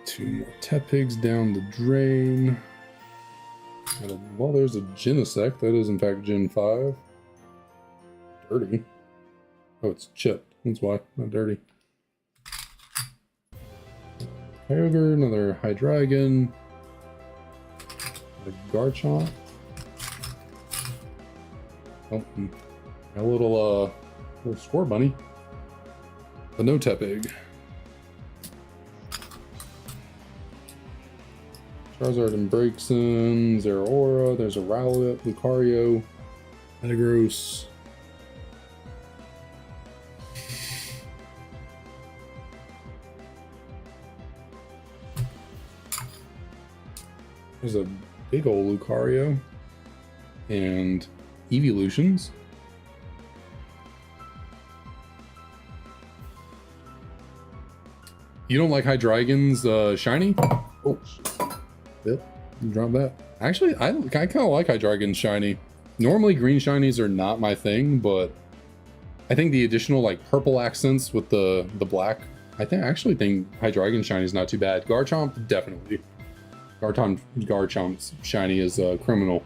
Two more Tepigs down the drain. Well, there's a Genesect. That is in fact Gen 5. Dirty. Oh, it's chipped. That's why. Not dirty. Kyogre, another Hydreigon. A Garchomp. Oh, a little Score Bunny. But no Tepig. Charizard and Braixen, Zeraora, there's a Rowlet, Lucario, Metagross. There's a big old Lucario and Evolutions. You don't like Hydreigon's shiny? Oh, yep, drop that. Actually, I kind of like Hydreigon's shiny. Normally, green shinies are not my thing, but I think the additional like purple accents with the black, I actually think Hydreigon shiny is not too bad. Garchomp, definitely. Garchomp's shiny is criminal.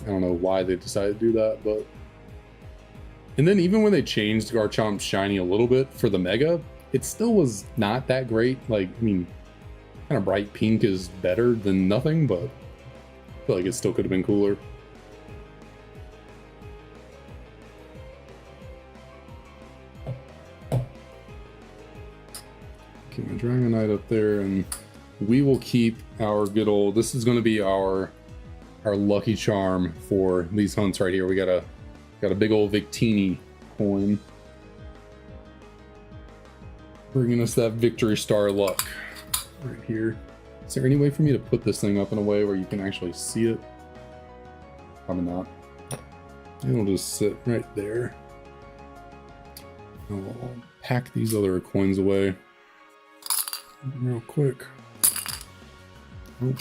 I don't know why they decided to do that, but... And then even when they changed Garchomp's shiny a little bit for the Mega, it still was not that great. Like, I mean, kind of bright pink is better than nothing, but I feel like it still could have been cooler. Keep my Dragonite up there, and we will keep our good old... This is going to be our lucky charm for these hunts right here. We got a big old Victini coin, bringing us that victory star luck right here. Is there any way for me to put this thing up in a way where you can actually see it? Probably not. It'll just sit right there. I'll pack these other coins away real quick. Oh,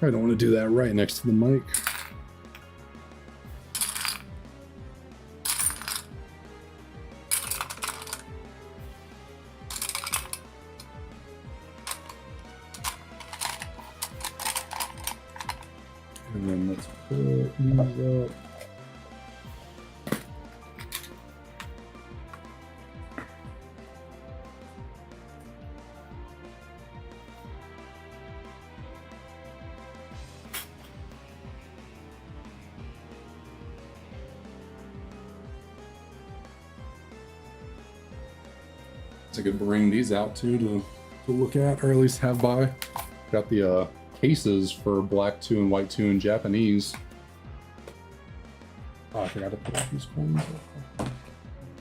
I don't want to do that right next to the mic. And then let's put these up. I could bring these out too to look at, or at least have by. Got the cases for Black 2 and White 2 in Japanese. Oh, I forgot to put these coins up.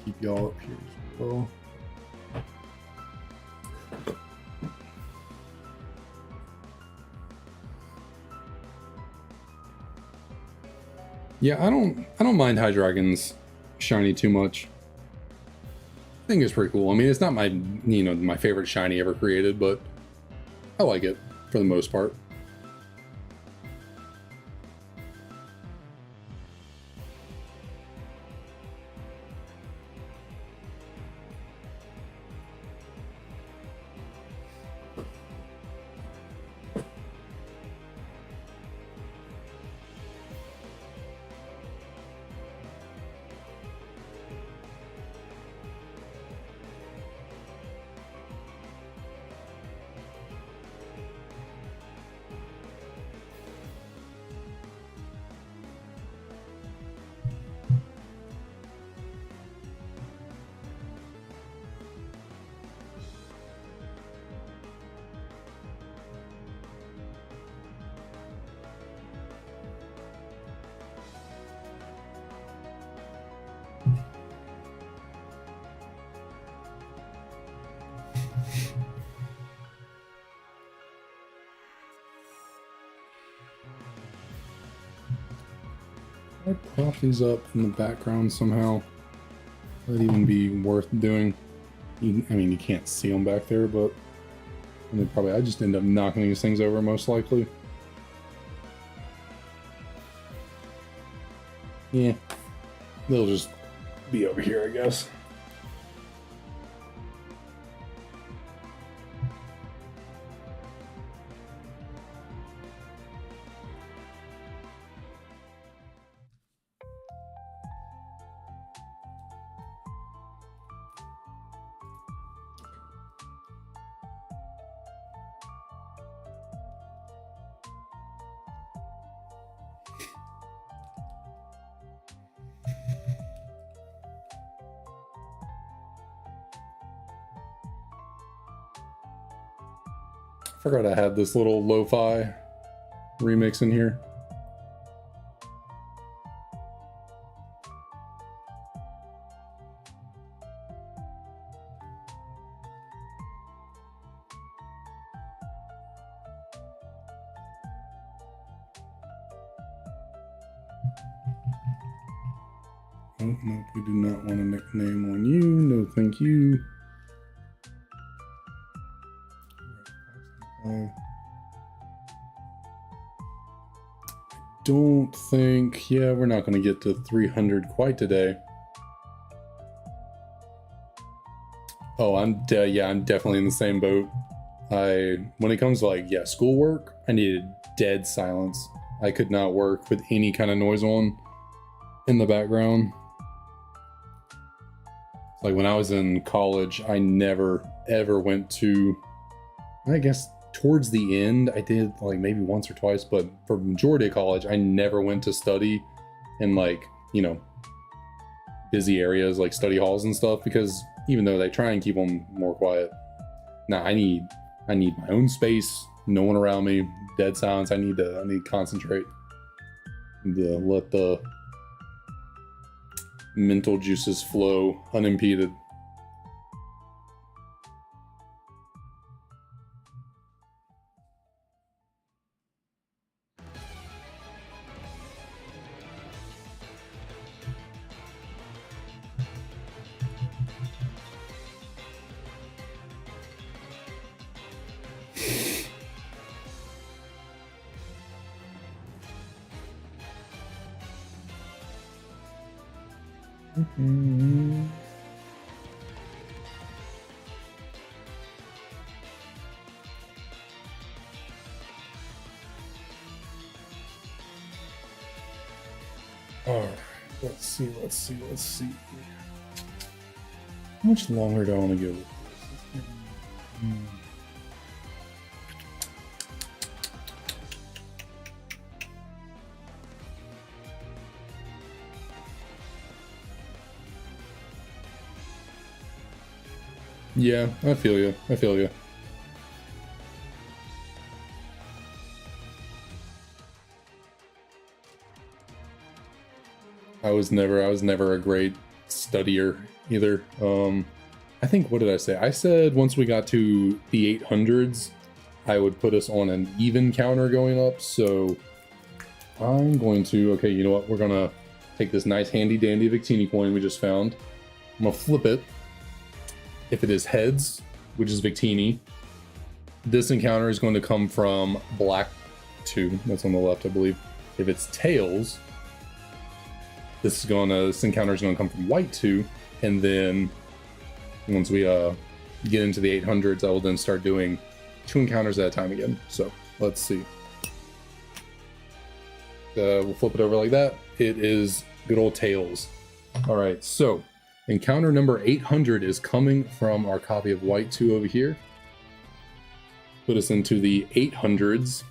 Keep y'all up here as well. Yeah, I don't mind Hydreigon's shiny too much. I think it's pretty cool. I mean, it's not my, my favorite shiny ever created, but I like it for the most part. I prop these up in the background somehow. Would that even be worth doing? I mean, you can't see them back there, but I just end up knocking these things over most likely. Yeah, they'll just be over here, I guess. Forgot I had this little lo-fi remix in here. Oh, no, we do not want a nickname on you. No, thank you. Don't think, yeah, we're not going to get to 300 quite today. Oh, I'm definitely in the same boat. When it comes to like, yeah, schoolwork, I needed dead silence. I could not work with any kind of noise on in the background. Like when I was in college, I never ever went to, I guess towards the end I did like maybe once or twice, but for majority of college I never went to study in like, you know, busy areas like study halls and stuff, because even though they try and keep them more quiet, I need my own space, no one around me, dead silence. I need to concentrate, to let the mental juices flow unimpeded. All right, let's see. How much longer do I want to go with this? Yeah, I feel you. I was never a great studier either. I think, what did I say? I said once we got to the 800s, I would put us on an even counter going up. So I'm going to, okay, you know what? We're gonna take this nice handy dandy Victini coin we just found. I'm gonna flip it. If it is heads, which is Victini, this encounter is going to come from black 2. That's on the left, I believe. If it's tails, this encounter is going to come from white 2, and then once we get into the 800s, I will then start doing 2 encounters at a time again. So let's see. We'll flip it over like that. It is good old tails. All right, so encounter number 800 is coming from our copy of white 2 over here. Put us into the 800s.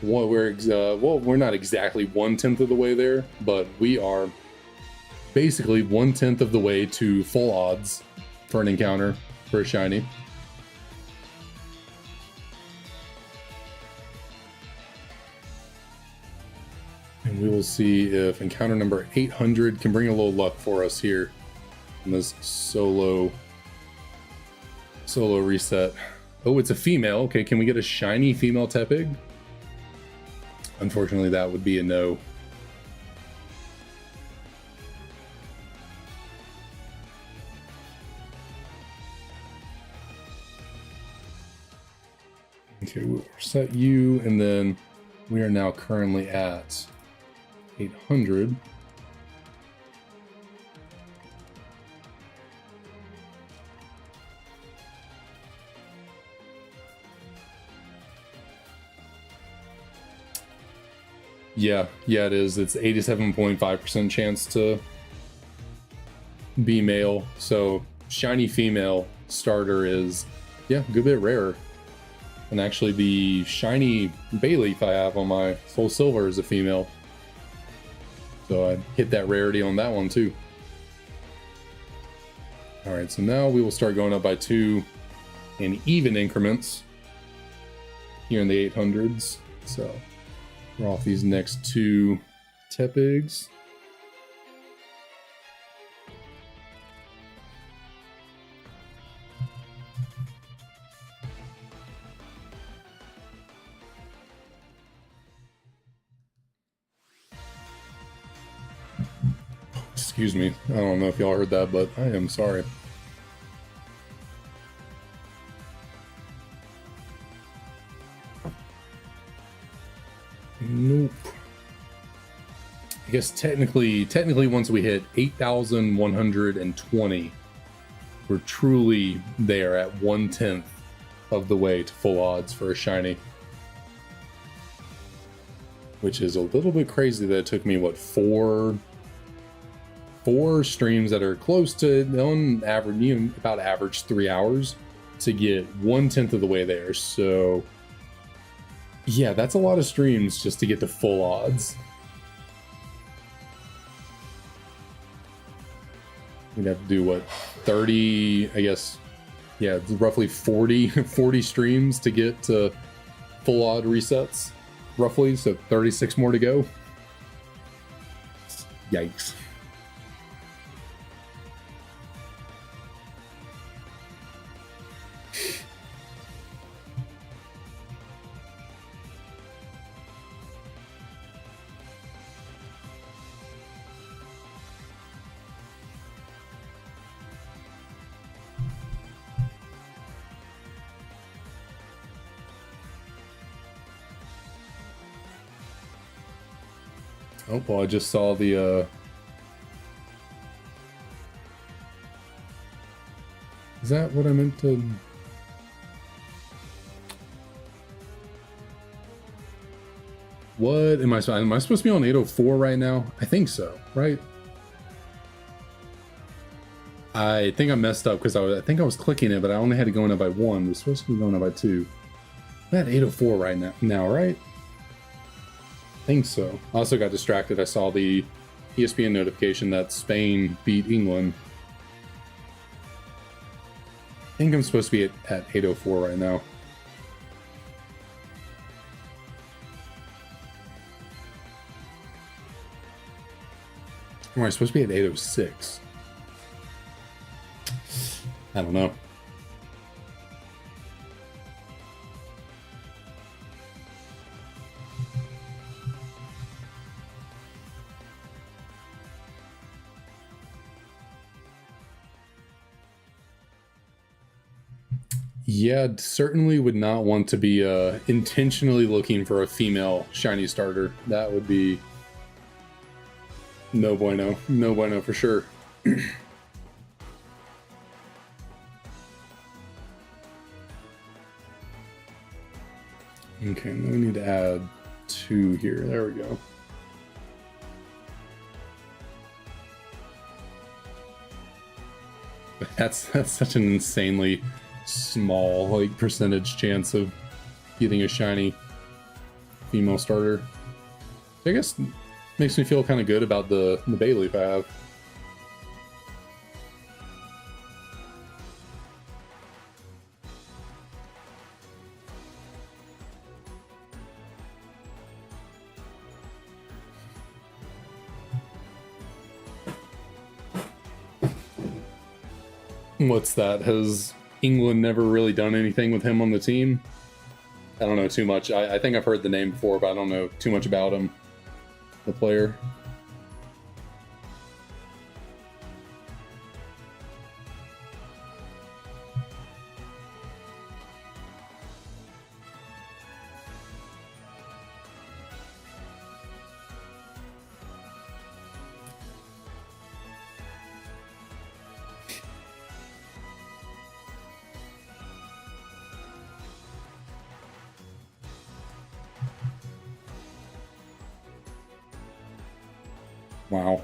Well, we're not exactly 1/10 of the way there, but we are basically 1/10 of the way to full odds for an encounter for a shiny. And we will see if encounter number 800 can bring a little luck for us here in this solo reset. Oh, it's a female. Okay, can we get a shiny female Tepig? Unfortunately, that would be a no. Okay, we'll set you, and then we are now currently at 800. Yeah, it is. It's 87.5% chance to be male. So shiny female starter is, yeah, a good bit rarer. And actually the shiny Bayleaf I have on my Soul Silver is a female. So I hit that rarity on that one too. All right, so now we will start going up by 2 in even increments here in the 800s. So we're off these next 2 Tepigs. Excuse me. I don't know if y'all heard that, but I am sorry. Nope. I guess technically once we hit 8,120, we're truly there at 1/10 of the way to full odds for a shiny. Which is a little bit crazy that it took me, what, four streams that are close to, on average, about average 3 hours to get 1/10 of the way there. So yeah, that's a lot of streams just to get to full odds. We'd have to do, what, 30, I guess, yeah, roughly 40 streams to get to full odd resets, roughly, so 36 more to go. Yikes. Oh, well, I just saw the, is that what I meant to... What am I supposed to be on 804 right now? I think so, right? I think I messed up because I think I was clicking it, but I only had it going up by 1. It was supposed to be going up by 2. I'm at 804 right now, right? I think so. I also got distracted. I saw the ESPN notification that Spain beat England. I think I'm supposed to be at 804 right now. Or am I supposed to be at 806? I don't know. Yeah, certainly would not want to be intentionally looking for a female shiny starter. That would be no bueno. No bueno for sure. Okay, now we need to add 2 here. There we go. That's such an insanely small, like, percentage chance of getting a shiny female starter. I guess makes me feel kind of good about the Bayleaf I have. What's that? Has England never really done anything with him on the team? I don't know too much. I think I've heard the name before, but I don't know too much about him, the player. Wow.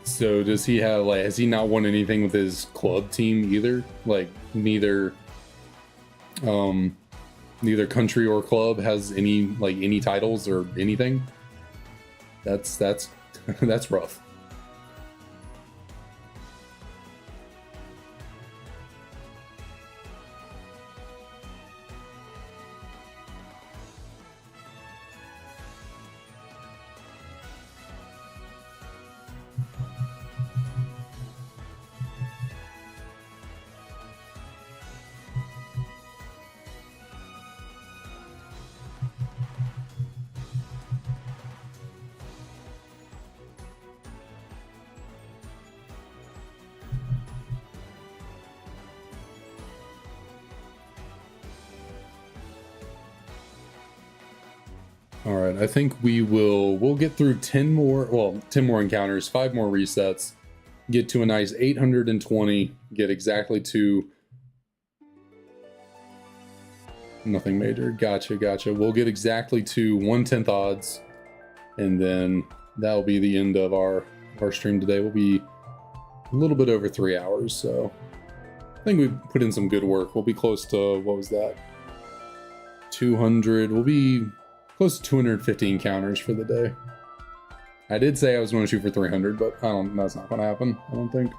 So does he have, like, has he not won anything with his club team either? Like neither neither country or club has any titles or anything? That's that's rough. All right, I think we'll get through 10 more, well, 10 more encounters, 5 more resets, get to a nice 820, get exactly to nothing major. Gotcha. We'll get exactly to 1/10 odds, and then that'll be the end of our stream today. We'll be a little bit over 3 hours, so I think we put in some good work. We'll be close to, what was that? 200. We'll be close to 250 encounters for the day. I did say I was going to shoot for 300, but that's not going to happen, I don't think.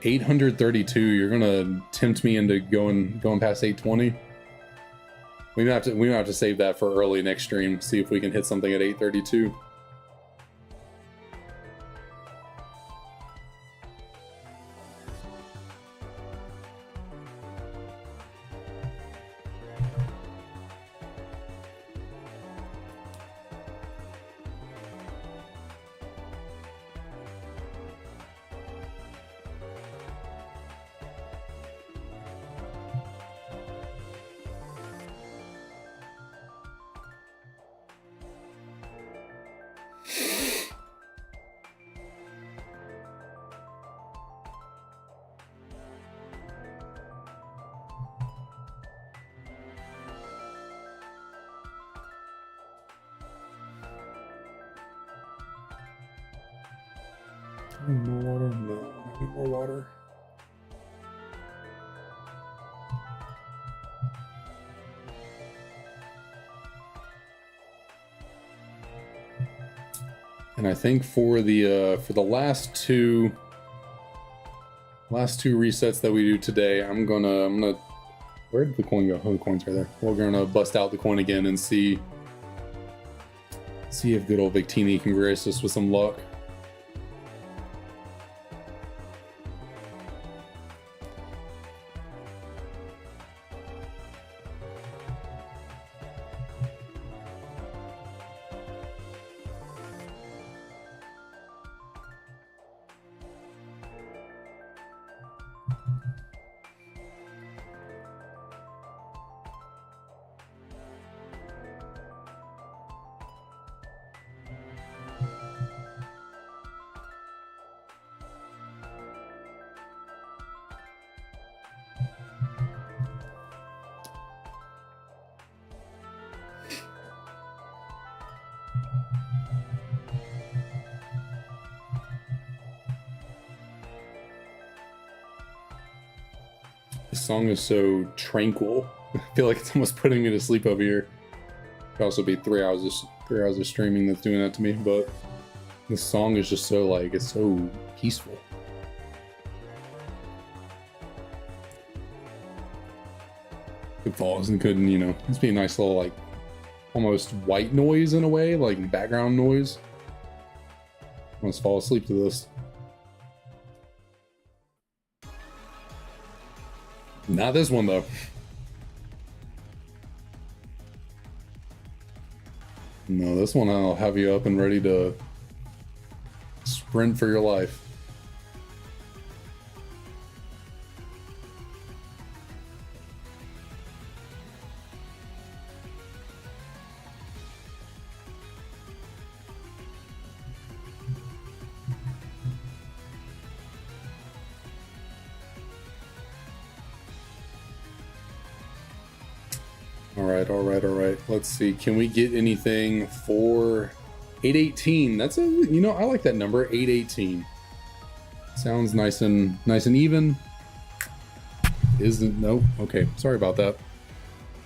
$832. You're gonna tempt me into going past 820. We might have to save that for early next stream. See if we can hit something at 832. More water? No, I need more water. And I think for the last two resets that we do today, I'm gonna where did the coin go? Oh, the coin's right there. We're gonna bust out the coin again and see if good old Victini can grace us with some luck. This song is so tranquil. I feel like it's almost putting me to sleep over here. Could also be 3 hours of streaming that's doing that to me, but this song is just so, like, it's so peaceful. It falls and couldn't, you know, it's be a nice little, like, almost white noise in a way, like background noise. I must fall asleep to this. Not this one, though. No, this one I'll have you up and ready to sprint for your life. All All right. Let's see. Can we get anything for 818? That's a, you know, I like that number, 818. Sounds nice and even. Isn't, nope. Okay, sorry about that.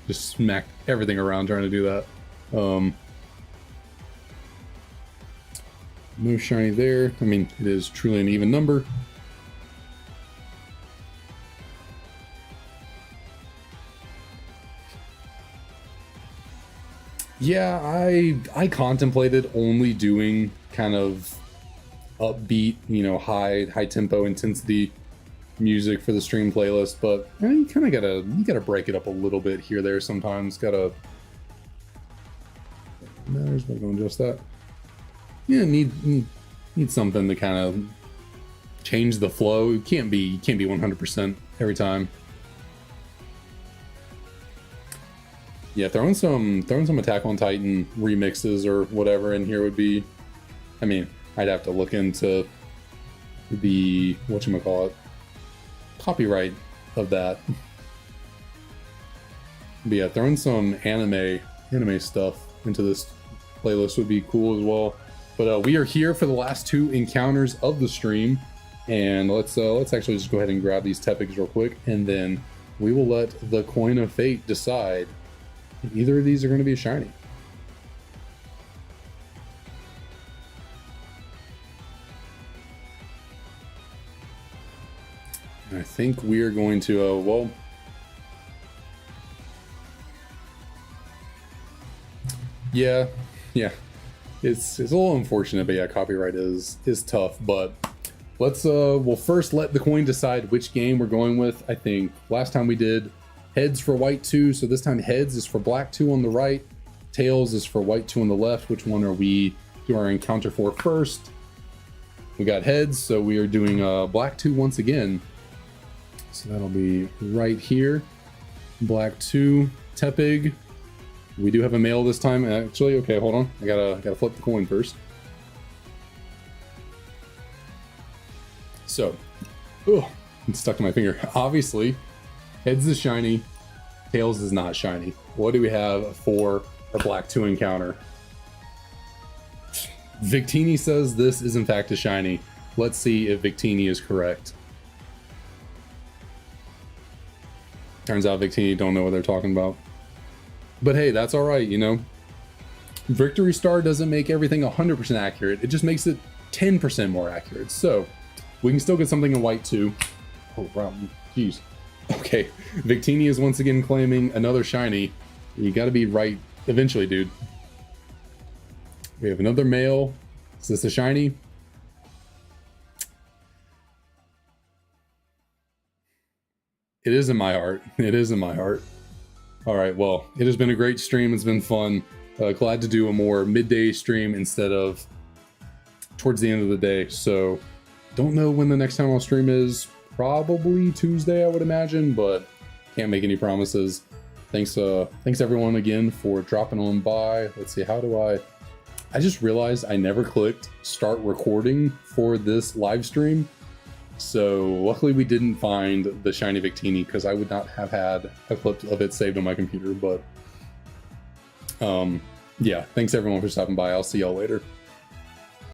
Just smacked everything around trying to do that. No shiny there. I mean, it is truly an even number. Yeah, I contemplated only doing kind of upbeat, you know, high tempo intensity music for the stream playlist, but you kind of gotta break it up a little bit here there sometimes. Gotta matters, but going just that. Yeah, need something to kind of change the flow. It can't be 100% every time. Yeah, throwing some Attack on Titan remixes or whatever in here would be, I mean, I'd have to look into the whatchamacallit copyright of that. But yeah, throwing some anime stuff into this playlist would be cool as well. But we are here for the last two encounters of the stream, and let's actually just go ahead and grab these Tepigs real quick, and then we will let the coin of fate decide if either of these are going to be a shiny. I think we are going to, well, yeah, it's a little unfortunate, but yeah, copyright is tough. But let's we'll first let the coin decide which game we're going with. I think last time we did heads for white 2, so this time heads is for black 2 on the right, tails is for white 2 on the left. Which one are we doing our encounter for first? We got heads, so we are doing black 2 once again. So that'll be right here. Black 2, Tepig. We do have a male this time, actually. Okay, hold on. I gotta flip the coin first. So, oh, it's stuck to my finger. Obviously, heads is shiny, tails is not shiny. What do we have for our black 2 encounter? Victini says this is in fact a shiny. Let's see if Victini is correct. Turns out Victini don't know what they're talking about. But hey, that's all right, you know. Victory Star doesn't make everything 100% accurate. It just makes it 10% more accurate. So we can still get something in white too. Oh, wow. Jeez. Okay. Victini is once again claiming another shiny. You got to be right eventually, dude. We have another male. Is this a shiny? It is in my heart. It is in my heart. All right, well, it has been a great stream. It's been fun. Glad to do a more midday stream instead of towards the end of the day. So don't know when the next time I'll stream is. Probably Tuesday, I would imagine, but can't make any promises. Thanks everyone again for dropping on by. Let's see, how do I just realized I never clicked start recording for this live stream. So luckily we didn't find the shiny Victini, because I would not have had a clip of it saved on my computer. But yeah, thanks everyone for stopping by. I'll see y'all later.